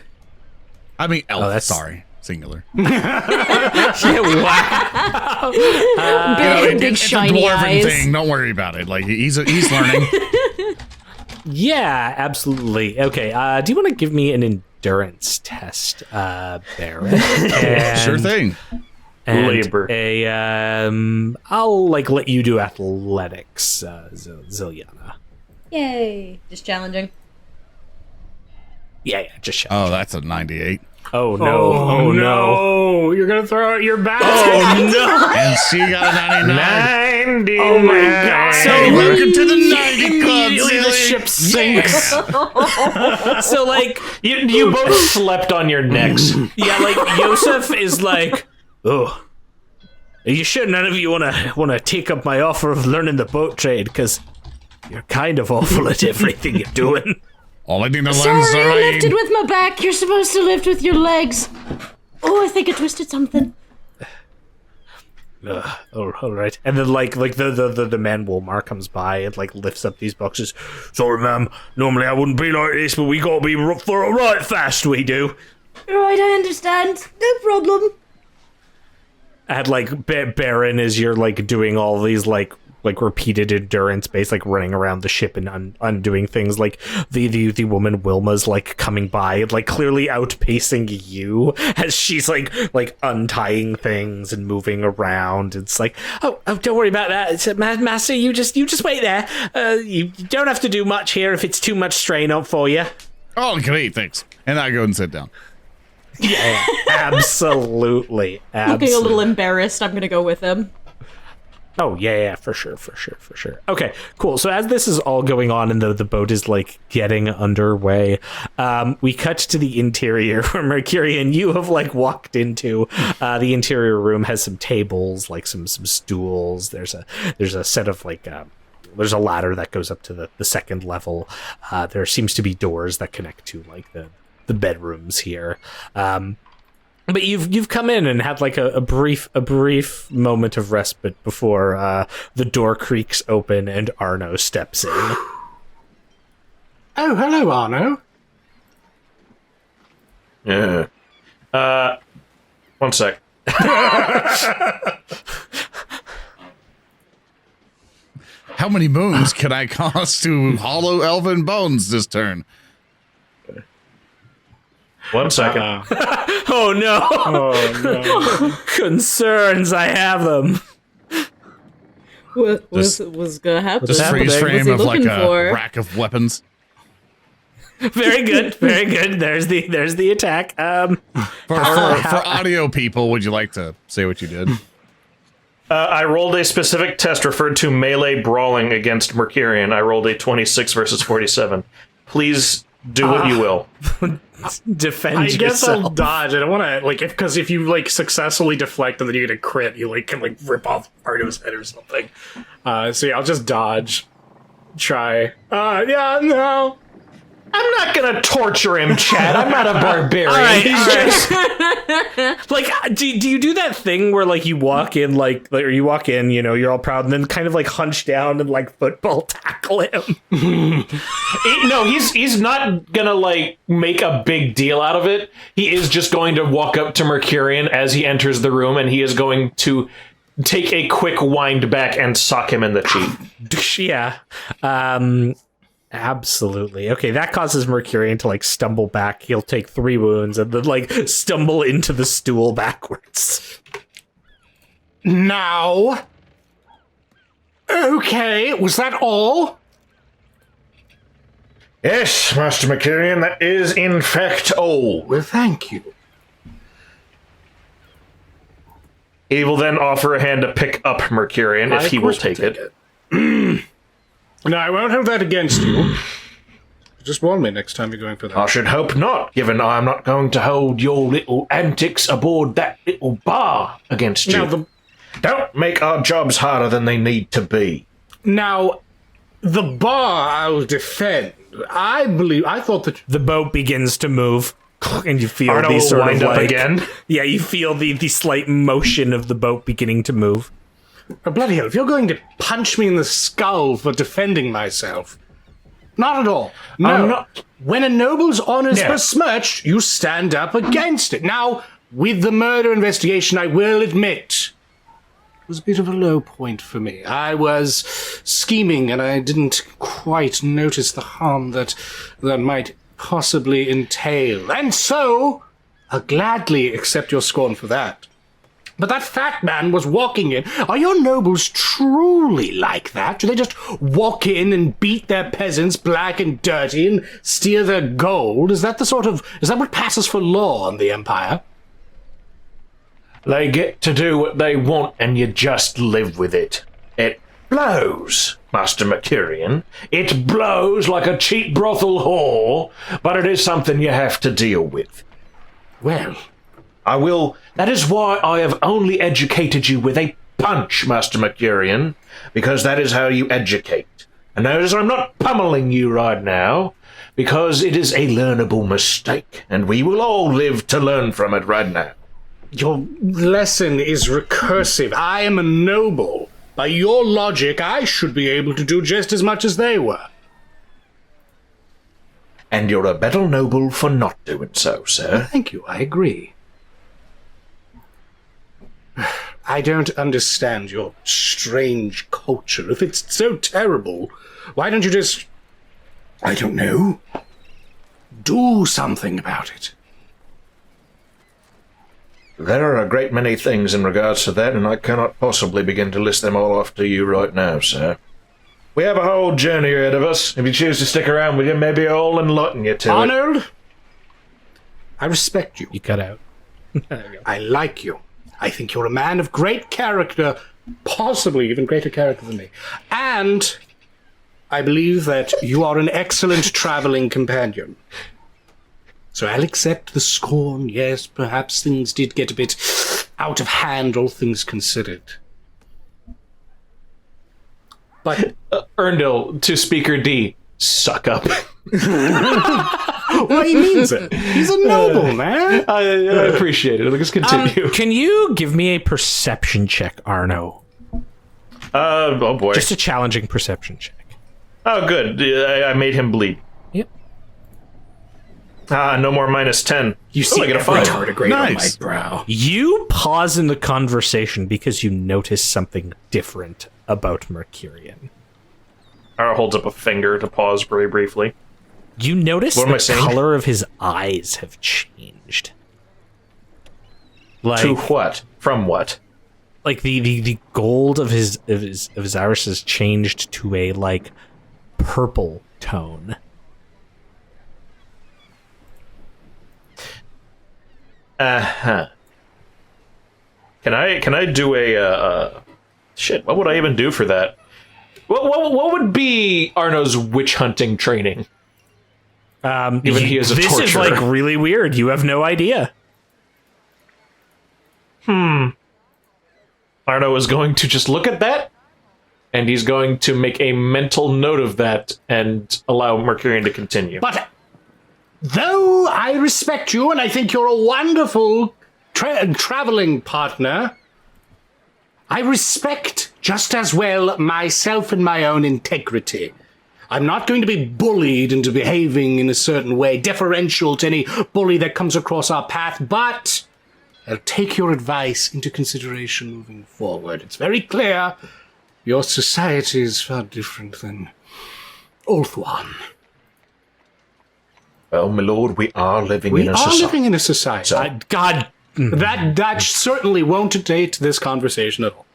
I mean, elf, that's- sorry. Singular. Yeah, wow. Big It's a shiny dwarven eyes. thing. Don't worry about it. Like, he's learning. Yeah, absolutely. Okay, do you want to give me an endurance test, Barin? Sure thing. And Labor. I'll let you do athletics, Zilyana. Yay. Just challenging. Yeah, just shout. Oh, that's a 98. Oh no! Oh no! You're gonna throw out your back. Oh no! And she got a 99. 90. Oh my God. So Welcome to the 90 Club, Immediately the Zealy. ship sinks. So You both slept on your necks. yeah, Yosef is like, oh, are you sure none of you wanna take up my offer of learning the boat trade? Because you're kind of awful at everything you're doing. All I need to learn is Sorry, I the lifted with my back. You're supposed to lift with your legs. Oh, I think I twisted something. All right. And then the man Wolmar comes by and lifts up these boxes. Sorry, ma'am. Normally I wouldn't be like this, but we gotta be for a right fast. We do. Right, I understand. No problem. And Barin, as you're doing all these repeated endurance based running around the ship and undoing things, the woman Wilma's coming by and clearly outpacing you as she's untying things and moving around. It's oh, don't worry about that. It's, master, you just wait there. You don't have to do much here if it's too much strain up for you. Oh, great, thanks. And I go and sit down. Yeah, absolutely. Looking a little embarrassed, I'm gonna go with him. Oh, yeah, for sure. Okay, cool. So as this is all going on and the boat is getting underway, we cut to the interior where Mecurion, you have walked into. The interior room has some tables, some stools. There's a set of there's a ladder that goes up to the second level. There seems to be doors that connect to the bedrooms here. But you've come in and had a brief moment of respite before the door creaks open and Arno steps in. Oh, hello, Arno. Yeah. One sec. How many moons can I cost to hollow elven bones this turn? 1 second. Oh no! Oh no. Concerns, I have them. What was gonna happen? Just happening? freeze What's frame he of looking a for? rack of weapons. Very good. There's the attack. For audio people, would you like to say what you did? I rolled a specific test referred to melee brawling against Mecurion. I rolled a 26 versus 47. Please do what you will. Defend I guess yourself. I'll dodge. I don't want to because if you successfully deflect and then you get a crit, you can rip off part of his head or something. So yeah, I'll just dodge. Try. Yeah, no. I'm not gonna torture him, Chad. I'm not a barbarian. All right, He's all just do you do that thing where you walk in or you walk in, you're all proud, and then kind of hunch down and football tackle him? No, he's not gonna make a big deal out of it. He is just going to walk up to Mecurion as he enters the room, and he is going to take a quick wind back and sock him in the cheek. Yeah. Absolutely. Okay, that causes Mecurion to stumble back. He'll take 3 wounds and then stumble into the stool backwards. Now. Okay, was that all? Yes, Master Mecurion, that is in fact all. Well, thank you. He will then offer a hand to pick up Mecurion if he will take it. No, I won't hold that against you. Just warn me next time you're going for that. I should hope not, given I am not going to hold your little antics aboard that little bar against you. Now, Don't make our jobs harder than they need to be. Now, the bar I'll defend. I thought that... The boat begins to move. and you feel Arnold these will sort wind of up like, again. Yeah, you feel the slight motion of the boat beginning to move. Oh, bloody hell, if you're going to punch me in the skull for defending myself. Not at all. No. I'm not- When a noble's honor is Yeah. besmirched, you stand up against it. Now, with the murder investigation, I will admit, it was a bit of a low point for me. I was scheming, and I didn't quite notice the harm that might possibly entail. And so, I'll gladly accept your scorn for that. But that fat man was walking in. Are your nobles truly like that? Do they just walk in and beat their peasants black and dirty and steal their gold? Is that what passes for law in the Empire? They get to do what they want and you just live with it. It blows, Master Mecurion. It blows like a cheap brothel whore, but it is something you have to deal with. Well, That is why I have only educated you with a punch, Master Mecurion, because that is how you educate. And notice I'm not pummeling you right now, because it is a learnable mistake, and we will all live to learn from it right now. your lesson is recursive. I am a noble. By your logic, I should be able to do just as much as they were. And you're a better noble for not doing so, sir. Thank you, I agree. I don't understand your strange culture. If it's so terrible, why don't you just, I don't know, do something about it? There are a great many things in regards to that, and I cannot possibly begin to list them all off to you right now, sir. We have a whole journey ahead of us. If you choose to stick around with you, maybe I'll enlighten you to it. Arnold, I respect you. You cut out. I like you. I think you're a man of great character, possibly even greater character than me. And I believe that you are an excellent traveling companion. So I'll accept the scorn. Yes, perhaps things did get a bit out of hand, all things considered. But Earndil to Speaker D, suck up. well, he means it. He's a noble, man. I appreciate it. Let's continue. Can you give me a perception check, Arno? Oh boy. Just a challenging perception check. Oh, good. I made him bleed. Yep. No more -10. You see, I get a every 5. tardigrade on my Nice. brow. You pause in the conversation because you notice something different about Mecurion. Ara holds up a finger to pause very briefly. You notice What am I the saying? color of his eyes have changed. Like, To what? From what? like the gold of his iris has changed to a like purple tone. Uh-huh. Can I do a shit, what would I even do for that? What would be Arno's witch hunting training? Given he is a this is torturer. like really weird. You have no idea. Arno is going to just look at that, and he's going to make a mental note of that and allow Mecurion to continue. But though I respect you and I think you're a wonderful traveling partner, I respect just as well myself and my own integrity. I'm not going to be bullied into behaving in a certain way, deferential to any bully that comes across our path, but I'll take your advice into consideration moving forward. It's very clear your society is far different than Ulthuan. Well, my lord, we are living in a We are society. living in a society. God, That certainly won't date this conversation at all.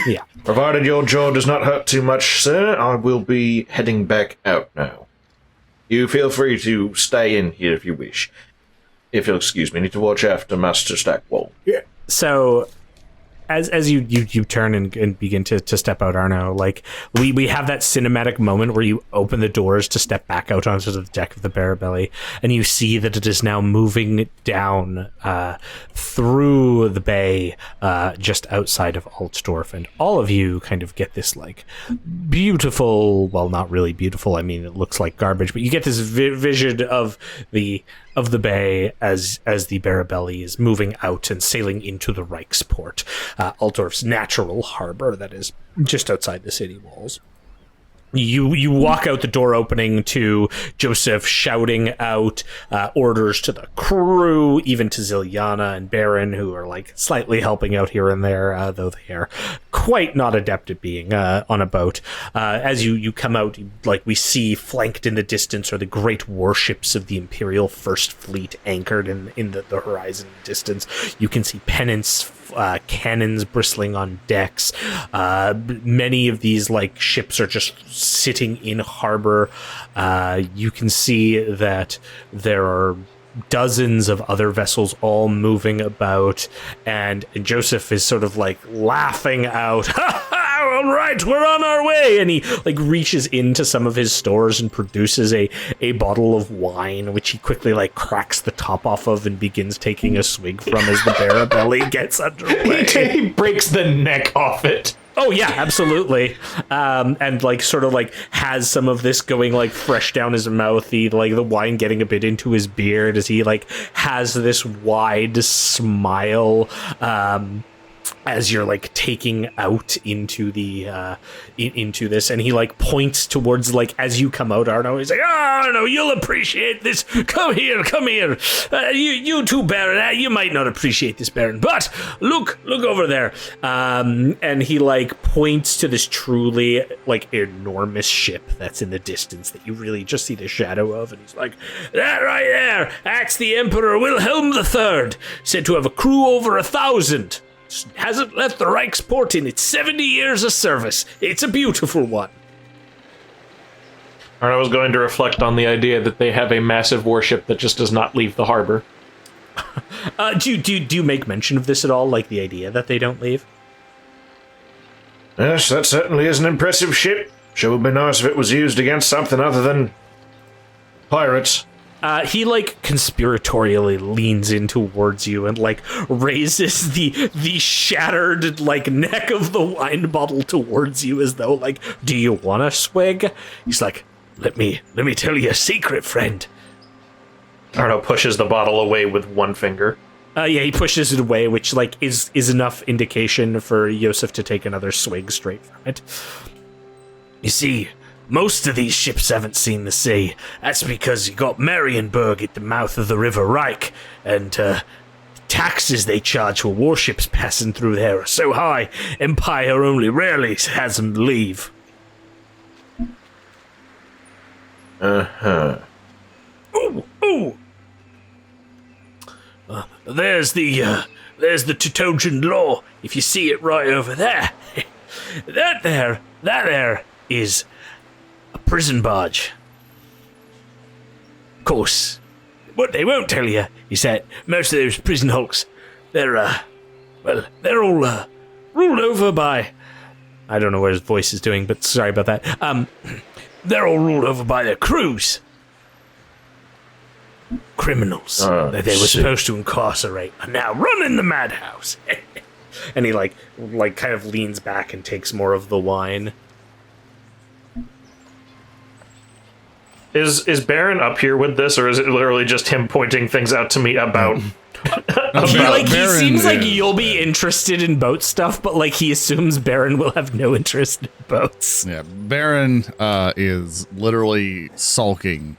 yeah. Provided your jaw does not hurt too much, sir, I will be heading back out now. You feel free to stay in here if you wish. If you'll excuse me, need to watch after Master Stackwall. So as you turn and begin to step out, Arno, like we have that cinematic moment where you open the doors to step back out onto the deck of the Barabelly, and you see that it is now moving down through the bay just outside of Altdorf, and all of you kind of get this like beautiful, well, not really beautiful, I mean it looks like garbage, but you get this vision of the of the bay as the Barabelli is moving out and sailing into the Reichsport, Altdorf's natural harbor that is just outside the city walls. You walk out the door opening to Joseph shouting out orders to the crew, even to Zilyana and Barin, who are like slightly helping out here and there, though they are quite not adept at being on a boat. As you come out, like we see flanked in the distance are the great warships of the Imperial First Fleet anchored in the horizon distance. You can see pennants, cannons bristling on decks. Many of these like ships are just sitting in harbor. You can see that there are dozens of other vessels all moving about, and Joseph is sort of like laughing out, "Ha ha, all right, we're on our way," and he like reaches into some of his stores and produces a bottle of wine, which he quickly like cracks the top off of and begins taking a swig from as the Barabelli gets underway. He breaks the neck off it. Oh yeah, absolutely. And like sort of like has some of this going like fresh down his mouth, like the wine getting a bit into his beard as he like has this wide smile as you're like taking out into the into this, and he like points towards like as you come out, Arno. He's like, "Oh, Arno, you'll appreciate this. Come here. You too, Barin. You might not appreciate this, Barin, but look over there." And he like points to this truly like enormous ship that's in the distance that you really just see the shadow of, and he's like, "That right there, that's the Emperor Wilhelm III, said to have a crew over 1,000. Hasn't left the Reichsport in its 70 years of service. It's a beautiful one." Arno was going to reflect on the idea that they have a massive warship that just does not leave the harbor. Do you make mention of this at all, like the idea that they don't leave? Yes, that certainly is an impressive ship. Sure would be nice if it was used against something other than pirates. He like conspiratorially leans in towards you and like raises the shattered like neck of the wine bottle towards you as though like, "Do you want a swig?" He's like, let me tell you a secret, friend." Arno pushes the bottle away with one finger. Yeah, he pushes it away, which like is enough indication for Joseph to take another swig straight from it. "You see, most of these ships haven't seen the sea. That's because you got Marienburg at the mouth of the River Reich, and taxes they charge for warships passing through there are so high, Empire only rarely has them leave." Uh-huh. Ooh. There's the Teutogian law. If you see it right over there, that there is a prison barge. Of course, what they won't tell you is that most of those prison hulks, they're all ruled over by, I don't know what his voice is doing, but sorry about that. They're all ruled over by their crews. Criminals that they were supposed to incarcerate are now running the madhouse. And he like kind of leans back and takes more of the wine. Is Barin up here with this, or is it literally just him pointing things out to me about? He Barin seems like is- you'll be interested in boat stuff, but like he assumes Barin will have no interest in boats. Yeah, Barin is literally sulking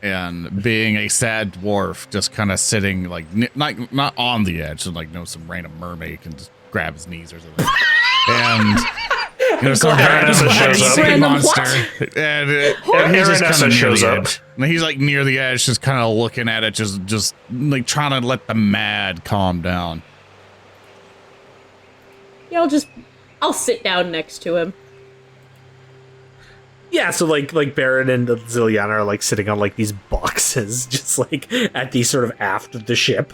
and being a sad dwarf, just kind of sitting like not on the edge, so like some random mermaid can just grab his knees or something. And some random shows up. sea Random monster, what? and he's just Baronessa kind of near shows the up. edge. And he's like near the edge, just kind of looking at it, just like trying to let the mad calm down. Yeah, I'll sit down next to him. Yeah, so like Barin and Zilyana are like sitting on like these boxes, just like at the sort of aft of the ship.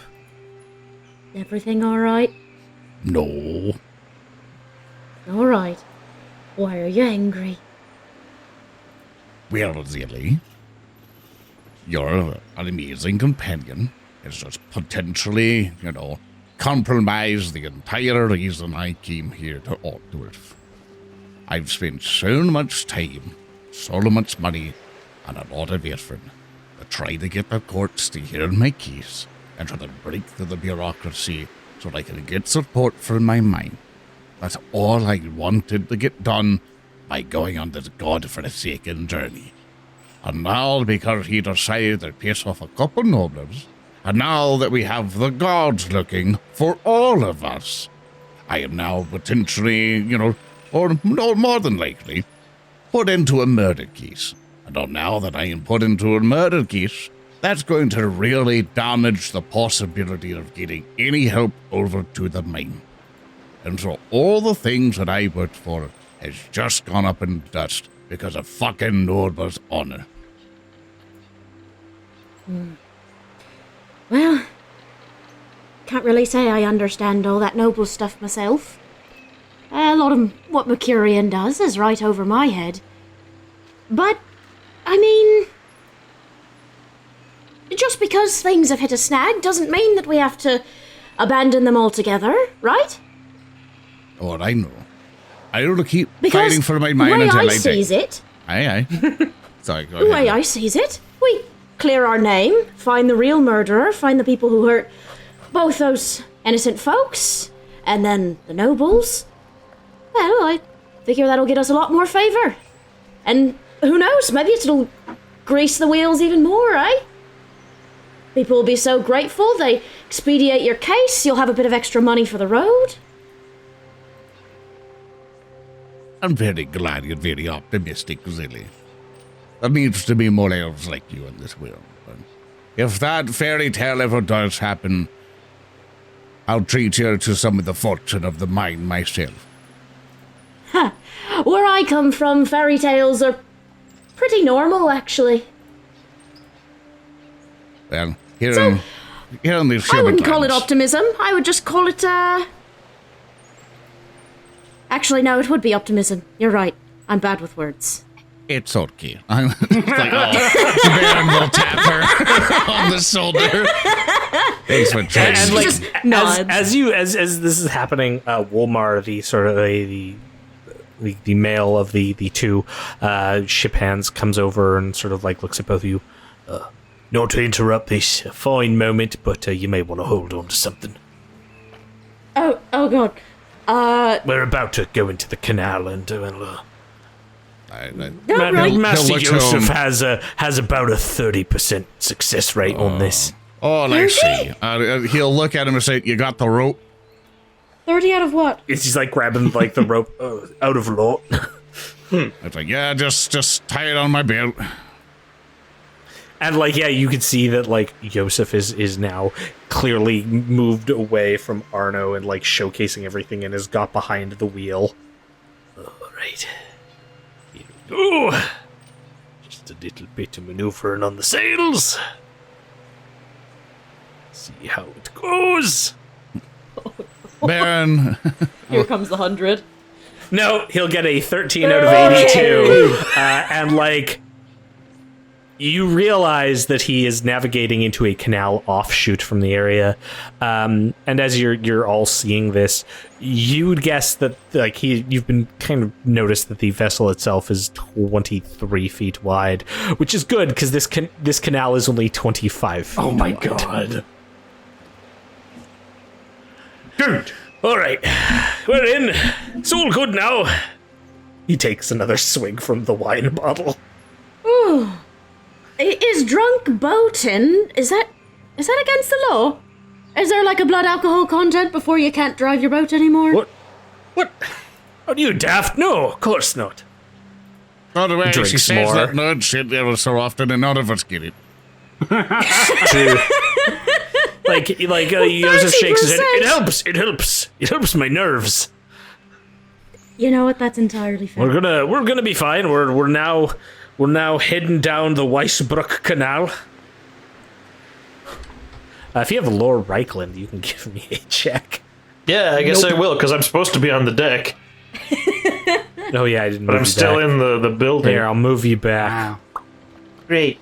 Everything all right? No. All right. Why are you angry? Well, Zilly, you're an amazing companion. It's just potentially, compromise the entire reason I came here to Altdorf. I've spent so much time, so much money, and a lot of effort. try to get the courts to hear my case and try to break through the bureaucracy so that I can get support for my mine. That's all I wanted to get done by going on this godforsaken journey. And now, because he decided to piss off a couple nobles, and now that we have the gods looking for all of us, I am now potentially, or no, more than likely, put into a murder case. And now that I am put into a murder case, that's going to really damage the possibility of getting any help over to the mine. And so all the things that I worked for has just gone up in dust because of fucking Norba's honor. Well, can't really say I understand all that noble stuff myself. A lot of what Mecurion does is right over my head. But, I mean, just because things have hit a snag doesn't mean that we have to abandon them altogether, right? Oh, I know. I want to keep Because fighting for my mine the until way I I sees die. it, Aye. Sorry, go the way ahead. I sees it, we clear our name, find the real murderer, find the people who hurt both those innocent folks, and then the nobles. Well, I figure that'll get us a lot more favor. And who knows, maybe it'll grease the wheels even more, eh? People will be so grateful they expedite your case, you'll have a bit of extra money for the road. I'm very glad you're very optimistic, Zilly. There needs to be more elves like you in this world. But if that fairy tale ever does happen, I'll treat you to some of the fortune of the mine myself. Where I come from, fairy tales are pretty normal, actually. Well, here in this I wouldn't call it lands- optimism. I would just call it, Actually, no, it would be optimism. You're right. I'm bad with words. It's okay. It's like, Barin will tap her on the shoulder. Thanks for trying. And like Just nods. as this is happening, Wolmar, the sort of the male of the two ship hands, comes over and sort of like looks at both of you. Not to interrupt this fine moment, but you may want to hold on to something. Oh God. We're about to go into the canal, and Right. Master He'll look Joseph home. has about a 30% success rate on this. Oh, I see. He'll look at him and say, "You got the rope?" 30 out of what? He's like grabbing like the rope out of lot. It's like, yeah, just tie it on my belt. And like, yeah, you can see that like Joseph is now clearly moved away from Arno and like showcasing everything and has got behind the wheel. All right. Here we go. Just a little bit of maneuvering on the sails. See how it goes. Baron, Here comes the 100. No, he'll get a 13 out of 82. And like, you realize that he is navigating into a canal offshoot from the area. And as you're all seeing this, you would guess that like you've been kind of noticed that the vessel itself is 23 feet wide, which is good because this canal is only 25 feet. Oh my wide. god. Good. All right, we're in. It's all good now. He takes another swig from the wine bottle. Is drunk boating, is that against the law? Is there like a blood alcohol content before you can't drive your boat anymore? What? Are you daft? No, of course not. by the way, she Drinks says more. that nerd shit ever so often, and none of us get it. Like Joseph shakes his head. 30%. It helps my nerves. You know what? That's entirely fair. We're gonna be fine. We're now heading down the Weissbruck Canal. If you have Lord Reichland, you can give me a check. Yeah, I guess I will, because I'm supposed to be on the deck. Oh yeah, I didn't. But I'm still in the building. Here, I'll move you back. Wow. Great.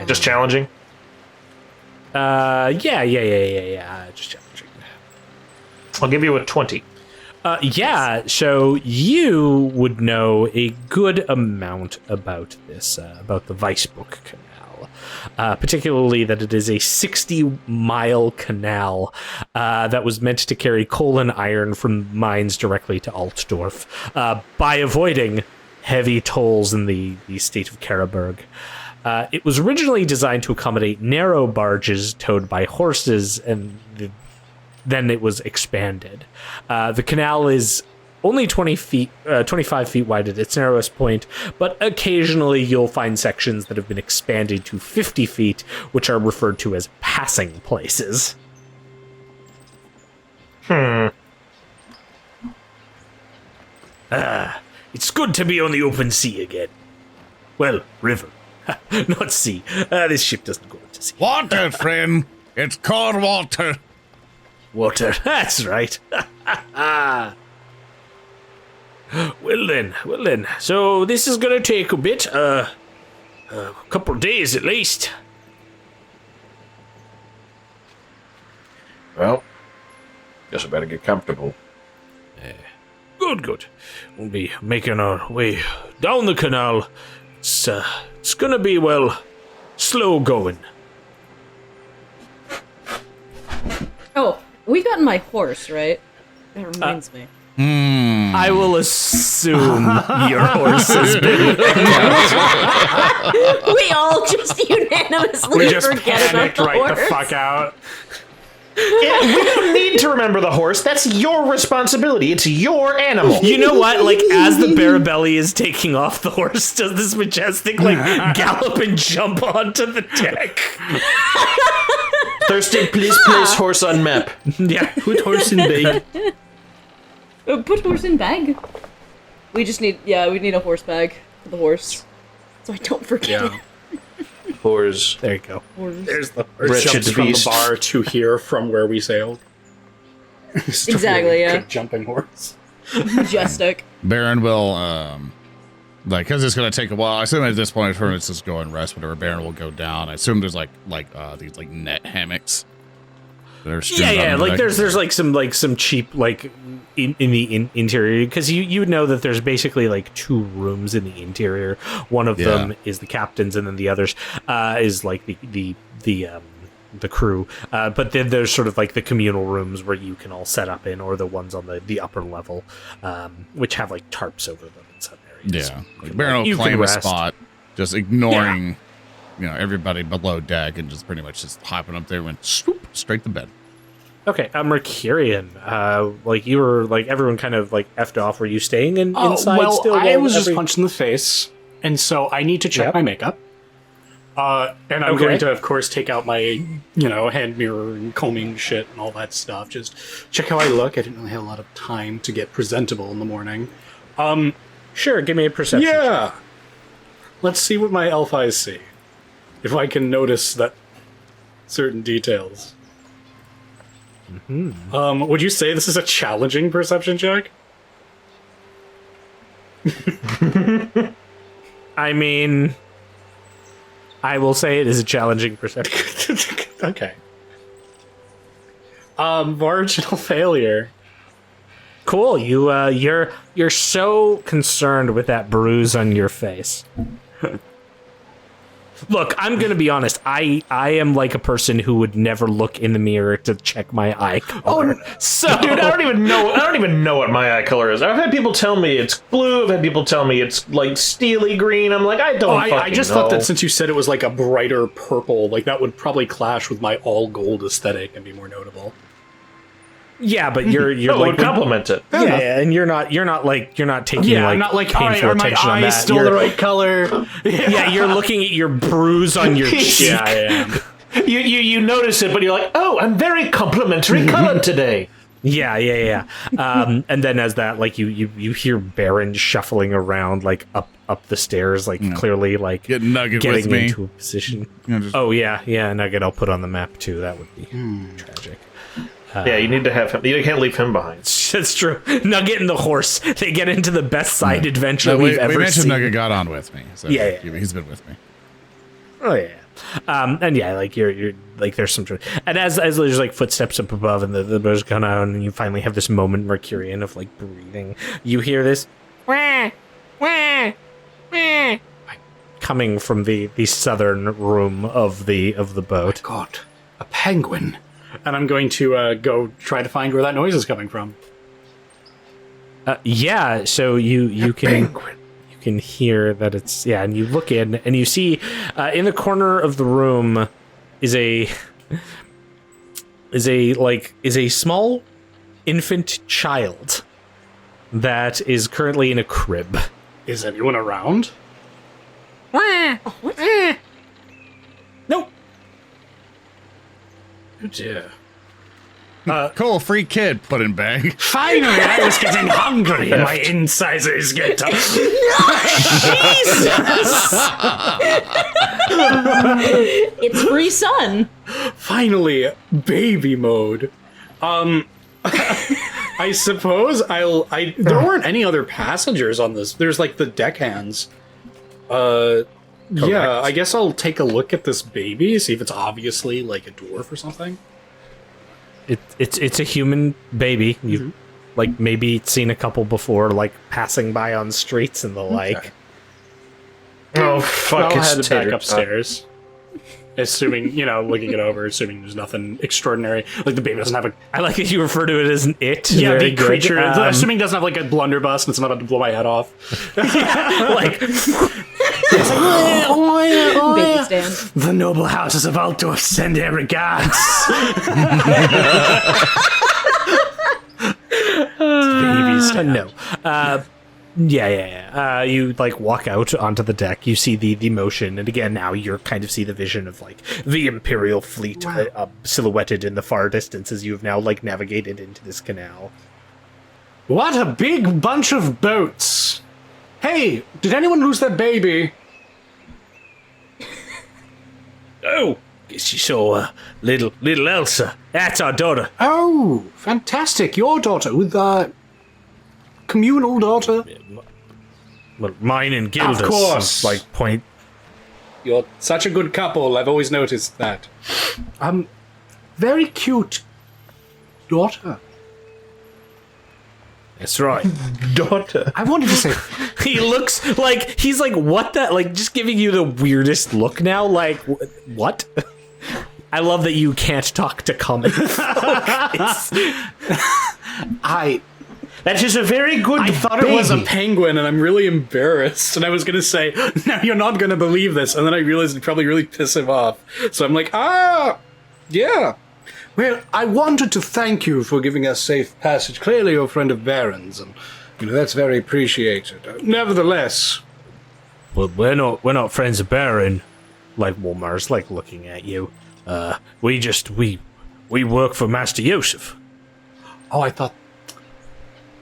Just challenging. Yeah. Just challenging. I'll give you a 20. Yeah, so you would know a good amount about this, about the Weissbruck Canal. canal, particularly that it is a 60-mile canal that was meant to carry coal and iron from mines directly to Altdorf by avoiding heavy tolls in the state of Karaberg. It was originally designed to accommodate narrow barges towed by horses, and then it was expanded. The canal is only 25 feet wide at its narrowest point, but occasionally you'll find sections that have been expanded to 50 feet, which are referred to as passing places. It's good to be on the open sea again. Well, river. Not sea. This ship doesn't go into sea. Water, friend. It's cold water. Water. That's right. Well then. So this is gonna take a bit, a couple of days at least. Well, guess I better get comfortable. Good. We'll be making our way down the canal. It's gonna be, well, slow going. Oh, we got my horse, right? That reminds me. I will assume your horse has been. We all just unanimously We just forget about panicked the right horse. the fuck out. Yeah, we don't need to remember the horse. That's your responsibility. It's your animal. You know what? Like, as the Barabelli is taking off, the horse does this majestic, like, gallop and jump onto the deck. Thurston, please place horse on map. Yeah. Put horse in bag. Put horse in bag. We just need, we need a horse bag for the horse, so I don't forget it. Horse. There you go. Horse. There's the horse. Wretched Jumps from the beast. bar to here from where we sailed. Just a Exactly, really yeah. good jumping horse. Majestic. Baron will, because it's going to take a while. I assume at this point, for instance, go and rest, whatever. Baron will go down. I assume there's these like net hammocks. That are strewn Yeah. on the Like deck. there's some cheap like in the interior, because you know that there's basically like two rooms in the interior. One of them is the captain's, and then the others is like the crew. But then there's sort of like the communal rooms where you can all set up in, or the ones on the upper level, which have like tarps over them in some areas. Yeah, You can, Baron you will can claim a rest. spot, just ignoring, everybody below deck, and just pretty much just hopping up there, went swoop straight to bed. Okay, Mecurion, like you were like everyone kind of like effed off. Were you staying inside well, still? I while was just punched in the face, and so I need to check my makeup. And I'm going to, of course, take out my, hand mirror and combing shit and all that stuff. Just check how I look. I didn't really have a lot of time to get presentable in the morning. Sure, give me a perception. Yeah. Let's see what my elf eyes see. If I can notice that certain details. Would you say this is a challenging perception check? I mean, I will say it is a challenging perception. Okay. Marginal failure. Cool. You're so concerned with that bruise on your face. Look, I'm gonna be honest. I am like a person who would never look in the mirror to check my eye color. So, Dude, I don't even know what my eye color is. I've had people tell me it's blue. I've had people tell me it's like steely green. I'm like, I don't. I just know. thought that since you said it was like a brighter purple, like that would probably clash with my all gold aesthetic and be more notable. yeah, but you're it like would complement it. yeah, and you're not taking I'm not like, all right, painful are my attention on eyes that. still You're- the right color? Yeah, you're looking at your bruise on your cheek. Yeah, I am. You notice it, but you're like, oh, I'm very complimentary colored today. Yeah. And then as that, like you hear Barin shuffling around, like up the stairs, like clearly like Get Nugget getting with me. into a position. Just- Oh yeah, Nugget. I'll put on the map too. That would be tragic. Yeah, you need to have him. You can't leave him behind. That's true. Nugget and the horse, they get into the best side adventure we we've ever mentioned seen. Nugget got on with me. So Yeah. he's been with me. Oh yeah. And yeah, like you're like there's some, and as there's like footsteps up above, and the birds come out, and you finally have this moment, Mecurion, of like breathing. You hear this, wah, wah, wah. I coming from the southern room of the boat. God, a penguin. And I'm going to go try to find where that noise is coming from. Yeah, so you can hear that it's and you look in and you see in the corner of the room is a small infant child that is currently in a crib. Is anyone around? Nope. Oh dear. Cool, free kid, put in bag. Finally, I was getting hungry and my incisors get up. It's free sun. Finally, baby mode. I suppose there weren't any other passengers on this. There's like the deckhands. Yeah, I guess I'll take a look at this baby, see if it's obviously like a dwarf or something. It's a human baby. You've like maybe seen a couple before, like passing by on streets and the like. Oh fuck! I'll It's head back Tater. upstairs. Assuming, looking it over, assuming there's nothing extraordinary. Like the baby doesn't have a... I like that you refer to it as an it. Yeah, Very the good. creature, assuming it doesn't have like a blunderbuss and it's not about to blow my head off. like Baby stand. The noble houses of Altdorf send their regards. Baby stand. no. Yeah. You like walk out onto the deck. You see the motion, and again now you're kind of see the vision of like the Imperial fleet silhouetted in the far distance as you have now like navigated into this canal. What a big bunch of boats. Hey, did anyone lose their baby? Oh, guess you saw little Elsa. That's our daughter. Oh, fantastic. Your daughter with communal daughter? Well, mine and Gilda's. Of course. Like point. You're such a good couple. I've always noticed that. Very cute daughter. That's right. Daughter. I wanted to say, He looks like he's like what the like just giving you the weirdest look now. Like what? I love that you can't talk to common folk. That is a very good. I thought it was a penguin, and I'm really embarrassed. And I was gonna say, "No, you're not gonna believe this," and then I realized it'd probably really piss him off. So I'm like, yeah. Well, I wanted to thank you for giving us safe passage. Clearly, you're a friend of Barin's, and that's very appreciated. Nevertheless, Well, we're not friends of Barin. Like Walmar's like looking at you. We work for Master Yosef. oh, I thought.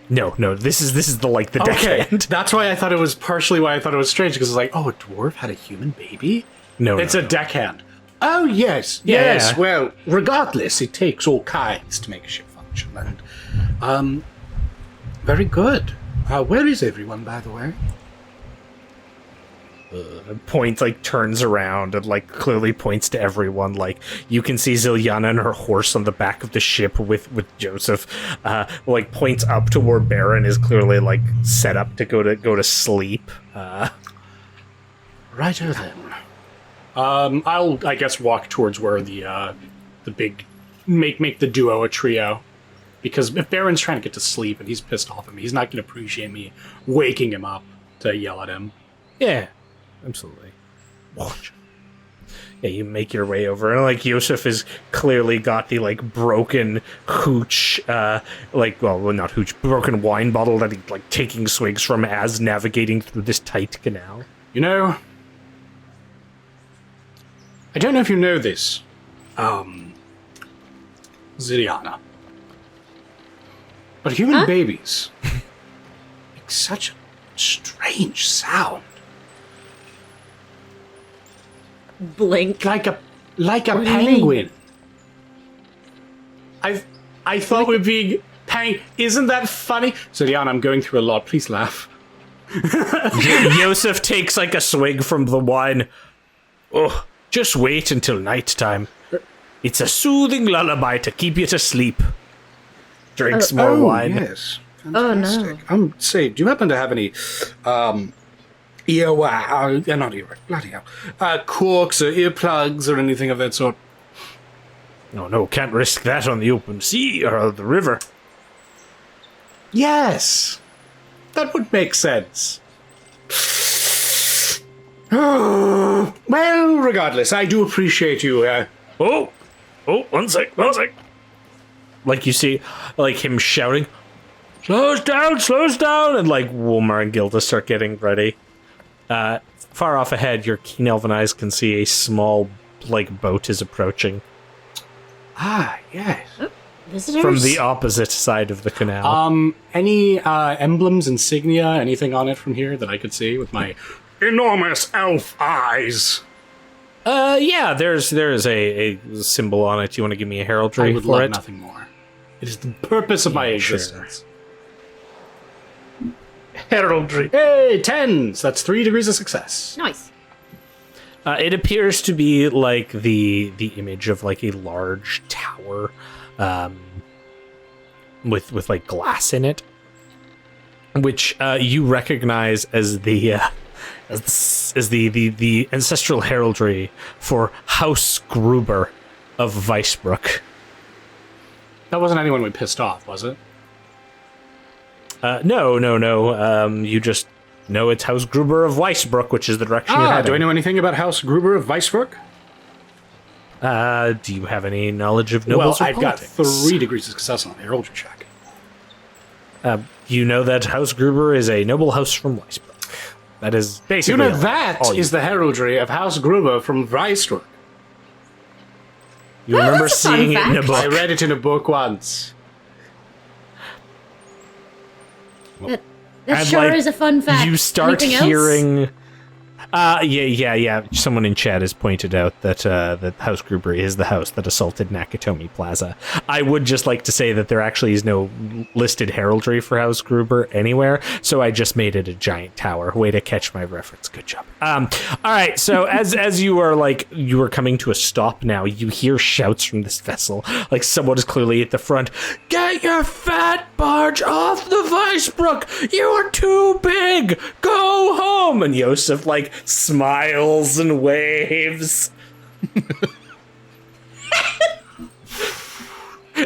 No. This is the like the Okay, deckhand. that's why I thought it was partially why I thought it was strange because it's like, oh, a dwarf had a human baby. No, It's a deckhand. Oh, yes. Yes. Yeah. Well, regardless, it takes all kinds to make a ship function. And, very good. Where is everyone, by the way? Points like turns around and like clearly points to everyone. Like you can see Zilyana and her horse on the back of the ship with Joseph. Like points up to where Barin is clearly like set up to go to sleep. Righto then. I'll, I guess, walk towards where the big make the duo a trio. Because if Baron's trying to get to sleep and he's pissed off at me, he's not going to appreciate me waking him up to yell at him. Yeah, absolutely. Watch. Yeah, you make your way over, and like Yosef has clearly got the like broken hooch, not hooch, broken wine bottle that he's like taking swigs from as navigating through this tight canal. I don't know if you know this, Zilyana, but human babies make such a strange sound. Blink. Like a do you penguin. I thought we'd be Isn't that funny? Zilyana, I'm going through a lot. Please laugh. Yosef takes like a swig from the wine. Oh, just wait until nighttime. It's a soothing lullaby to keep you to sleep. Drinks more wine. Yes. Fantastic. Say, do you happen to have any not earwax, bloody hell. Corks or earplugs or anything of that sort. No, can't risk that on the open sea or the river. Yes, that would make sense. Well, regardless, I do appreciate you. Oh, one sec. Like you see, like him shouting, slow us down, and like Wilmer and Gilda start getting ready. Far off ahead, your keen elven eyes can see a small, like, boat is approaching. Ah, yes. Visitors? From the opposite side of the canal. Any emblems, insignia, anything on it from here that I could see with my enormous elf eyes? Yeah, there's a symbol on it. You want to give me a heraldry I would for love it? nothing more. It is the purpose of my existence. Heraldry. Hey, 10s! That's 3 degrees of success. Nice. It appears to be like the image of like a large tower, with like glass in it, which you recognize as the ancestral heraldry for House Gruber of Weisbrook. That wasn't anyone we pissed off, was it? No. You just know it's House Gruber of Weisbrook, which is the direction you're heading. Do I know anything about House Gruber of Weisbrook? Do you have any knowledge of nobles or I've got politics? 3 degrees of success on the heraldry check. You know that House Gruber is a noble house from Weisbrook. That is basically You know, that is the heraldry of House Gruber from Weisbrook. You remember that's a fun seeing it in a fact. book. I read it in a book once. That And, sure like, is a fun fact. You start Anything else? hearing. Yeah. Someone in chat has pointed out that that House Gruber is the house that assaulted Nakatomi Plaza. I would just like to say that there actually is no listed heraldry for House Gruber anywhere, so I just made it a giant tower. Way to catch my reference. Good job. All right. So as you are coming to a stop now, you hear shouts from this vessel. Like someone is clearly at the front. Get your fat barge off the Weisbrook! You are too big. Go home. And Yosef like smiles and waves.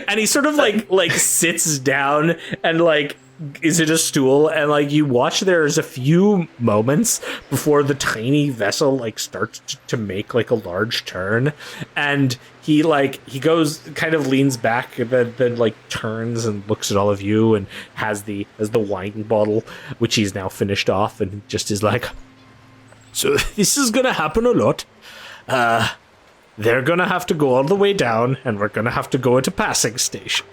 And he sort of like sits down and like is in a stool, and like you watch there's a few moments before the tiny vessel like starts to make like a large turn, and he goes kind of leans back and then like turns and looks at all of you and has the wine bottle which he's now finished off and just is like, so this is gonna happen a lot. They're gonna have to go all the way down, and we're gonna have to go at a passing station.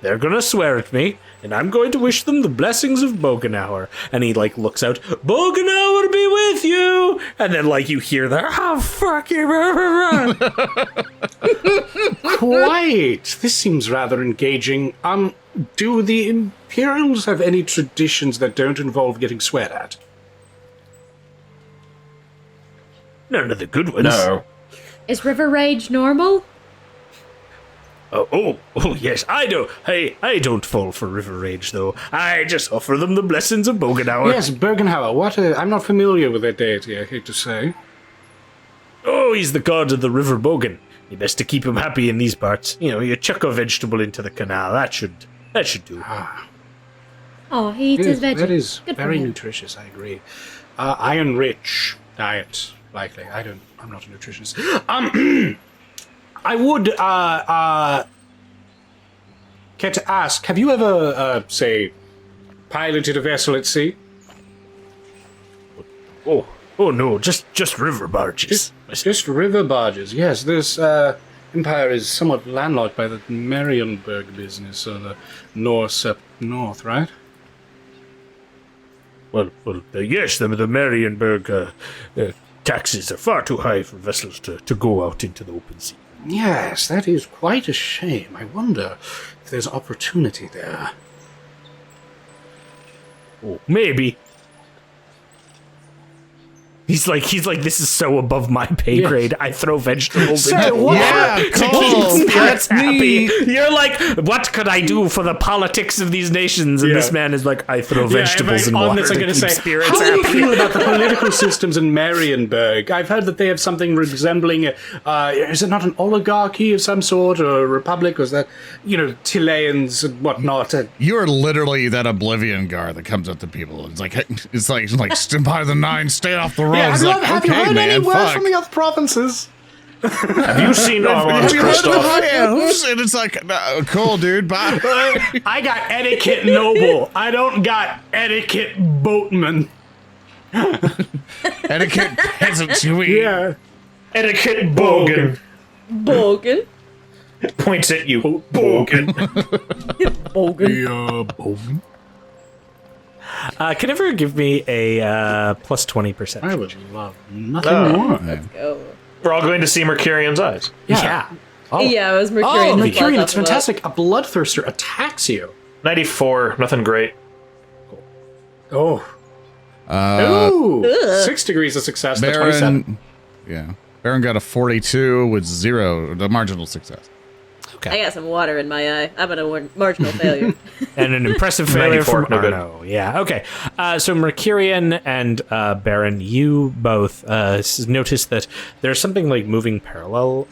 They're gonna swear at me, and I'm going to wish them the blessings of Bogenauer. And he like looks out, Bogenauer be with you! And then like you hear that, oh fuck you. Quite. This seems rather engaging. Do the Imperials have any traditions that don't involve getting sweared at? None of the good ones. No. Is river rage normal? Oh, yes, I do. Hey, I don't fall for river rage, though. I just offer them the blessings of Bogenauer. Yes, Bergenhauer. What? I'm not familiar with that deity, I hate to say. Oh, he's the god of the river Bogen. You best to keep him happy in these parts. You know, you chuck a vegetable into the canal. That should do. Oh, he eats his veggies. That is Good for very him. nutritious, I agree. Iron-rich diet, likely. I'm not a nutritionist. I would, care to ask, have you ever, say, piloted a vessel at sea? Oh no, just river barges. Just river barges, yes. This, empire is somewhat landlocked by the Marienburg business, or the Norse up north, right? Well, yes, the Marienburg taxes are far too high for vessels to go out into the open sea. Yes, that is quite a shame. I wonder if there's opportunity there. Oh, maybe. He's like, this is so above my pay grade. I throw vegetables. Sir, into what? Yeah, to keep Cole, spirits that's me. happy. You're like, what could I do for the politics of these nations? And this man is like, I throw vegetables and water to keep spirits how do you happy. feel about the political systems in Marienburg? I've heard that they have something resembling, is it not an oligarchy of some sort, or a republic, or is that, Chileans and whatnot? You're literally that Oblivion guard that comes up to people. It's like stand by the 9, stay off the road. Yeah, It's like, have you okay, heard man, any word fuck. from the other provinces? Have you seen Armand's Have you heard of the Christoph? high elves? And it's like, cool, dude, bye. I got etiquette noble. I don't got etiquette boatman. Etiquette peasant, we. Yeah. Etiquette Bogan. Bogan. Points at you. Bogan. Bogan. Can everyone give me a plus 20%? I would love nothing more. Go. We're all going to see Mercurion's eyes. Yeah. Yeah, it was Mecurion. Oh, who Mecurion, fought it's up with fantastic. A bloodthirster attacks you. 94, nothing great. Oh. Ooh. 6 degrees of success. The 27. Barin got a 42 with 0, the marginal success. I got some water in my eye. I'm at a marginal failure. And an impressive failure 94, from no good. Arno. Yeah, okay. So Mecurion and Barin, you both notice that there's something like moving parallel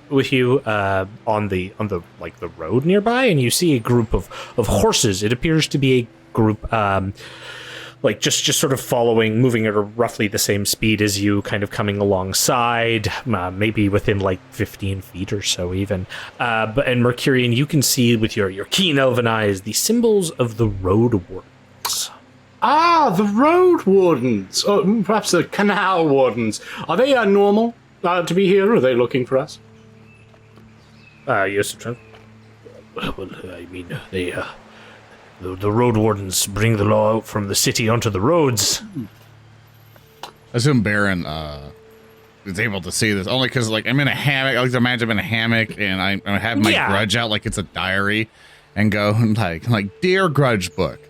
with you on the like the road nearby, and you see a group of horses. It appears to be a group like just sort of moving at roughly the same speed as you, kind of coming alongside, maybe within like 15 feet or so even. And Mecurion, you can see with your keen elven eyes the symbols of the road wardens. Ah, the road wardens. Oh, perhaps the canal wardens. Are they normal to be here, or are they looking for us? Yes, well, I mean, the road wardens bring the law out from the city onto the roads. I assume Barin is able to see this only because, like, I'm in a hammock. I like to imagine I'm in a hammock and I have my grudge out like it's a diary, and go like dear grudge book,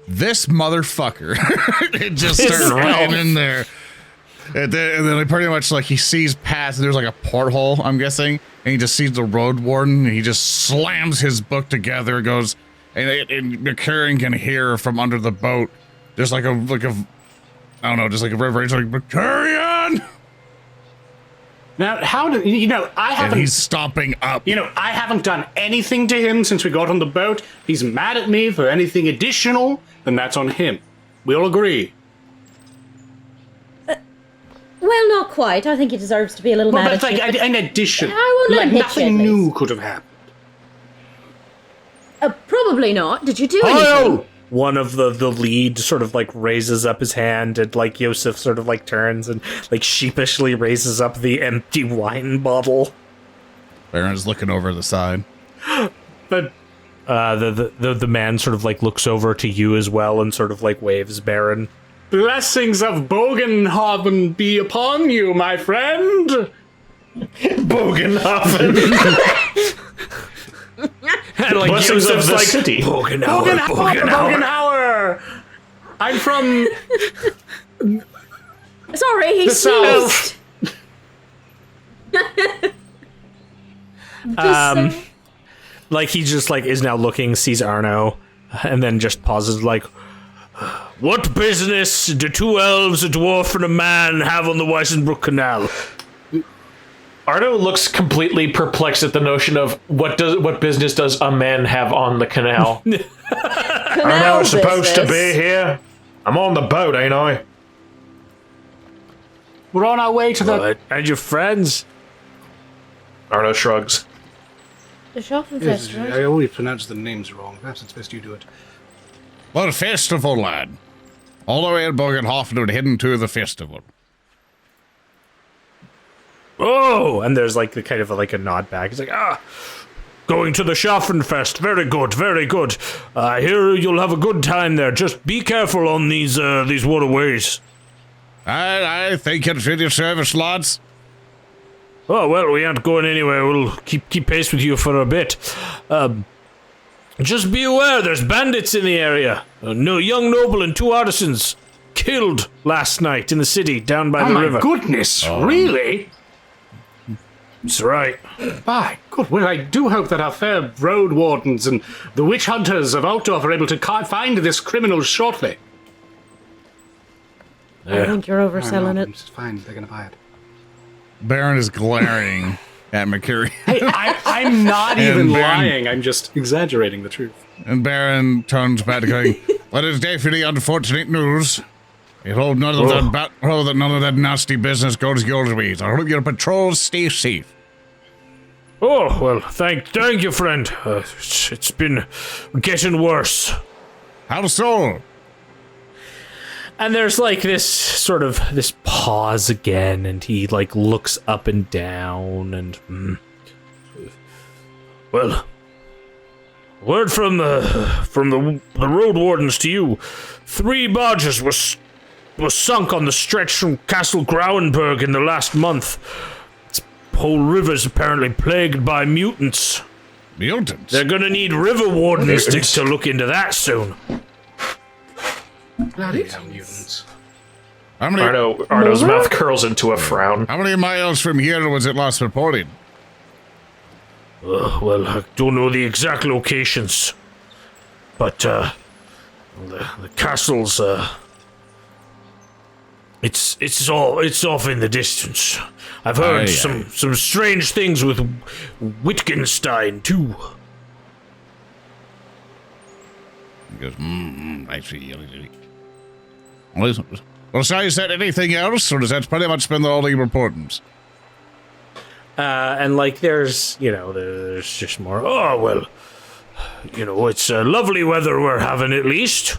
this motherfucker. It just starts writing in there, and then he pretty much like he sees past. And there's like a porthole, I'm guessing, and he just sees the road warden. And he just slams his book together. Goes. And Mecurion can hear from under the boat. There's like a I don't know, just like a reverberation, like Mecurion. Now, how did I haven't? And he's stomping up. I haven't done anything to him since we got on the boat. If he's mad at me for anything additional, then that's on him. We all agree. Well, not quite. I think he deserves to be a little Well, mad but at you. in addition, I won't let him hit you, nothing at new least. could have happened. Probably not. Did you do anything? One of the lead sort of like raises up his hand, and like Yosef sort of like turns and like sheepishly raises up the empty wine bottle. Baron's looking over the side. But The man sort of like looks over to you as well and sort of like waves Barin. blessings of Bogenhaven be upon you, my friend. Bogenhaven. And like Blessings Yosef's of the like, city. Bogenhauer. I'm from Sorry, he the south. sneezed. Just like he just like is now looking, sees Arno, and then just pauses like, what business do 2 elves, a dwarf, and a man have on the Weissenbrook Canal? Arno looks completely perplexed at the notion of what business does a man have on the canal? canal Arno's supposed to business. be here. I'm on the boat, ain't I? We're on our way to the. What? And your friends? Arno shrugs. The Schaffenfest, right? I always pronounce the names wrong. Perhaps it's best you do it. What a festival, lad. All the way in Bogenhofen and heading to the festival. Oh, and there's like the kind of like a nod back. He's like, going to the Schaffenfest. Very good, very good. I hear you'll have a good time there. Just be careful on these waterways. I thank you for your service, lads. Oh, well, we aren't going anywhere. We'll keep pace with you for a bit. Just be aware, there's bandits in the area. No young noble and 2 artisans killed last night in the city down by the river. Oh my goodness, really? That's right. My good, well, I do hope that our fair road wardens and the witch hunters of Altdorf are able to find this criminal shortly. I think you're overselling it. It's fine, they're gonna buy it. Barin is glaring at Mecurion. I'm not even lying, I'm just exaggerating the truth. And Barin turns back to going, "Well, it's definitely unfortunate news. I hope none of that nasty business goes your ways. I hope your patrols stay safe." Oh, well, thank you, friend. It's been getting worse. How so? And there's like this pause again, and he like looks up and down, and well, word from the road wardens to you: 3 barges were sunk on the stretch from Castle Grauenberg in the last month. This whole river's apparently plagued by mutants. Mutants? They're gonna need river wardens to look into that soon. Bloody hell, mutants. How many, Arno's mouth curls into a frown. how many miles from here was it last reported? Well, I don't know the exact locations, but the castle's it's off in the distance. I've heard some strange things with Wittgenstein too. He goes, I see. Well, so is that anything else, or does that pretty much been all the importance? And like there's just more. Oh well, it's lovely weather we're having at least.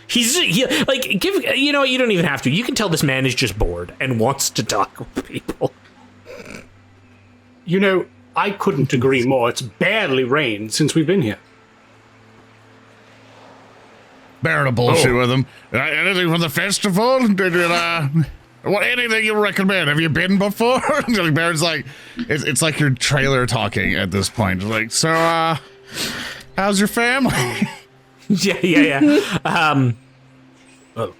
You don't even have to. You can tell this man is just bored and wants to talk with people. You know, I couldn't agree more. It's barely rained since we've been here. Barin a bullshit with him. Anything from the festival? What anything you recommend? Have you been before? Baron's like, it's like your trailer talking at this point. Like, so, how's your family? Yeah. Well,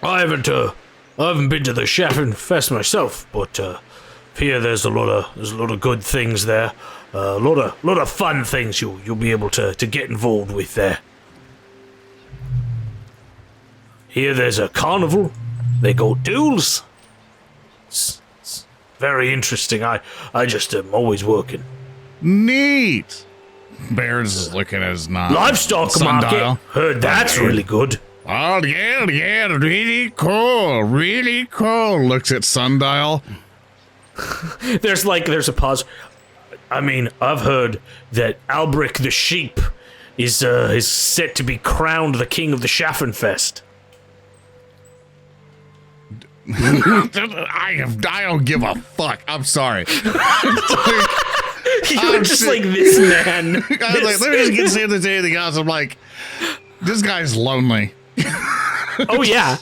I haven't been to the Schaffen Fest myself, but here there's a lot of good things there. A lot of fun things you'll be able to get involved with there. Here there's a carnival. They go duels. It's very interesting. I just am always working. Neat. Baron's looking at his livestock sundial. market. Heard that's really good. Oh, yeah, really cool. Really cool. Looks at sundial. There's a pause. I mean, I've heard that Albric the sheep is set to be crowned the king of the Schaffenfest. I don't give a fuck. I'm sorry. You're just like this man. I was like, let me just get to say anything else. I'm like, this guy's lonely. Oh yeah.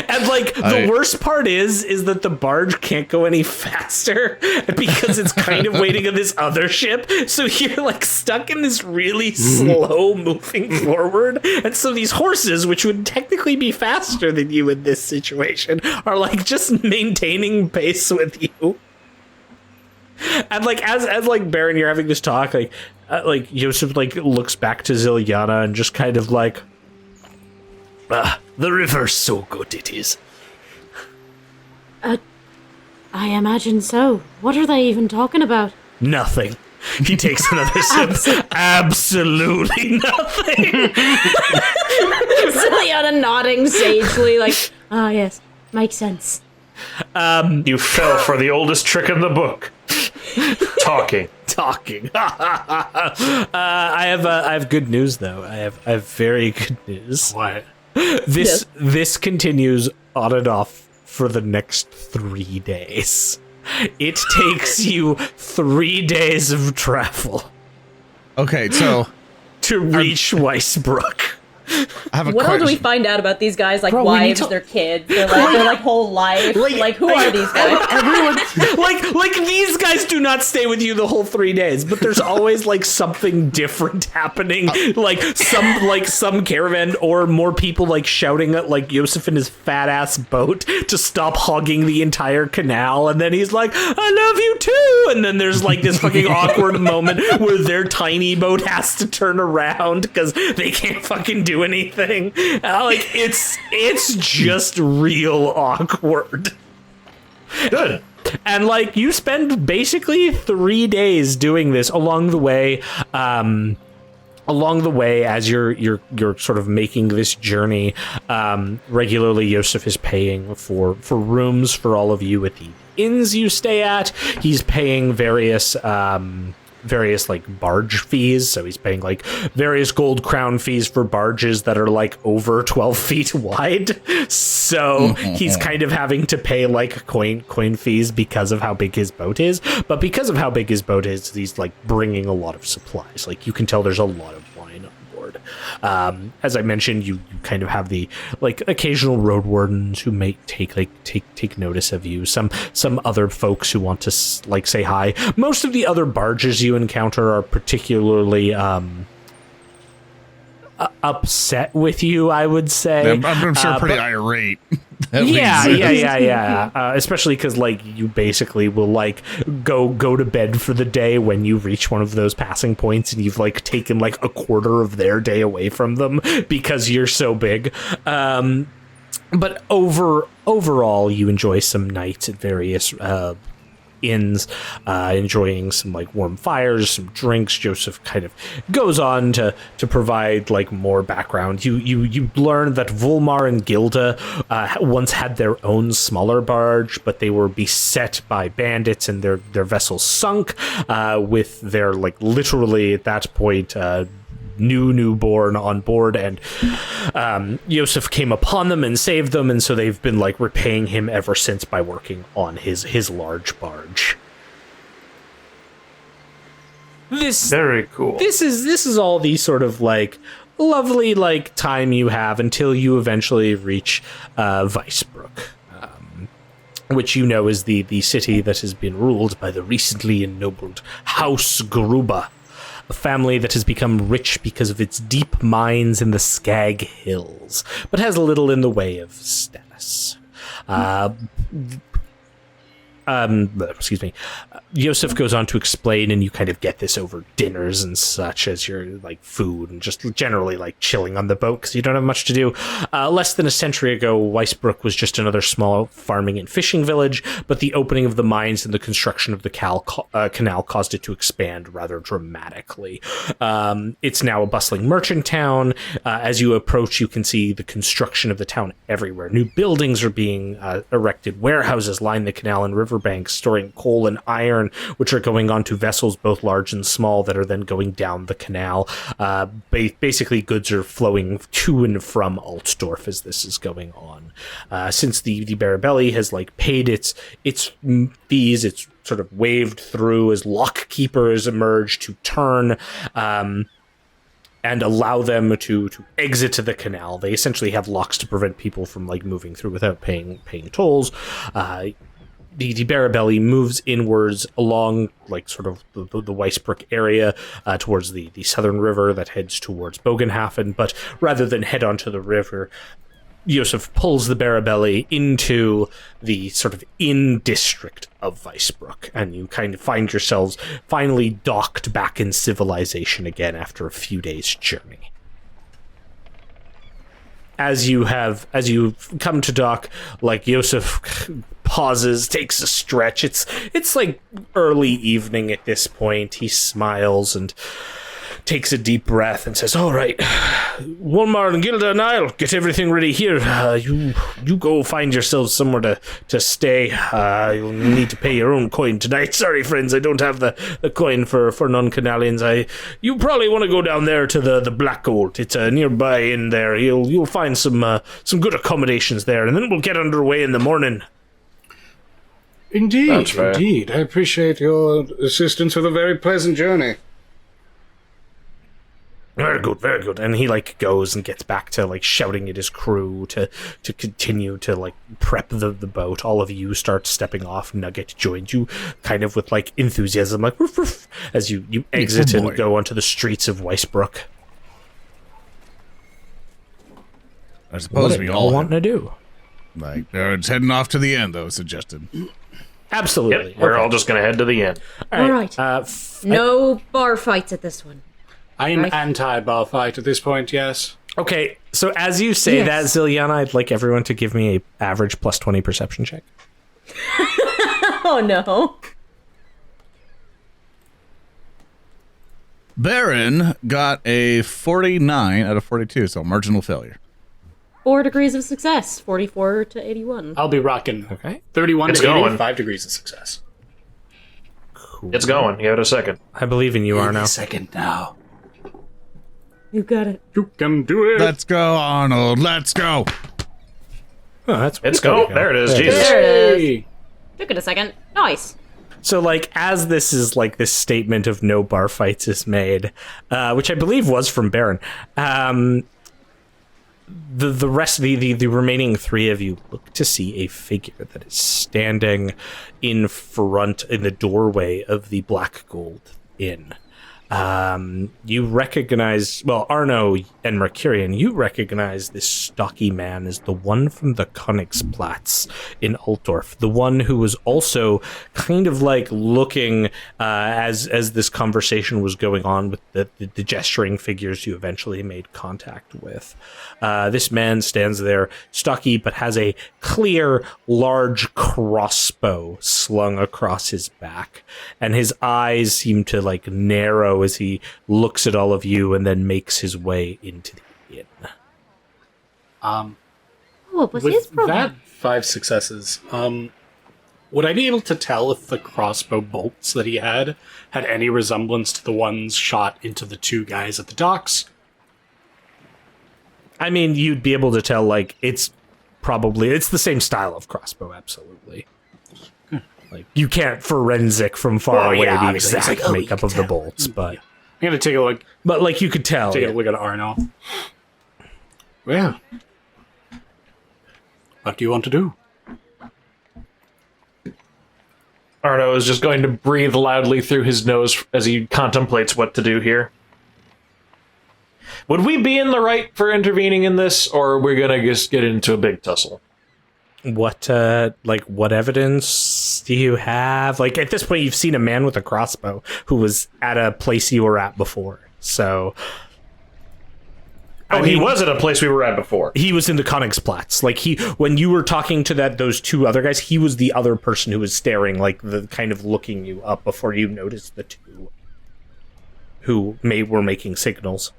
And like the worst part is that the barge can't go any faster because it's kind of waiting on this other ship. So you're like stuck in this really slow moving forward. And so these horses, which would technically be faster than you in this situation, are like just maintaining pace with you. And like as like Barin, you're having this talk, like Yosef like looks back to Zilyana and just kind of like, the river's so good it is. I imagine so. What are they even talking about? Nothing. He takes another sip. Absolutely nothing. Zilyana nodding sagely, like, yes, makes sense. You fell for the oldest trick in the book. Talking. I have good news though. I have very good news. What? This continues on and off for the next 3 days. It takes you 3 days of travel Okay, so to reach Weisbrook. I have a What all question. do we find out about these guys? Like Bro, we need wives, to- their kids, their like whole life. Like who are these guys? Everyone, like these guys do not stay with you the whole 3 days, but there's always like something different happening, like some caravan or more people like shouting at like Yosef in his fat ass boat to stop hogging the entire canal, and then he's like, "I love you too," and then there's like this fucking awkward moment where their tiny boat has to turn around because they can't fucking do anything. Like it's just real awkward. Good. And like you spend basically 3 days doing this along the way. Along the way, as you're sort of making this journey, regularly Yosef is paying for rooms for all of you at the inns you stay at. He's paying various like barge fees, so he's paying like various gold crown fees for barges that are like over 12 feet wide, so he's kind of having to pay like coin fees because of how big his boat is. But because of how big his boat is, he's like bringing a lot of supplies. Like you can tell there's a lot of wine on board. As I mentioned, you kind of have the like occasional road wardens who may take notice of you, some other folks who want to like say hi. Most of the other barges you encounter are particularly upset with you, I would say. I'm sure pretty irate. Yeah. Especially because like you basically will like go to bed for the day when you reach one of those passing points, and you've like taken like a quarter of their day away from them because you're so big. But overall, you enjoy some nights at various inns, enjoying some like warm fires, some drinks. Joseph kind of goes on to provide like more background. You learn that Volmar and Gilda once had their own smaller barge, but they were beset by bandits and their vessels sunk, with their like literally at that point newborn on board, and Yosef came upon them and saved them, and so they've been like repaying him ever since by working on his large barge. Very cool. This is all the sort of like lovely like time you have until you eventually reach Weissbrook, which you know is the city that has been ruled by the recently ennobled House Gruba, a family that has become rich because of its deep mines in the Skag Hills, but has little in the way of status. Excuse me. Yosef goes on to explain, and you kind of get this over dinners and such as your like food and just generally like chilling on the boat because you don't have much to do. Less than a century ago, Weissbrook was just another small farming and fishing village, but the opening of the mines and the construction of the canal caused it to expand rather dramatically. It's now a bustling merchant town. As you approach, you can see the construction of the town everywhere. New buildings are being erected. Warehouses line the canal and riverbanks, storing coal and iron, which are going onto vessels both large and small that are then going down the canal. Basically, goods are flowing to and from Altdorf as this is going on. Since the Barabelli has like paid its fees, it's sort of waved through as lock keepers emerge to turn and allow them to exit the canal. They essentially have locks to prevent people from like moving through without paying tolls. The Barabelli moves inwards along like sort of the Weissbrook area towards the southern river that heads towards Bogenhafen, but rather than head onto the river, Yosef pulls the Barabelli into the sort of inn district of Weissbrook, and you kind of find yourselves finally docked back in civilization again after a few days' journey. As you come to dock, like Yosef pauses, takes a stretch. It's like early evening at this point. He smiles and takes a deep breath and says, "All right, Wolmar and Gilda and I'll get everything ready here. You go find yourselves somewhere to stay. You'll need to pay your own coin tonight. Sorry, friends, I don't have the coin for non-Canalians. You probably want to go down there to the Black Gold. It's nearby in there. You'll find some good accommodations there, and then we'll get underway in the morning." Indeed, That's fair. indeed. I appreciate your assistance with a very pleasant journey. Very good, very good. And he like goes and gets back to like shouting at his crew to continue to like prep the boat. All of you start stepping off. Nugget joins you kind of with like enthusiasm, like woof, woof, as you exit and go onto the streets of Weisbrook. I suppose What we are all y'all wanting to do? like it's heading off to the end, though. Suggested. Absolutely. Yep, we're all just gonna head to the end. All right. No bar fights at this one. I am Right. anti-bar fight at this point, yes. Okay, so as you say Yes. that, Zilyana, I'd like everyone to give me a average plus 20 perception check. Oh no. Barin got a 49 out of 42, so marginal failure. 4 degrees of success. 44 to 81. I'll be rocking Okay. 31 It's to 80, going. 5 degrees of success. It's going. Give it a second. I believe in you, Arno. Second now. You got it. You can do it. Let's go, Arnold. Let's go. Oh, that's It's going. There it is. There it Jesus. There it is. Hey. Took it a second. Nice. So, like, as this is like this statement of no bar fights is made, which I believe was from Barin, the rest of the remaining three of you look to see a figure that is standing in front in the doorway of the Black Gold Inn. You recognize, well, Arno and Mecurion, you recognize this stocky man as the one from the Königsplatz in Altdorf, the one who was also kind of like looking as this conversation was going on with the gesturing figures you eventually made contact with. This man stands there, stocky, but has a clear, large crossbow slung across his back, and his eyes seem to like narrow as he looks at all of you and then makes his way into the inn. What was his With problem? that 5 successes, would I be able to tell if the crossbow bolts that he had any resemblance to the ones shot into the 2 guys at the docks? I mean, you'd be able to tell, like, it's the same style of crossbow, absolutely. Like, you can't forensic from far Oh, away yeah, the obviously. It's exact like, oh, you makeup can of the tell. bolts, but I'm gonna take a look. like you could tell. Take yeah. a look at Arno. Well, what do you want to do? Arno is just going to breathe loudly through his nose as he contemplates what to do here. Would we be in the right for intervening in this, or are we gonna just get into a big tussle? What evidence do you have? Like, at this point, you've seen a man with a crossbow who was at a place you were at before. So, He was at a place we were at before. he was in the Königsplatz. Like, when you were talking to those 2 other guys, he was the other person who was staring, like, the kind of looking you up before you noticed the 2 who were making signals.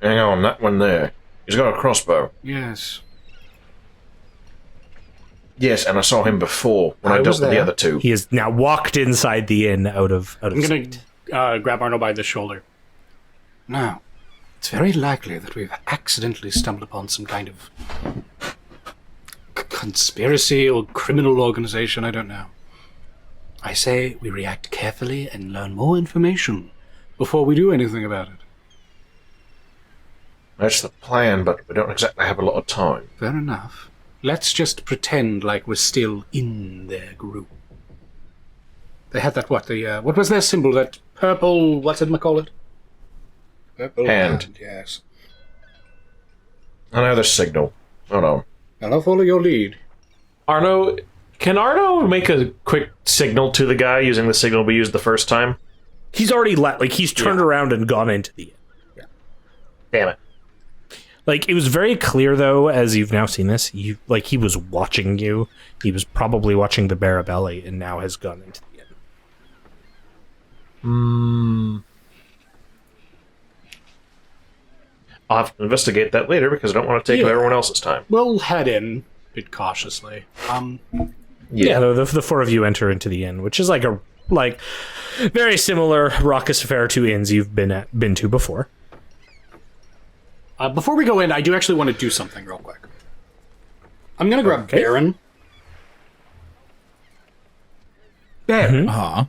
Hang on, that one there. He's got a crossbow. Yes. Yes, and I saw him before when I I dealt was with the there. other 2. He has now walked inside the inn out of I'm gonna sight. grab Arno by the shoulder. Now, it's very likely that we've accidentally stumbled upon some kind of conspiracy or criminal organization, I don't know. I say we react carefully and learn more information before we do anything about it. That's the plan, but we don't exactly have a lot of time. Fair enough. Let's just pretend like we're still in their group. They had that, what was their symbol? That purple, what did call it? Purple Hand. Yes. I know the signal. Hold on. I'll follow your lead. Arno, can Arno make a quick signal to the guy using the signal we used the first time? He's already he's turned around and gone into the inn. Damn it. Like, it was very clear, though, as you've now seen this, he was watching you. He was probably watching the Barabelli and now has gone into the inn. I'll have to investigate that later because I don't want to take up everyone else's time. We'll head in a bit cautiously. Yeah, the 4 of you enter into the inn, which is like a very similar raucous affair to inns you've been to before. Before we go in, I do actually want to do something real quick. I'm gonna grab Barin. Barin. Uh-huh.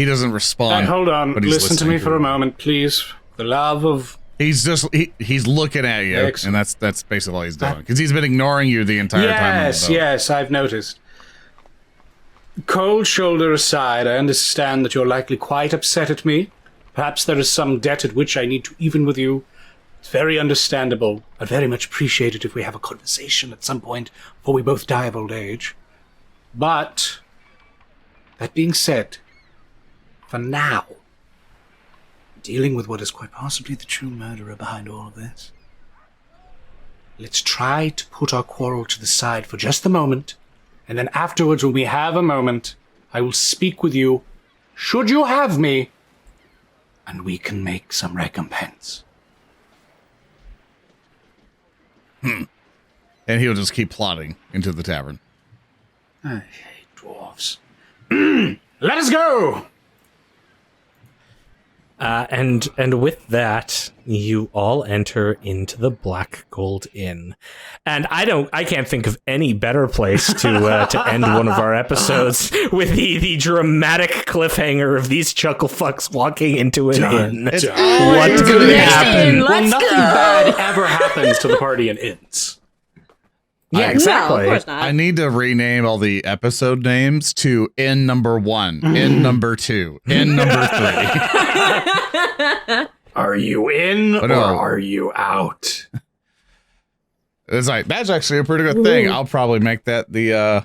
he doesn't respond. Hold on. but he's Listen to me listening for a moment, please. The love of... He's just he's looking at you, Excellent. and that's basically all he's doing because he's been ignoring you the entire time. Yes, I've noticed. Cold shoulder aside, I understand that you're likely quite upset at me. Perhaps there is some debt at which I need to even with you. It's very understandable. I'd very much appreciate it if we have a conversation at some point before we both die of old age. But, that being said, for now, dealing with what is quite possibly the true murderer behind all of this, let's try to put our quarrel to the side for just a moment, and then afterwards, when we have a moment, I will speak with you, should you have me, and we can make some recompense. And he'll just keep plodding into the tavern. I hate dwarves. Let us go! And with that, you all enter into the Black Gold Inn, and I can't think of any better place to end one of our episodes with the dramatic cliffhanger of these chuckle fucks walking into an inn. It's What could happen? Well, nothing bad ever happens to the party in inns. Yeah, exactly. No, of course not. I need to rename all the episode names to Inn number 1, Inn number 2, Inn number 3. Are you in or no. are you out? It's like that's actually a pretty good thing. I'll probably make that the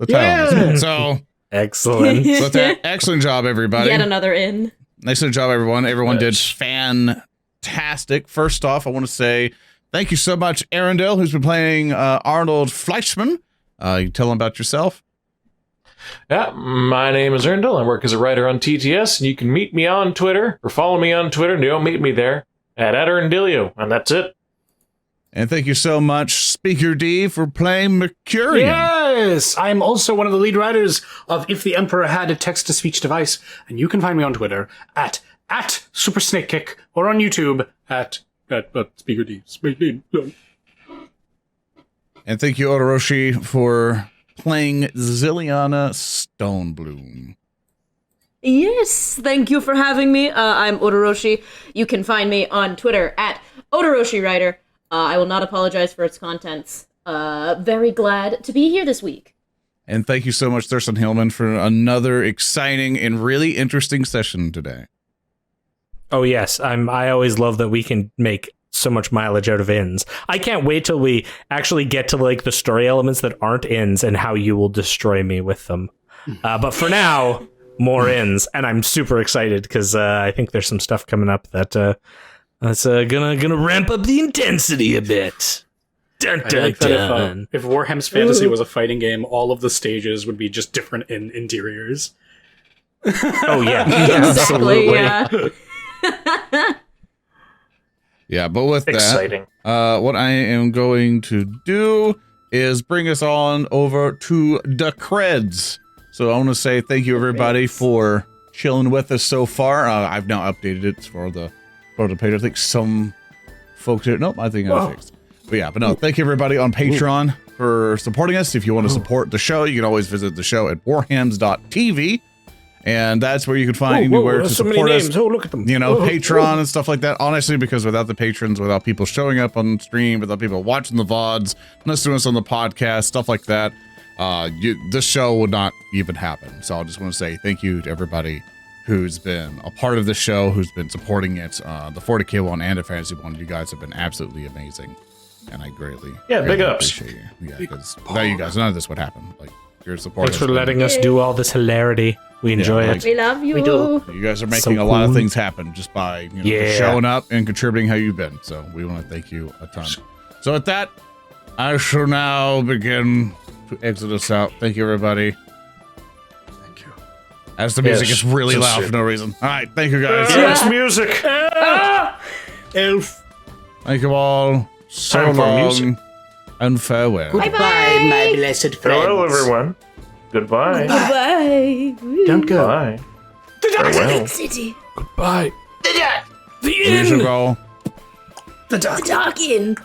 title. So Excellent. with that, excellent job, everybody. Yet another inn. Excellent job, everyone. Everyone did fantastic. First off, I want to say thank you so much, Earndil, who's been playing Arnold Fleischman. You tell him about yourself. Yeah, my name is Earndil. I work as a writer on TTS, and you can meet me on Twitter, or follow me on Twitter, and you'll meet me there, at Earndilio, and that's it. And thank you so much, Speaker D, for playing Mecurion. Yes! I'm also one of the lead writers of If the Emperor Had a Text-to-Speech Device, and you can find me on Twitter at Super Snake Kick, or on YouTube at Speaker D. And thank you, Odoroshi, for playing Zilyana Stonebloom. Yes, thank you for having me. I'm Odoroshi. You can find me on Twitter at Odoroshirider. I will not apologize for its contents. Very glad to be here this week. And thank you so much, Thurston Hillman, for another exciting and really interesting session today. Oh yes, I always love that we can make so much mileage out of inns. I can't wait till we actually get to like the story elements that aren't inns and how you will destroy me with them. But for now, more inns, and I'm super excited because I think there's some stuff coming up that's gonna ramp up the intensity a bit. Dun, I dun, like that dun. if Warham's Fantasy was a fighting game, all of the stages would be just different in interiors. Oh yeah, Exactly, absolutely. yeah. Yeah, but with Exciting. that, what I am going to do is bring us on over to the creds. So I want to say thank you, everybody, for chilling with us so far. I've now updated it for the page. I think some folks here. Nope, I think I fixed. But yeah, but no, thank you, everybody, on Patreon for supporting us. If you want to support the show, you can always visit the show at warhams.tv. And that's where you can find anywhere to support us. Oh, look at them. You know, Patreon and stuff like that. Honestly, because without the patrons, without people showing up on stream, without people watching the VODs, listening to us on the podcast, stuff like that, this show would not even happen. So I just want to say thank you to everybody who's been a part of the show, who's been supporting it. The 40K one and the Fantasy one, you guys have been absolutely amazing. And I greatly big ups. appreciate you. Yeah, because without you guys, none of this would happen. Like, your support. Thanks for letting us do all this hilarity. We enjoy like- it. We love you. We do. You guys are making So a lot of cool. things happen just by showing up and contributing how you've been. So we want to thank you a ton. So with that, I shall now begin to exit us out. Thank you, everybody. Thank you. As the music Yes, is really just loud it. for no reason. All right, thank you guys. Yes, music. Elf. Thank you all so Time for long music. and farewell. Bye-bye. my blessed friends. Farewell, everyone. Goodbye. Bye. Don't go. Bye. Farewell. City. Goodbye. You should go. The duck. Talking.